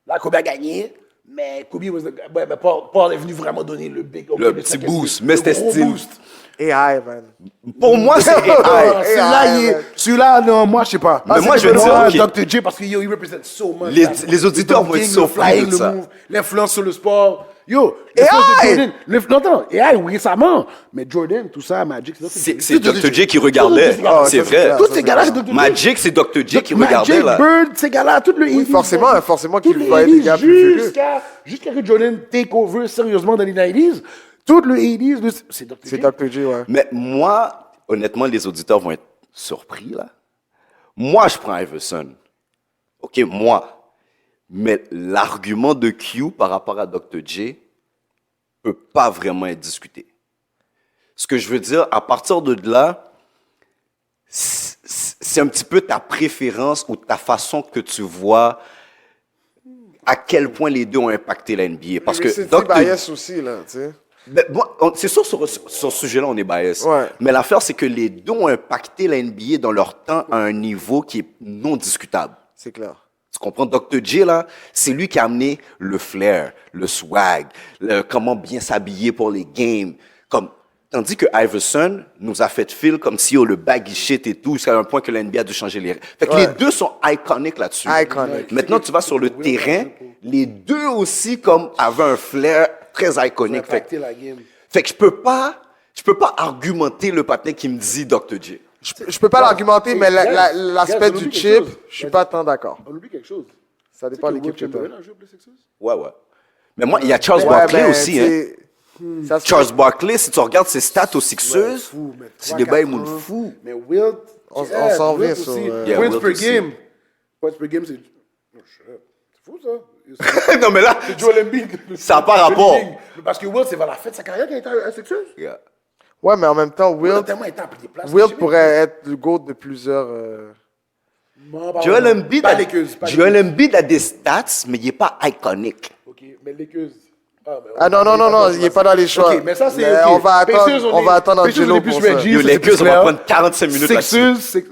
Là, Kobe a gagné. Mais Kobe, ouais, mais Paul est venu vraiment donner le big. Le petit boost, mais c'était style. AI, man. Pour moi, c'est AI. Celui-là, non, moi, je sais pas. Mais moi, je veux moi, dire, ok. Dr. J, parce que yo, il représente so much. Les auditeurs vont être surpris de le ça. move, l'influence sur le sport. Yo, AI! non, AI, oui, récemment. Mais Jordan, tout ça, Magic, C'est Dr. J qui regardait. Ah, C'est ça, vrai. c'est Tous ces gars-là, c'est Dr. J. Magic, c'est Dr. J qui Magic, regardait, là. Bird, ces gars-là, tout le Oui, forcément qu'il les voyait des gars plus vieux. Jusqu'à que Jordan take over sérieusement dans les 90s. Tout le 80s, c'est Dr. C'est J. Dr. J, ouais. Mais moi, honnêtement, les auditeurs vont être surpris, là. Moi, je prends Iverson. OK, moi. Mais l'argument de Q par rapport à Dr. J peut pas vraiment être discuté. Ce que je veux dire, à partir de là, c'est un petit peu ta préférence ou ta façon que tu vois à quel point les deux ont impacté la NBA. Parce que c'est Dr. bias aussi, là, tu sais. Ben, c'est sûr, sur ce sujet-là, on est bias. Ouais. Mais l'affaire, c'est que les deux ont impacté la NBA dans leur temps à un niveau qui est non discutable. C'est clair. Tu comprends? Dr. J, là, c'est lui qui a amené le flair, le swag, comment bien s'habiller pour les games. Tandis que Iverson nous a fait feel comme si le baggy shit et tout, jusqu'à un point que la NBA a dû changer les règles. Fait que les deux sont iconiques là-dessus. Iconic. Maintenant, tu vas sur le terrain, les deux aussi comme avaient un flair très iconique. Impacté la game. Fait que je peux pas argumenter le patin qui me dit Dr. J. Je peux pas l'argumenter, mais l'aspect Guys, on du oublie quelque chip, chose. je suis pas tant d'accord. On oublie quelque chose. Ça dépend de l'équipe que tu tu as joué pour les Sixers? Ouais. Mais moi, il y a Charles Barkley aussi, hein. Ça se Charles Barkley, si tu regardes ses stats aux Sixers, Fou, mais c'est des bails 3-4 moun ans. fou. Mais Wilt, On s'en Wilt vient sur, aussi. Yeah, Points Wilt per aussi. game. Points per game, c'est... Oh, shut up. C'est fou, ça. Non, mais là, C'est Joel Embiid. Ça a pas rapport. Parce que Wilt, c'est vers la fin de sa carrière qu'il a été un Sixers. yeah. Ouais, mais en même temps, Wilt a Wilt tellement été à des places. Wilt pourrait être le GOAT de plusieurs... Joel Embiid, Pas Lakers. Pas Joel Lakers. Embiid a des stats, mais il n'est pas iconique. OK, mais Lakers... Ah non, il n'est pas dans les choix. OK, mais ça, c'est... Mais OK. on va Pacers, attendre Pacers, Angelo on est plus pour sur ça. Reggie, Yo, ça, les c'est plus Lakers, on va clair. prendre 45 minutes là-dessus. Sixers,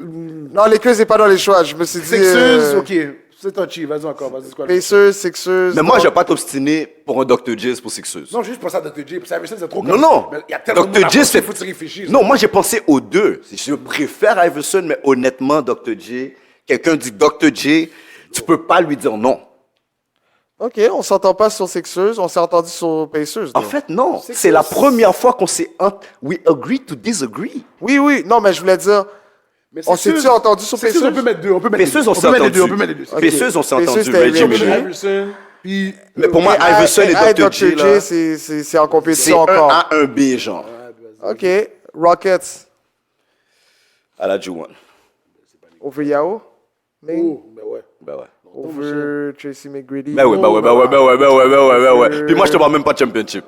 Non, Lakers n'est pas dans les choix. Je me suis dit... Sixers, OK. C'est touchy, vas-y encore, vas-y, c'est quoi? Pacers, Sixers... Mais moi, je non. vais pas t'obstiner pour un Dr. J pour Sixers. Non, juste pour ça, Dr. J. Parce que c'est trop... Non, non. Mais il y a tellement de monde à Dr. J, penser, c'est... faut que tu réfléchisses. Non, moi, j'ai pensé aux deux. Je préfère Iverson, mais honnêtement, Dr. J, quelqu'un dit Dr. J, tu peux pas lui dire non. OK, on s'entend pas sur Sixers, on s'est entendu sur Pacers. En donc. fait, non. C'est la première fois qu'on s'est... We agree to disagree. Oui, non, mais je voulais dire... Mais On Sixers- s'est-tu entendu sur Sixers, Pacers? on peut mettre deux. On peut mettre Pacers, les deux. on s'est peut mettre les deux, entendu. on peut mettre les deux. Ok. Pacers, on s'est Pacers, entendu. c'était Reggie Reggie Miller. Iverson, puis... Mais pour moi, Mais, Iverson et Dr. J, là, c'est en c'est compétition un encore. A, un B, genre. OK, Rockets, À la Juwan. over Yao, Ming, Oh, ben ouais. Ben ouais. over Tracy McGrady, Ben ouais. Puis moi, je te parle même pas de championship.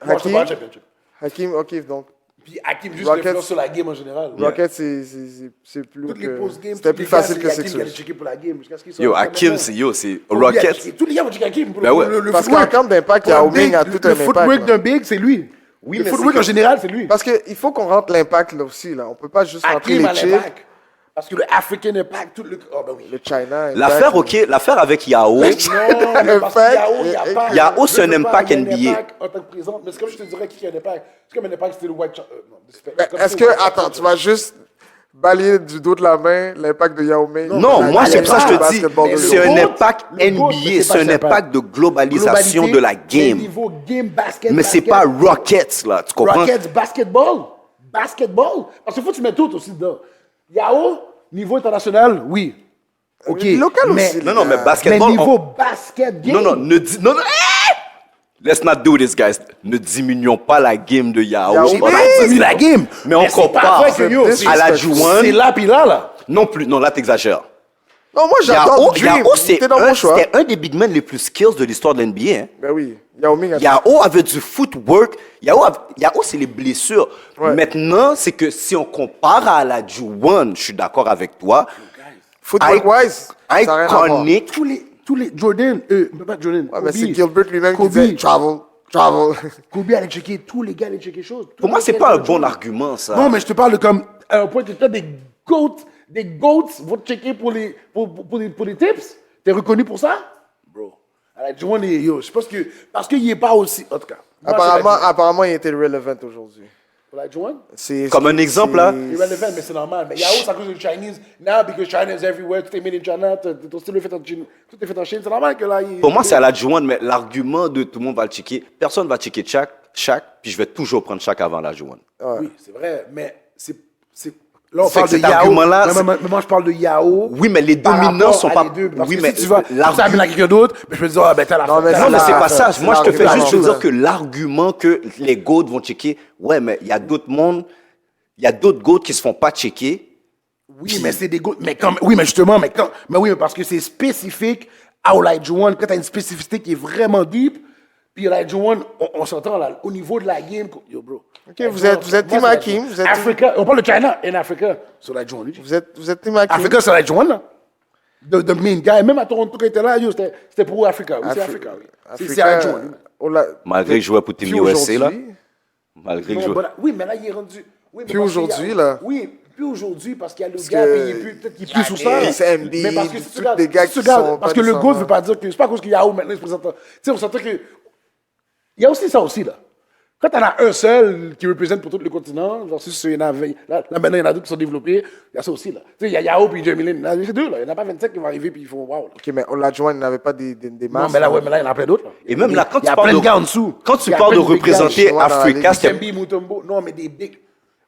Moi, je te parle de championship. Hakim, OK, donc Puis Hakim, juste Rockets- l'influence sur la game en général. Rockets, c'est plus Toutes les que... post-games, C'était tous plus les gars, facile c'est que Hakim qui allait Sixers. checker pour la game. Jusqu'à ce qu'il soit Yo, en Hakim, maintenant. c'est Faut oublier Rockets. Hakim. Tous les gars vont checker Hakim. Ben ouais. Parce qu'en termes d'impact, Yao Ming a tout un Le footwork impact. d'un là. big, c'est lui. Oui, Le mais footwork c'est- en général, c'est lui. Parce qu'il faut qu'on rentre l'impact là aussi. Là. On peut pas juste rentrer Hakim les a chips, l'impact. Parce que le African Impact, tout le... Oh, ben oui. le China. L'affaire, impact. OK, l'affaire avec Yao, Non, mais parce que Impact, Yao, il n'y a pas... Yao, c'est Je un veux pas impact avoir NBA. impact en tant que présent. Mais c'est comme je te dirais qui a un impact. C'est comme un impact, c'était le White... non, Mais est-ce que, attends, tu vas juste balayer du dos de la main l'impact de Yao Ming? non, La- moi, la- c'est pour ça que je te dis, basketball de c'est Yao. un GOAT, impact le GOAT, mais NBA, c'est c'est pas un ça, impact de globalisation de la game. Niveau game, basket, Mais c'est pas Rockets, là, tu comprends? Rockets, basketball. Basketball. Parce qu'il faut que tu mettes tout aussi dedans. Yao, niveau international, oui. OK. Local mais, aussi, Non, non, mais mais basketball... niveau basket game. Non, non. Let's not do this, guys. Ne diminuons pas la game de Yao. Yao J'ai Ming. pas diminué la game. Mais on c'est pas compare vrai que yo, C'est à la disrespectful. Juwan. c'est là puis là. Non plus, non, là, t'exagères. Non, moi j'adore Dream. Yao, C'était dans mon choix. c'était un des big men les plus skills de l'histoire de l'NBA. Hein. Ben oui, Yao Ming a Yao avait du footwork. Yao, c'est les blessures. Ouais. Maintenant, c'est que si on compare à la Juwan, je suis d'accord avec toi. footwork-wise, ça n'a rien à voir. Iconic. Tous les Jordan, pas Jordan. Ouais, mais Kobe. c'est Gilbert lui-même qui Kobe. disait travel. Kobe allait checker, tous les gars allaient checker choses. Pour moi, c'est pas un bon argument, ça. Non, mais je te parle de comme, à un point que toi, des goats vont te checker pour les tips. T'es reconnu pour ça? Bro. À la Juwan, yo, je pense que, parce qu'il est pas aussi, en tout cas. Moi, Apparemment, il était relevant aujourd'hui. pour la Juwan? C'est- Comme un exemple, là. Il est relevant, mais c'est normal. Mais Yao, c'est à cause du Chinese. Now, because China is everywhere, tout est made in China, ton style est fait en Chine. Tout est fait en Chine. C'est normal que là, il... Pour moi, c'est à la Juwan, mais l'argument de tout le monde va le checker. Personne va checker Shaq, puis je vais toujours prendre Shaq avant la Juwan. Oui, c'est vrai, mais c'est Là, on Fait parle que de cet Yao. argument-là, Mais moi, je parle de Yao. Oui, mais les par dominants rapport sont à pas. les deux. Parce Oui, que mais si tu vas amener à quelqu'un d'autre, mais je peux te dire, ah, ben, t'as la Non, mais Non, mais c'est pas ça. c'est Moi, je te fais l'argument, juste ça. dire que l'argument que les GOAT vont checker, ouais, mais il y a d'autres mondes, il y a d'autres GOAT qui se font pas checker. Oui, mais c'est des goûts. Oui, mais justement, mais oui, mais parce que c'est spécifique à Olajuwon. Quand t'as une spécificité qui est vraiment deep, puis Olajuwon, on s'entend là, au niveau de la game. Yo, bro. Ok, vous êtes Team Moi, c'est Hakim, Olajuwon. vous êtes Africa, on parle de China in Africa. C'est Olajuwon, lui. Vous êtes Team Hakim. Africa, c'est Olajuwon, là. The main guy. Même à Toronto, quand il était là, yo, c'était pour Africa. Oui, c'est Africa, oui. C'est Olajuwon, lui. Malgré que je jouais pour Team USA, là. Malgré que je Non, jouais. oui, mais là, il est rendu. Oui, mais Puis parce qu'il y a- aujourd'hui, là. Oui, plus aujourd'hui, parce qu'il y a le Parce gars, que puis il est plus, peut-être qu'il est plus sous ça. Giannis, Embiid, Mais parce que si tous tu regardes, des gars si tu qui regardes, sont parce pas que le descendants. GOAT veut pas dire que c'est pas à cause qu'il y a maintenant, il se présente. Tu sais, on s'entend que. Il y a aussi ça aussi, là. Quand t'en as un seul qui représente pour tout le continent, genre, si il y en a 20, là, maintenant, il y en a d'autres qui sont développés, il y a ça aussi, là. Tu sais, il y a Yao puis Jamie Lin. Il y a deux, là. Il n'y en a pas 25 qui vont arriver puis ils font wow, là. Ok, mais Olajuwon n'avait pas des masses. Non, mais là, ouais, mais là, il y en a plein d'autres, là. Et même là, quand Il y a tu parles plein de de- gars en dessous. Quand tu Il y a parles de plein big guys représenter chinois dans la Africa, ligue. c'est. Kembe Mutombo. Non, mais des big.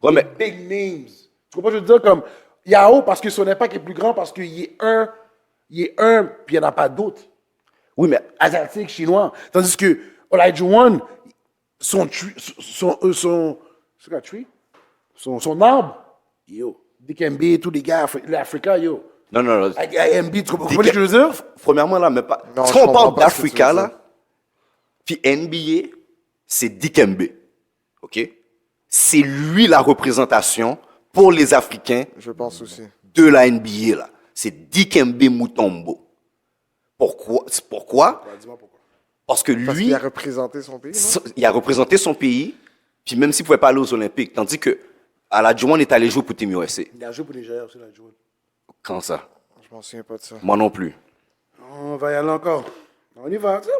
Ouais, mais. Des big names. Tu comprends, je veux dire, comme Yao, parce que son impact est plus grand, parce qu'il est un, puis il n'y en a pas d'autres. Oui, mais. Asiatiques, chinois. Tandis que Olajuwon, son son arbre, yo, Dikembe, tous les gars, l'Africa, yo. Non, non, non. Avec Embiid, tu comprends ce que je veux dire? Premièrement, là, mais pas. Non, Parce je qu'on comprends parle pas ce que tu d'Africa, veux dire. là, puis NBA, c'est Dikembe. OK? C'est lui la représentation pour les Africains Je pense aussi. de la NBA, là. C'est Dikembe Mutombo. Pourquoi? Pourquoi? Parce que Parce lui, qu'il a représenté son pays. non? il a représenté son pays, puis même s'il ne pouvait pas aller aux Olympiques, tandis que Olajuwon est allé jouer pour Team USA. Il a joué pour Nigeria aussi, Olajuwon. Quand ça? Je m'en souviens pas de ça. Moi non plus. On va y aller encore. On y va. Tu sais,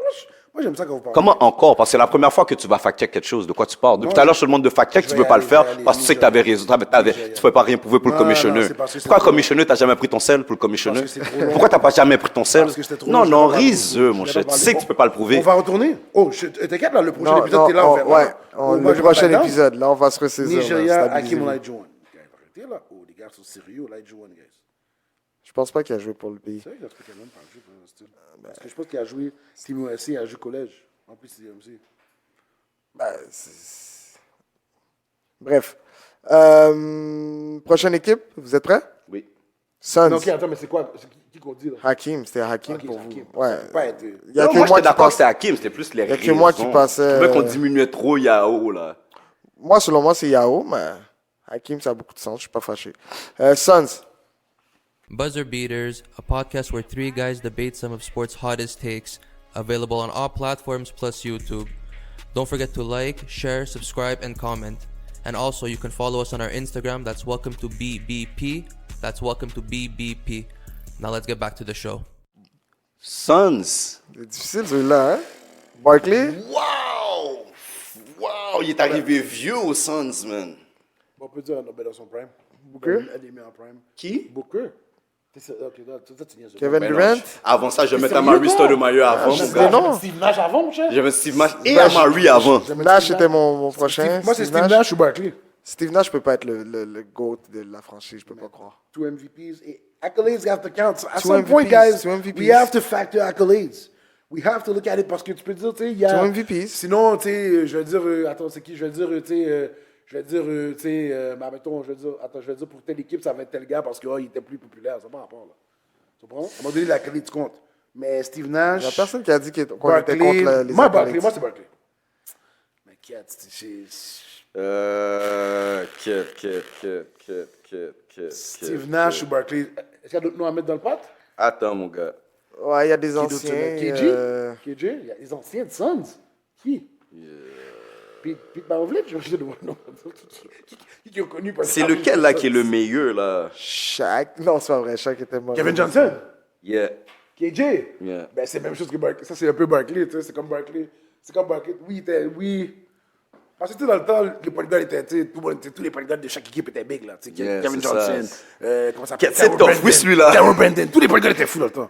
moi, j'aime ça quand vous parlez. Comment encore? Parce que c'est la première fois que tu vas fact-check quelque chose. De quoi tu parles? Depuis Non, tout à l'heure, je te demande de fact-check, je tu vais veux pas y le faire aller, parce que tu sais que tu avais raison. Tu ne pouvais pas rien prouver pour le Non, commissionnaire. non, c'est parce que c'est Pourquoi le trop long. commissionnaire, tu n'as jamais pris ton sel pour le commissionnaire? Parce que c'est trop long. Pourquoi tu n'as pas jamais pris ton sel? Parce que c'était trop Non, long, je non, l'ai pas parlé. riseux, mon Je l'ai cher. pas Tu parlé. sais que tu peux pas le prouver. On va retourner. Oh, t'inquiète, là, le prochain Non, épisode, t'es là. non, on verra. Oh, moi, le je prochain vais pas épisode, là, on va se ressaisir. Nigeria, là, stabiliser. Hakim Olajuwon. Arrêtez, là. Oh, les gars sont sérieux, Olajuwon, guys. Je pense pas qu'il a joué pour le pays. C'est vrai qu'il a expliqué même pas joué pour un style. Parce que je pense qu'il a joué Team USA, il a joué collège. En plus, c'est aussi. Bref. Prochaine équipe, vous êtes prêts? Oui. Suns. Non, ok, attends, mais c'est quoi? C'est qui qu'on dit, là? Hakim, c'était Hakim Ok, pour c'est vous. Hakim. Ouais. Ça peut pas être- Il y a Non, que moi, moi j'étais qui d'accord, pense. c'était Hakim, c'était plus les Il y a que moi qui raisons. pensais- Je trouvais qu'on diminuait trop Yao, là. Moi, selon moi, c'est Yao, mais Hakim, ça a beaucoup de sens. Je suis pas fâché. Suns. Buzzer Beaters, a podcast where three guys debate some of sports' hottest takes, available on all platforms plus YouTube. Don't forget to like, share, subscribe, and comment. And also, you can follow us on our Instagram. That's welcome to BBP. That's welcome to BBP. Now let's get back to the show. Suns. C'est difficile, celui-là, hein? Barkley? Wow! Wow! Il est arrivé vieux aux Suns, man. On peut dire dans son prime. Booker? Elle est mise en prime. Qui? Booker. Ok, là, tu niaises. Kevin Ben non, Durant? Avant ça, je mettais sérieux, Amari toi? Stoudemire avant, je mon sais gars. non. Steve Nash avant, mon cher? J'avais Steve Nash et Nash. Amari avant. Nash était mon prochain. Moi, c'est Steve Steve Nash ou Barkley. Steve Nash peut pas être le GOAT de la franchise, je peux pas croire. 2 MVPs. Et accolades have to count. At Two some point, MVPs, guys, two MVPs. we have to factor accolades. We have to look at it parce que tu peux dire, tu sais, il y a... Two MVPs. Sinon, tu sais, je vais dire... attends, c'est qui? Je vais dire, tu sais... je vais dire, tu sais... mais mettons, je vais dire pour telle équipe, ça va être tel gars parce qu'il était plus populaire. Ça n'a pas rapport, là. Tu comprends? À un moment donné, l'accolade, tu comptes. Mais Steve Nash... Il y a personne qui a dit qu'on était Barkley... contre les Moi, accolades. Barkley. Moi, c'est Barkley. Mais qui a... Steve Nash ou Barkley. Est-ce qu'il y a d'autres noms à mettre dans le pot? Attends, mon gars. Ouais, il y a des Qui d'autre, anciens. KG? KG? Il y a les anciens de Suns. Qui? Pete Maravlich? Je sais pas. Qui est connu par C'est lequel, là, qui est le meilleur, là? Shaq. Non, c'est pas vrai. Shaq était mort. Kevin Johnson? Yeah. KJ? Yeah. Ben, c'est la même chose que Barkley. Ça, c'est un peu Barkley, tu sais. C'est comme Barkley. C'est comme Barkley. Oui. Parce que tu sais, dans le temps, les point guards étaient, tu sais, tous les point guards de chaque équipe étaient big, là. Tu sais, Yeah, Kevin c'est Johnson, ça. comment ça s'appelle? C'est tough, oui, celui-là. Terrell Brandon. Tous les point guards étaient fous dans le temps.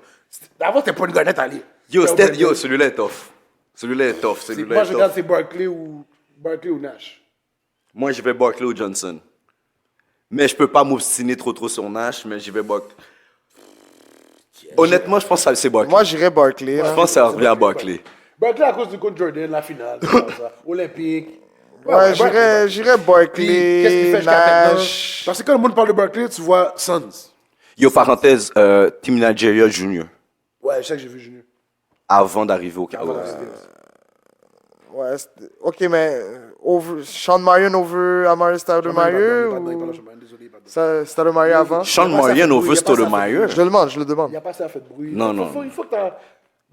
Avant, c'était point guard net à lire. Yo, Terrell Brandon. celui-là est tough. Celui-là est tough. Celui-là Moi, est je regarde, tough. c'est Barkley ou Nash. Moi, je vais Barkley ou Johnson. Mais je peux pas m'obstiner trop sur Nash, mais j'y vais Barkley. Honnêtement, je pense que c'est Barkley. Moi, j'irais Barkley. Je là. pense que ça revient à Barkley. Barkley à cause du contre Jordan, la finale, c'est comme ça. Olympique. Ouais, j'irais Barkley, Qu'est-ce qu'il fait jusqu'à maintenant? Nash. Parce que quand le monde parle de Barkley, tu vois Suns. Yo, parenthèse, Team Nigeria Junior, Ouais, je sais que j'ai vu Junior. avant d'arriver au Canada. Ouais, ok, mais Sean Marion over Amari Stoudemire ou Stoudemire avant? Sean Marion over Stoudemire. Je le demande, je le demande. Il n'y a pas assez fait de bruit. Non, non. Il faut que tu as...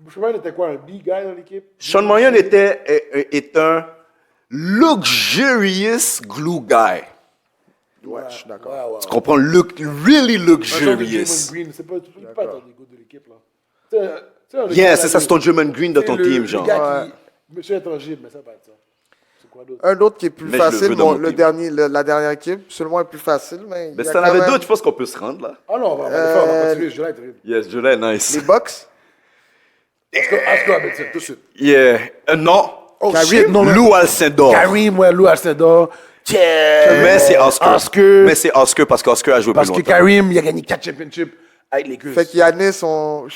Je sais pas, il était quoi, un B-guy dans l'équipe? Sean Marion est un luxurious glue guy. Ouais, je suis d'accord. Ouais, ouais. Tu comprends? Really Un genre de luxurious. Draymond Green, c'est pas, tu peux pas être un des gars de l'équipe, là. Tu sais, un Yeah, gars c'est ça, c'est ton Draymond Green de ton le- team, le genre. gars qui... Monsieur intangible, mais ça va être ça. C'est quoi d'autre? Un autre qui est plus Mais je le facile, veux dans mon le team. dernier, la dernière équipe, seulement est plus facile, mais. il Mais y a si t'en quand avais même d'autres, je pense qu'on peut se rendre, là. Ah non, on va continuer, je l'ai terrible. Yes, je l'ai, nice. Les Bucks. Oscar Robertson, tout de suite. Yeah. Non. Oh Karim? shit, non, Lou Alcindor. Karim, ouais, Lou Alcindor. Mais c'est Oscar. Oscar. Mais c'est Oscar parce qu'Oscar a joué Parce plus que longtemps. Karim, il a gagné 4 championships avec les Lakers. Fait qu'Yanis, on.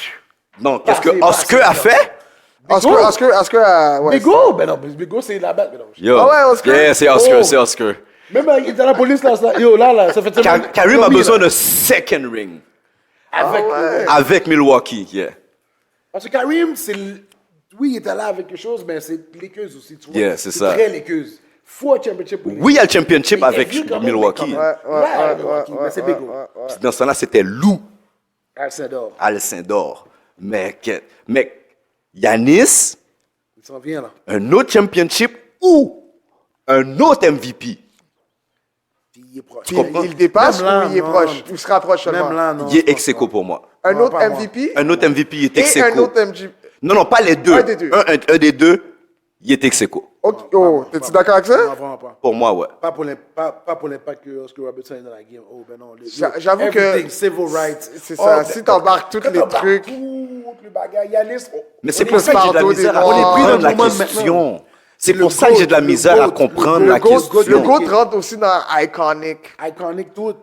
Non, qu'est-ce que Passé, Oscar a passé, fait? Oscar a. Ouais, Bigo? Ben non, Bigo, c'est la batte. Yo. Ah ouais, Oscar? Yeah, c'est Oscar, Oh. c'est Oscar. Même il était à la police, là. Yo, là, ça fait tellement... Karim a Oui, besoin là. de second ring Avec... avec Milwaukee, yeah. Parce que Karim, c'est... Oui, il était là avec quelque chose, mais c'est Lakers aussi, tu vois. Yeah, c'est ça. très Lakers. 4 championships. Oui, il y a le championship Mais il est avec vieux quand même, Milwaukee. mais quand même. Ouais, Milwaukee, mais c'est Bigo. Puis dans ce temps-là, c'était Lou Alcindor. Alcindor. Mais Yanis, Il s'en vient, là. un autre championship ou un autre MVP. Puis il est proche. Il dépasse Même là, ou il est non. proche? Ou il se rapproche seulement? Même là, non. Il est ex aequo pour moi. Un Non, autre pas moi. MVP? Un autre MVP, il est ex Et un aequo. autre MVP. Non, pas les deux. Un des deux. Un des deux, il est ex aequo. Ok, oh, t'es-tu d'accord avec Non, ça? vraiment pas. Pour moi, ouais. Pas pour l'impact que Oscar Robertson est dans la game. Oh, ben non. J'avoue que- everything, civil rights. C'est ça. Oh, Si t'embarques tous quand les t'embarques trucs. Toutes les bagailles, Yanis. Mais c'est on pour est ça que j'ai de la partout misère des à Noirs. On est pris comprendre dans la le moment question. C'est Le pour ça que j'ai de la GOAT, misère le à GOAT, comprendre le la GOAT, question. Le GOAT rentre aussi dans Iconic. Iconic, tout.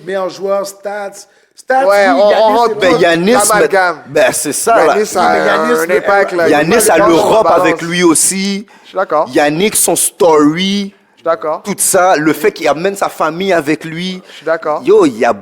Meilleur joueur, stats. Stats, Ouais, oui, on Yanis, rentre c'est Ben bon. Yanis, L'amalgame. ben c'est ça. là. Yanis a mais Yanis, un impact. là. Yanis Il a met le l'Europe balance. avec lui aussi. Je suis d'accord. Je Yannick, son story, suis d'accord. tout ça, le fait qu'il amène sa famille avec lui. Je suis d'accord. Yo, il y a...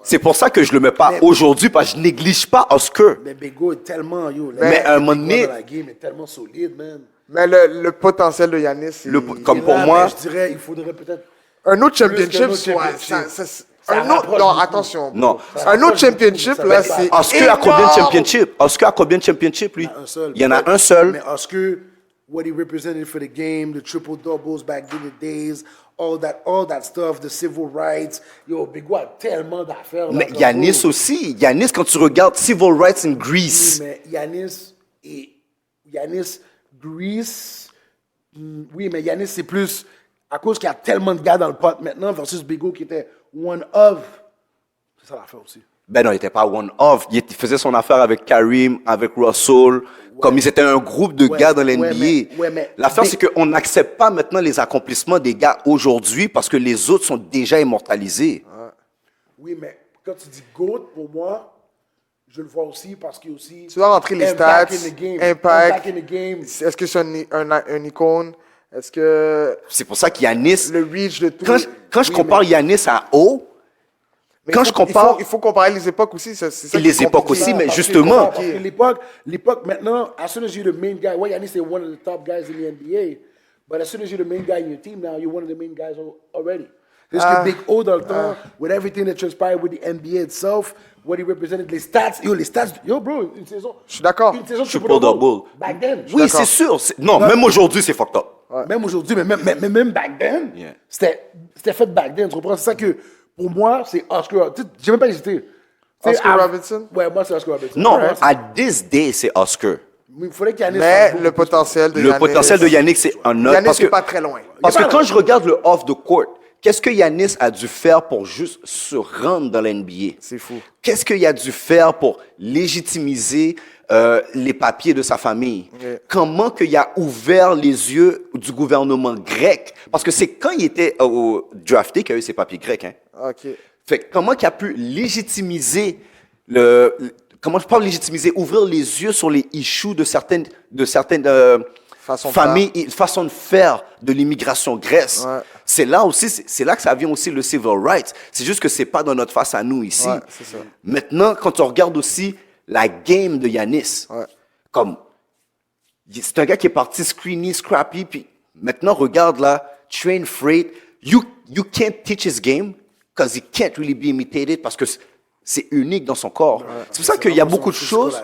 C'est pour ça que je le mets pas aujourd'hui, parce que je néglige pas Oscar. Mais Bigo est tellement, Mais à un moment donné- la game est tellement solide, man. Mais le potentiel de Yanis, c'est. Comme Et pour là, moi- mais je dirais, il faudrait peut-être. Un autre qu'un championship, autre soit. championship. Ça Un autre. rapproche Non, beaucoup. attention. Non. Un autre championship, Ça là, fait c'est. Oscar a combien de énorme. championships? Oscar a combien de championships, lui? Un seul. Il y en a un seul. Mais Oscar, what he represented for the game, the triple doubles back in the days, all that stuff, the civil rights. Yo, Bigo a tellement d'affaires. là, Mais comme Yanis ça. aussi. Yanis, quand tu regardes Civil Rights in Oui, Greece, mais Yanis, Greece. Oui, mais Yanis, c'est plus à cause qu'il y a tellement de gars dans le pot maintenant versus Bigo qui était one of. C'est ça l'affaire aussi. ben non, il était pas one-off. Il faisait son affaire avec Karim, avec Russell. Comme ils étaient un groupe de Ouais, gars dans l'NBA. ouais, mais- L'affaire, mais- c'est qu'on n'accepte pas maintenant les accomplissements des gars aujourd'hui parce que les autres sont déjà immortalisés. Oui, mais quand tu dis GOAT, pour moi, je le vois aussi parce qu'il y a aussi. Tu dois rentrer les impact stats, in the game. impact. in the game. Est-ce que c'est un icône? Est-ce que C'est pour ça qu'Yanis, le reach de tout. quand je compare Yanis à O, Mais quand il je faut- compare il faut comparer les époques aussi. C'est ça Et qui les est époques compliqué. aussi, mais Parce que- justement- Parce que l'époque maintenant, as soon as you're the main guy, well, Yanis is one of the top guys in the NBA, but as soon as you're the main guy in your team now, you're one of the main guys already. Parce que Big O dans le temps, with everything that transpired with the NBA itself, what he represented, les stats, bro, une saison. Je suis d'accord. Une saison de Triple-double. Back then. oui, c'est sûr. Non, même aujourd'hui, c'est fucked up. Même aujourd'hui, mais même back then, Yeah. c'était fait back then. Tu comprends? C'est ça que, pour moi, c'est Oscar. J'ai même pas hésité. Oscar Robertson? Ouais, moi, c'est Oscar Robertson. Non, Ouais, à this day, c'est Oscar. il faudrait qu'Yanis Mais fasse le beaucoup plus. potentiel de Le Yannis. potentiel de Yannick, c'est un autre. Yannis Parce n'est que, pas très loin. parce que quand je regarde le off the court, qu'est-ce que Yanis a dû faire pour juste se rendre dans l'NBA? C'est fou. Qu'est-ce qu'il a dû faire pour légitimiser les papiers de sa famille. Ouais. Comment qu'il a ouvert les yeux du gouvernement grec? Parce que c'est quand il était au drafté qu'il a eu ses papiers grecs. Hein. OK. Fait que comment qu'il a pu légitimiser comment je parle légitimiser, ouvrir les yeux sur les issues de certaines Façon de familles, façon de faire de l'immigration grecque. Ouais. C'est là aussi, c'est là que ça vient aussi le civil rights. C'est juste que c'est pas dans notre face à nous ici. Ouais, c'est ça. Maintenant, quand on regarde aussi la game de Yanis, Ouais. comme c'est un gars qui est parti screeny, scrappy, puis maintenant regarde là, train freight. You can't teach his game because he can't really be imitated parce que c'est unique dans son corps. C'est pour ça qu'il y a beaucoup de choses.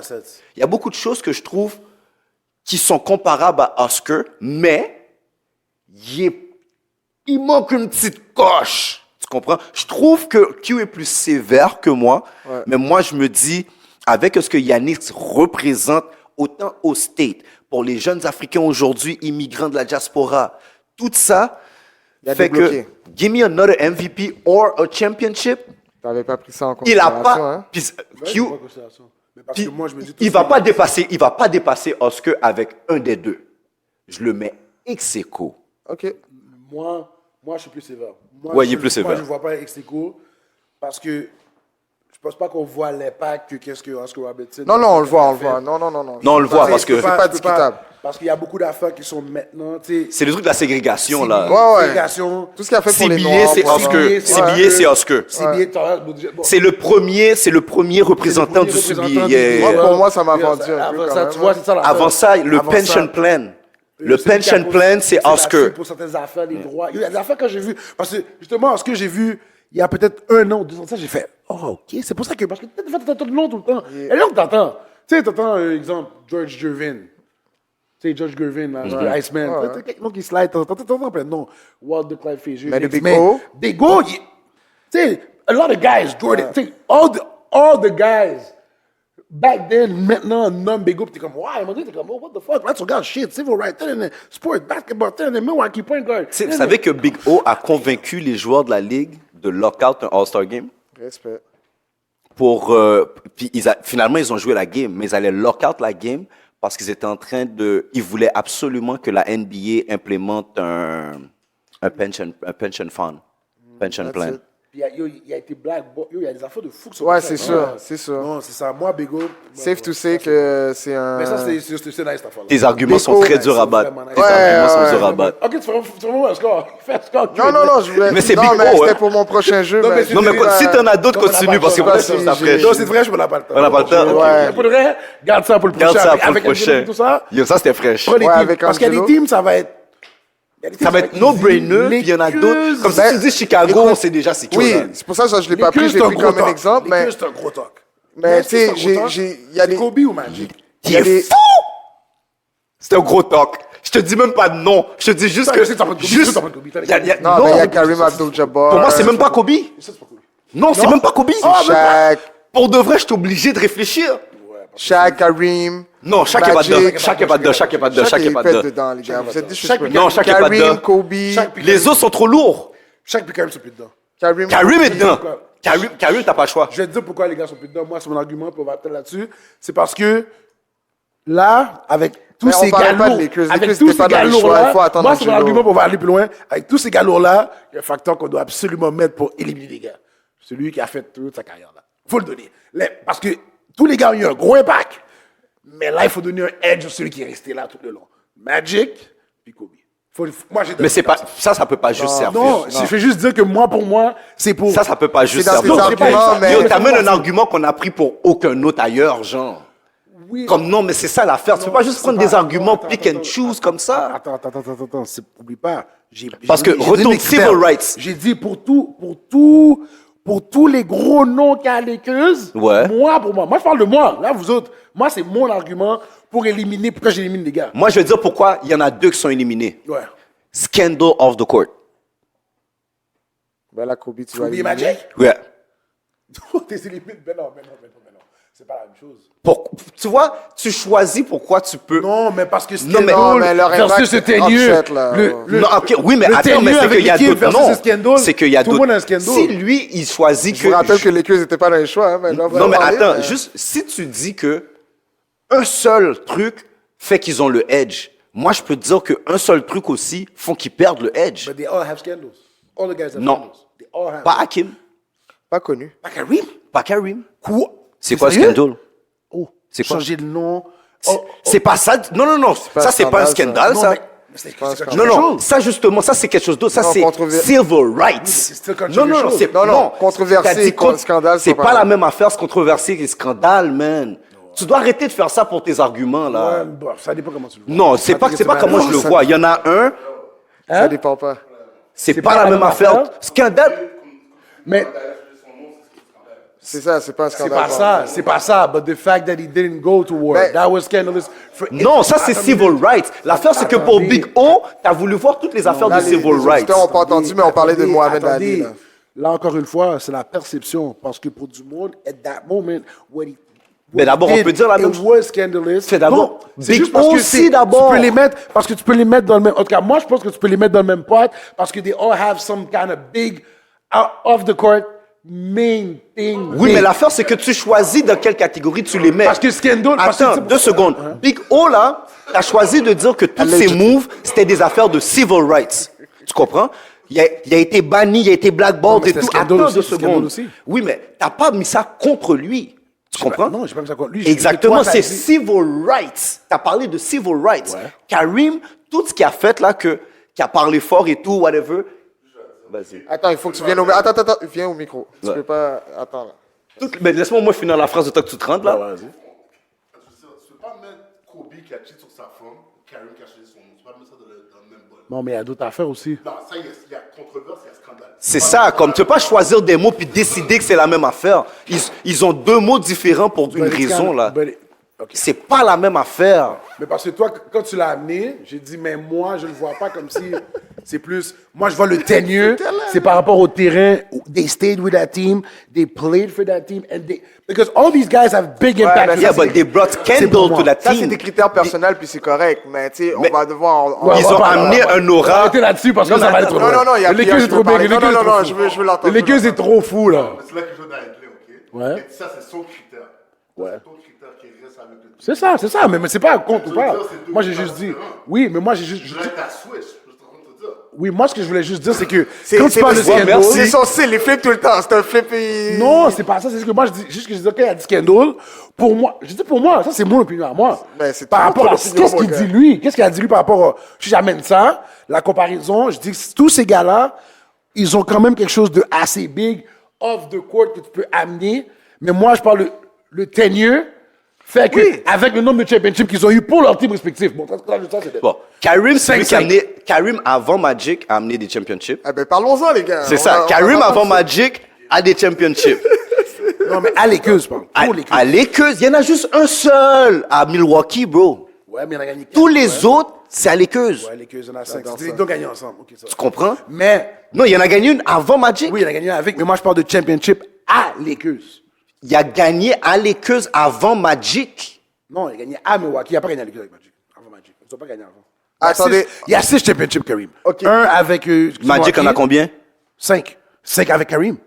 Il y a beaucoup de choses que je trouve qui sont comparables à Oscar, mais il manque une petite coche. Tu comprends? Je trouve que Q est plus sévère que moi, mais moi, je me dis, avec ce que Yannick représente, autant au State, pour les jeunes Africains aujourd'hui, immigrants de la diaspora, tout ça fait que, débloqué. give me another MVP or a championship, T'avais pas pris ça en il a considération, pas... hein? Puis, Q, Mais parce puis, que moi, je me dis... il va pas dépasser Oscar avec un des deux. Je le mets ex aequo. OK. Moi, je suis plus sévère. Moi, Ouais, il est plus sévère. Moi, je ne vois pas Ex-Aequo parce que je pense pas qu'on voit l'impact que qu'est-ce que Oscar Robertson... Non, on le voit, on le fait. voit. Non. Non, on le voit parce que c'est pas discutable. Parce qu'il y a beaucoup d'affaires qui sont maintenant, tu sais... c'est le truc de la ségrégation, là. Ouais. Ségrégation, Tout ce qu'il a fait pour les CBA, Noirs. c'est pour- Oscar. CBA, CBA, c'est Oscar. CBA, bon, C'est le premier représentant du CBA. Moi, pour moi, ça m'a vendu un peu, Avant quand ça, même, tu vois, c'est ça l'affaire. Avant ça, le Avant pension ça, plan. Le celui qui a pension posé- plan, c'est Oscar. là-dessus Pour certaines affaires, les droits. Il y a des affaires que j'ai vues. Parce que, justement, ce que j'ai vu, il y a peut-être 1 an ou 2 ans de ça, j'ai fait, oh, OK, c'est pour ça que, parce que des fois, t'entends le nom tout le temps. Et là, t'entends. Tu sais, t'entends, exemple, George Gervin. Tu sais, George Gervin, là, le Iceman. Tu sais, quelqu'un qui slide, t'entends plein de noms. Walt de Clive Frazier. Mais le Big O? Big O, tu sais, a lot of guys, Jordan, tu sais, all the guys. Back then, maintenant, non Big O, t'es comme, why? T'es comme, oh, what the fuck? Là, tu regardes shit, civil rights, sport, basketball, Milwaukee point guard. Vous savez que Big O a convaincu les joueurs de la Ligue de lock-out un All-Star Game? Respect. Puis finalement, ils ont joué la game, mais ils allaient lock-out la game parce qu'ils étaient en train de... Ils voulaient absolument que la NBA implémente un pension fund, pension plan. it. Puis il a été black, il y a des affaires de fou qui sont Ouais, passées. c'est sûr, c'est sûr. Non, c'est ça. Moi, Big O. Safe to say que c'est un... Mais ça, c'est nice, cette affaire-là. Tes arguments Big sont O, très durs à battre. vraiment nice. Tes arguments sont Ouais, durs à battre. Ok, tu fais vraiment un score. Fais un score. Non, je voulais... Mais c'est non, Big mais O, c'était hein. pour mon prochain jeu. Non, mais Non, mais si t'en as d'autres, Non, on n'a continue, pas parce que le moi, temps. ça Si, fraîche. Non, c'est vrai, je me l'ai pas le temps. On n'a pas le temps? Ouais. Ok. Pour le vrai, garde ça pour le prochain. Garde ça pour le avec prochain. Angelo et tout ça. Yo, ça, c'était fraîche. Pas les Ouais, teams. avec Parce qu'il y a des Angelo. teams, ça va être... Ça va être no-brainer, puis il y en a d'autres. Comme si tu dis Chicago, on sait déjà c'est qui. Oui, là. c'est pour ça que je l'ai pas pris, je l'ai pris comme un exemple. Mais c'est un gros talk. tu sais, il y a des... Kobe ou Magic? Il y a T'es des... fou! C'est un gros talk. Je te dis même pas de nom. Je te dis juste Ça, que... je sais que t'as pas de Kobe, je sais que t'as pas de Kobe. Non, mais il y a Karim Abdul-Jabbar. Pour moi, c'est même pas Kobe. Non, c'est même pas Kobe. Shaq, Pour de vrai, je suis obligé de réfléchir. Shaq, Karim. Non, Shaq est pas dedans. Magic. Shaq est pas dedans. Shaq est pas dedans. Shaq est il pas pète dedans. dedans, les gars. Vous êtes Shaq- Non, Shaq est pas dedans. Karim, Kobe. Les autres sont trop lourds. Chaque puis Karim sont plus dedans. Karim est dedans. Karim, t'as pas le choix. Je vais te dire pourquoi les gars sont plus dedans. Moi, c'est mon argument, puis on va peut-être là-dessus. C'est parce que là, avec tous Mais on ces parlait gars pas de lourds, Lakers. avec Lakers, tous c'était ces pas dans gars les choix. lourds-là, Il faut attendre moi, c'est mon Angelo. argument pour aller plus loin. Avec tous ces gars lourds-là, il y a un facteur qu'on doit absolument mettre pour éliminer les gars. Celui qui a fait toute sa carrière là. Faut le donner. Parce que tous les gars ont eu un gros impact. Mais là, il faut donner un edge à celui qui est resté là tout le long. Magic, puis Kobe. Moi, j'ai Mais c'est pas... Ça peut pas juste servir. Non, je fais juste dire que moi, pour moi, c'est pour... Ça peut pas juste C'est dans tes servir. arguments, mais... Yo, t'amènes un argument qu'on a pris pour aucun autre ailleurs, genre. Oui. Comme non, mais c'est ça l'affaire. Tu peux pas juste c'est prendre pas- des arguments attends, pick and choose comme ça. Attends. Oublie pas. Parce que retourne civil rights. J'ai dit pour tous les gros noms qu'il y a à Lakers, Ouais. pour moi, je parle de moi. Là, vous autres, moi, c'est mon argument pour éliminer, pourquoi j'élimine les gars. Moi, je vais dire pourquoi il y en a deux qui sont éliminés. Ouais. Scandal off the court. Ben là, Kobe, tu vas Kobe et éliminer. Magic? Ouais. T'es éliminé. Ben non. C'est pas la même chose. Tu vois, tu choisis pourquoi tu peux. Non, mais parce que Non, mais- Non, mais leur impact, versus le c'est Tenieux. upset, là. Non, ok, oui, mais le attends, mais Tenieux c'est avec qu'il y a l'équipe d'autres. versus Non, le Scandal, c'est qu'il y a tout le d'autres. monde a un Scandal. Si lui, il choisit Je vous rappelle que les Lakers n'étaient pas dans les choix. Hein, mais là, on va Non, mais en parler, attends, mais- juste, si tu dis que un seul truc fait qu'ils ont le edge. Moi, je peux te dire qu'un seul truc aussi font qu'ils perdent le edge. But they all have scandals. All the guys have Non. scandals. They all have. Pas Hakim, Pas connu. Pas Karim? pas Karim. Quoi? C'est quoi le sérieux? scandale? Oh, C'est quoi? changer le nom. C'est pas ça. Non. pas Ça, c'est un pas un scandale, scandale, Non, ça. mais c'est pas un quelque Non, non, chose. ça justement, ça c'est quelque chose d'autre. Ça Non, c'est civil rights. c'est still Non, non, non, controversial. c'est Non, controversé, T'as dit scandale, c'est c'est pas pas la pareil. même affaire, ce controversé et scandale, man. Tu dois arrêter de faire ça pour tes arguments, là. Ouais, bon, ça dépend comment tu le vois. Non, c'est pas comment je le vois. Il y en a un, Ça dépend pas. c'est pas la même affaire. Scandale. Mais C'est ça, c'est pas un c'est scandale. pas ça, c'est pas ça. But the fact that he didn't go to war, Ben- that was scandalous. Non, ça c'est civil rights. L'affaire c'est que pour Attendez. Big O, t'as voulu voir toutes les affaires Là, de les civil rights. auditeurs ont pas entendu, mais on parlait de Mohamed Ali. Là. Là, encore une fois, c'est la perception. Parce que pour du monde, at that moment, what he. Mais d'abord, on peut dire la même chose. chose. Was scandalous. C'est d'abord Non, c'est Big juste parce O que aussi, c'est- d'abord. Tu peux les mettre, parce que tu peux les mettre dans le même. En tout cas, moi, je pense que tu peux les mettre dans le même pot parce que they all have some kind of big, out of the court, main thing. Oui, big. mais l'affaire c'est que tu choisis dans quelle catégorie tu les mets. Parce que scandal. parce que Attends, c'est- 2 secondes. Big O, là, t'as choisi de dire que tous ces moves, c'était des affaires de civil rights. Tu comprends? Il a été banni, il a été blackballed mais et c'est tout. scandale Attends aussi, 2 c'est scandale secondes. aussi. Oui, mais t'as pas mis ça contre lui. Tu comprends? Non, j'ai pas mis ça contre lui. Exactement, Toi, t'as c'est dit- civil rights. T'as parlé de civil rights. Ouais. Karim, tout ce qu'il a fait là, qui a parlé fort et tout, whatever. Vas-y. Attends, il faut que tu viennes au micro. Attends, viens au micro. Tu Ouais. peux pas. Attends, là. Mais laisse-moi moi finir la phrase de temps que tu te rentres là. Ouais, vas-y. Tu peux pas mettre Kobe qui a cheat sur sa femme, Karim qui a cheaté son nom. Tu peux pas mettre ça dans le même bol. Non, mais il y a d'autres affaires aussi. Non, ça, il y a controverse, il y a scandale. C'est ça, comme tu peux pas choisir des mots puis décider que c'est la même affaire. Ils ont 2 mots différents pour une But it's raison kind là. of- but it- OK. C'est pas la même affaire. Mais parce que toi, quand tu l'as amené, j'ai dit, mais moi, je le vois pas comme si c'est plus. Moi, je vois le tenure, c'est par rapport au terrain. They stayed with that team, they played for that team, and they. Because all these guys have big impact. mais Yeah, ça, but they brought pour Kendall moi. to that Ça, c'est team. des critères personnels, puis c'est correct. Mais tu sais, on Mais- va devoir. Ouais, Ils on va ont pas- amené un On va aura. arrêter là-dessus parce que ça va être trop. Non, non, non, il y a Le il y a- Lakers je est veux trop big. parler. Le Lakers Non, est non, trop non, fou. je veux l'entendre. Le Lakers est trop fou, là. C'est là que je donne à clé, OK? Ouais. Et ça, c'est son critère. Ouais. C'est ton critère qui reste avec le C'est ça, mais c'est pas contre ou veux pas. dire, c'est deux Moi, j'ai critères juste dit. différents. Oui, mais moi, j'ai juste. Je dirais que t'as switch. Je suis en train de te dire. Oui, moi, ce que je voulais juste dire, c'est que C'est- quand tu c'est- parles de c'est- scandal. C'est son style, il flippe tout le temps. C'est un flip et. Non, c'est pas ça. C'est ce que moi, je dis. Juste que je dis, OK, il y a dit scandal. Pour moi, je dis pour moi, ça, c'est mon opinion à moi. Ben, c'est par ton rapport à opinion, qu'est-ce mon qu'il gars. dit lui. Qu'est-ce qu'il a dit lui par rapport à. Si j'amène ça, la comparaison, je dis que tous ces gars-là, ils ont quand même quelque chose de assez big, off the court, que tu peux amener. Mais moi, je parle le tenure. Fait que, Oui. avec le nombre de championships qu'ils ont eu pour leur team respectif. Bon, ça, c'est Bon, Karim, c'est lui qui a 5-5. amené. Karim avant Magic a amené des championships. Ah ben, parlons-en, les gars. C'est On ça. va- on Karim va avant pas- Magic a des championships. Non, mais à Lakers, je parle. Pour Lakers. À Lakers, il y en a juste un seul à Milwaukee, bro. Ouais, mais il en a gagné quatre. Tous les autres, c'est à Lakers. Ouais, Lakers, il y en a 5. Ils ont gagné ensemble. Ok, ça va. Tu comprends? Mais, Non, il y en a gagné une avant Magic. oui, il a gagné avec, mais moi, je parle de championship à Lakers. Il a gagné à Lakers avant Magic. Non, il a gagné à Milwaukee. Il n'a pas gagné à Lakers avec Magic. Avant Magic. Ils n'ont pas gagné avant. Attendez. Il y a 6 championships, Karim. Ok. Un avec. Magic en a combien? 5. 5 avec Karim.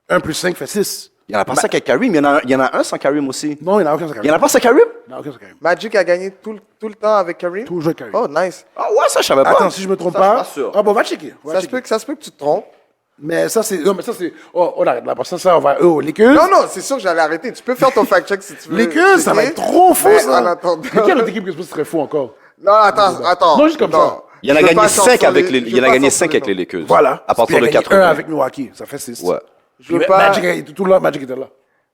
1 plus 5 fait 6. Il n'y en a pas ça avec Karim. Il y en a un sans Karim aussi. Non, il n'y en a aucun sans Il n'y Karim. en a pas sans Karim? Il n'y en a aucun sans Karim. Magic a gagné tout le temps avec Karim. Toujours avec Karim. Oh, nice. Ah ouais, ça, je savais pas. Attends, si je me trompe Ça, je suis pas. pas sûr. Ah bon, va checker. Va Ça se, checker. peut que tu te trompes. Mais ça, c'est. Non, mais ça, c'est. Oh, on arrête là. Parce que ça, on va. Oh, Lakers. Non, non, c'est sûr que j'allais arrêter. Tu peux faire ton fact-check si tu veux. Lakers, ça va checker. être trop fou, Mais ça. en attendant- Mais quelle autre équipe que ce serait fou encore? Non, attends. Non, juste comme ça. Il en a Je veux gagné pas 5 sortir avec les, je il veux en a pas gagné sortir 5 avec les les noms. Lakers. Voilà. À partir Puis de il a gagné 80. un avec Milwaukee. Ça fait 6. Ouais. Je veux pas. Magic, tout le long, Magic était là.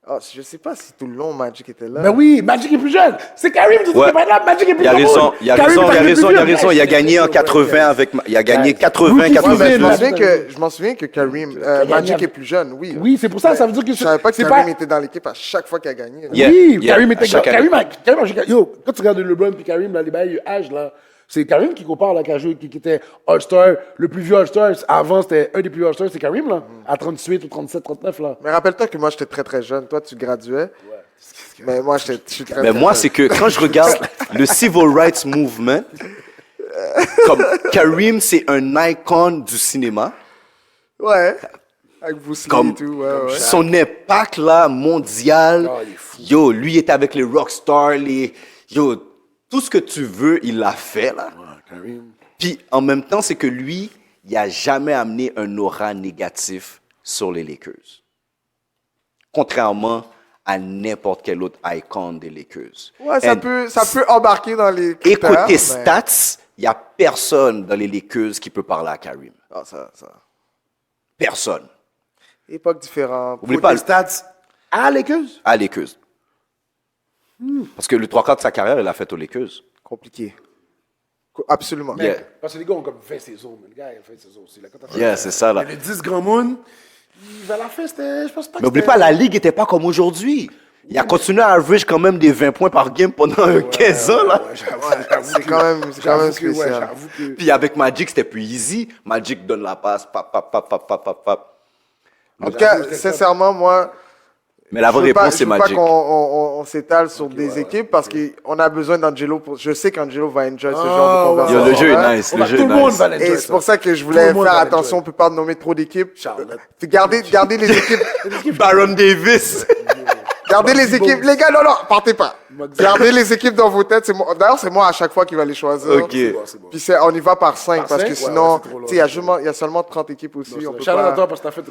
Ah, je sais pas si tout le long Magic était là. Ben oui, Magic est plus jeune. C'est Karim, tu Ouais. dis pas là, Magic est plus Il a jeune. raison, il a Karim raison, est il a arrivé raison, plus il a vieux. raison. Il a gagné en 80 avec, il a gagné 80, Rookie Ouais, mais je 89. m'en souviens que Karim, Magic est plus jeune, oui. Oui, c'est pour ça, ça veut dire que Je savais pas que c'est Karim était dans l'équipe à chaque fois qu'il a gagné. Yeah, Oui, yeah, Karim à était. chaque Karim a. Yo, quand tu regardes LeBron puis Karim, là, les bails âge, là. C'est Karim qui compare, là, qui a joué, qui était All-Star. Le plus vieux All-Star, avant, c'était un des plus vieux All-Stars, c'est Karim, là. À 38 ou 37, 39, là. Mais rappelle-toi que moi, j'étais très très jeune. Toi, tu graduais. Mais moi, je suis très Mais très moi, jeune. c'est que quand je regarde le Civil Rights Movement, comme Karim, c'est un icon du cinéma. Ouais. Avec Bruce Lee Comme et tout, ouais. son impact là mondial. Oh, il est fou. Yo, lui était avec les rockstars, Yo, tout ce que tu veux, il l'a fait, là. Karim. Puis, en même temps, c'est que lui, il n'a jamais amené un aura négatif sur les Lakers. Contrairement à n'importe quel autre icon des Lakers. Ouais, ça And peut embarquer dans les Et critères. côté mais- stats, il n'y a personne dans les Lakers qui peut parler à Karim. Ah, ça. Personne. Époque différente. Oublie Côté pas le stats à Lakers? à Lakers. Parce que le 3/4 de sa carrière, il l'a fait aux Lakers. Compliqué. Absolument. Yeah. Parce que les gars ont comme 20 saisons, mais le gars, il a 20 saisons aussi. Là, quand t'as fait- Yeah, c'est ça, là. Mais le 10 Grand Moon, vers la fin, c'était. Je pense pas que Mais oublie c'était- pas, la ligue n'était pas comme aujourd'hui. Il a continué à average quand même des 20 points par game pendant 15 ans, là. Ouais, j'avoue c'est que- quand même j'avoue que, spécial. ouais, j'avoue que- Puis avec Magic, c'était plus easy. Magic donne la passe, pap, pap, pap, pap, pap, pap, pap. En tout cas, sincèrement, moi, Mais la je vraie veux pas, réponse, je c'est veux pas Magic. qu'on s'étale sur des équipes parce qu'on a besoin d'Angelo. Je sais qu'Angelo va enjoy ce genre de ouais. conversation. Yo, le jeu est nice, On le va- jeu tout est le monde nice. va l'enjoy, Et ça. c'est pour ça que je Tout voulais le monde faire va attention, l'enjoy. on peut pas nommer trop d'équipes. Charlotte. Gardez les équipes. Baron Davis. Gardez les équipes. Les gars, non, partez pas. Gardez les équipes dans vos têtes. D'ailleurs, c'est moi à chaque fois qui va les choisir. Ok. C'est bon. Puis on y va par 5 Par parce cinq? que Ouais, sinon, ouais, c'est trop long. tu sais, il y a seulement 30 équipes aussi. On peut Shout out à pas... toi parce que t'as fait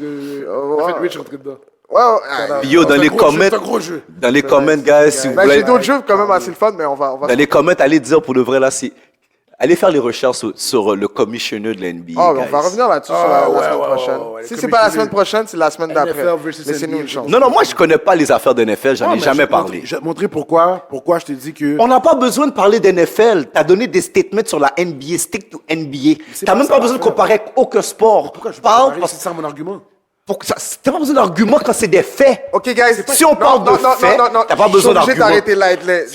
Rich rentrer dedans. Ouais, ouais. Puis yo, dans C'est les un gros jeu, comments, c'est un gros jeu. dans les comments, guys, si vous Ben, voulez, j'ai d'autres jeux quand même assez le fun, mais on va... dans les comments, allez dire pour de vrai, là, allez faire les recherches sur le commissionnaire de la NBA, Ah, mais on guys. va revenir là-dessus sur la ouais, semaine ouais, prochaine. ouais, Si les c'est pas la semaine commissionnaires. prochaine, c'est la semaine d'après. NFL versus Laissez-nous NBA. une chance. Non, non, moi, je connais pas les affaires de NFL, j'en ai Ah, mais jamais je vais te parlé. montrer- Je vais te montrer pourquoi je te dis que. On n'a pas besoin de parler d'NFL. Tu as donné des statements sur la NBA, stick to NBA. c'est Tu n'as pas même ça pas besoin de l'affaire. comparer avec aucun sport. Pourquoi je Parle parle parce C'est ça mon argument. t'as pas besoin d'arguments quand c'est des faits. Ok, guys. Si on parle de faits, t'as pas besoin Je suis obligé d'arguments. d'arrêter là.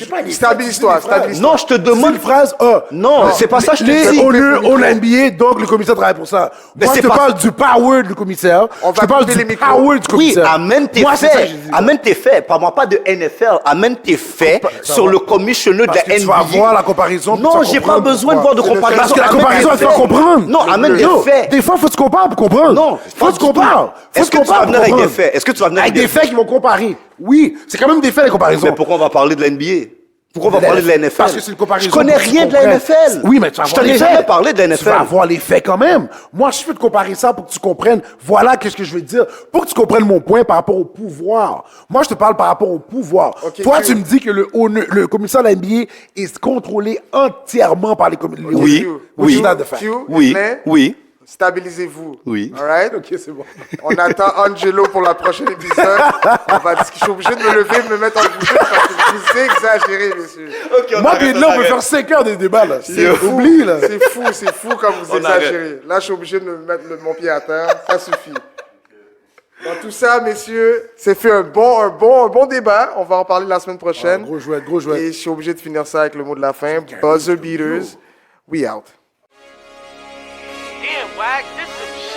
pas des Stabilise-toi, faits, c'est des stabilise-toi. Non, je te C'est demande. une phrase. Non, c'est pas ça que je te Les dis. honneurs au NBA, donc le commissaire travaille pour ça. Mais Moi, c'est je te pas- parle du power du commissaire. On Je va te parle couper du les micros. power du Oui, commissaire. amène tes Moi, c'est ça que faits. j'ai dit. Amène tes faits. Parle-moi pas de NFL. Amène tes faits sur le commissionnaire de Parce la que tu vas NBA. voir la comparaison. puis Non, tu vas j'ai pas comprendre besoin de pourquoi. voir de comparaison. Parce que la Amène comparaison, des elle te fait faits. comprendre. Non, amène des Yo, faits. Des fois, faut que tu compares pour comprendre. Non, faut pas que tu du tout. compares. Faut Est-ce que que tu vas compares venir pour avec des comprendre. faits? Est-ce que tu vas venir Avec des faits qui vont comparer. Oui, c'est quand même des faits, les comparaisons. Mais pourquoi on va parler de la NBA? Pourquoi on va parler de la NFL? Parce que c'est une comparaison. Je connais pour que tu rien de la comprennes. NFL. Oui, mais tu vas Je voir t'en ai les jamais faits. parlé de la Tu vas NFL. avoir les faits quand même. Moi, je peux te comparer ça pour que tu comprennes. Voilà qu'est-ce que je veux dire. Pour que tu comprennes mon point par rapport au pouvoir. Moi, je te parle par rapport au pouvoir. Ok, Toi, Q. tu me dis que le commissaire de la NBA est contrôlé entièrement par les commissaires. Oui, oui, Q, oui, mais oui. Stabilisez-vous. Oui. All right? Ok, c'est bon. On attend Angelo pour la prochaine épisode. Je suis obligé de me lever et de me mettre en bouche parce que vous exagérez, messieurs. Moi, puis là, on peut faire 5 heures de débat, là. C'est fou. Oublie, là. C'est fou comme vous On exagérez. Là, je suis obligé de me mettre mon pied à terre. Ça suffit. Dans tout ça, messieurs, c'est fait un bon débat. On va en parler la semaine prochaine. Gros jouet, gros jouet. Et je suis obligé de finir ça avec le mot de la fin. Buzzer beaters. We out. Damn, Wag, this some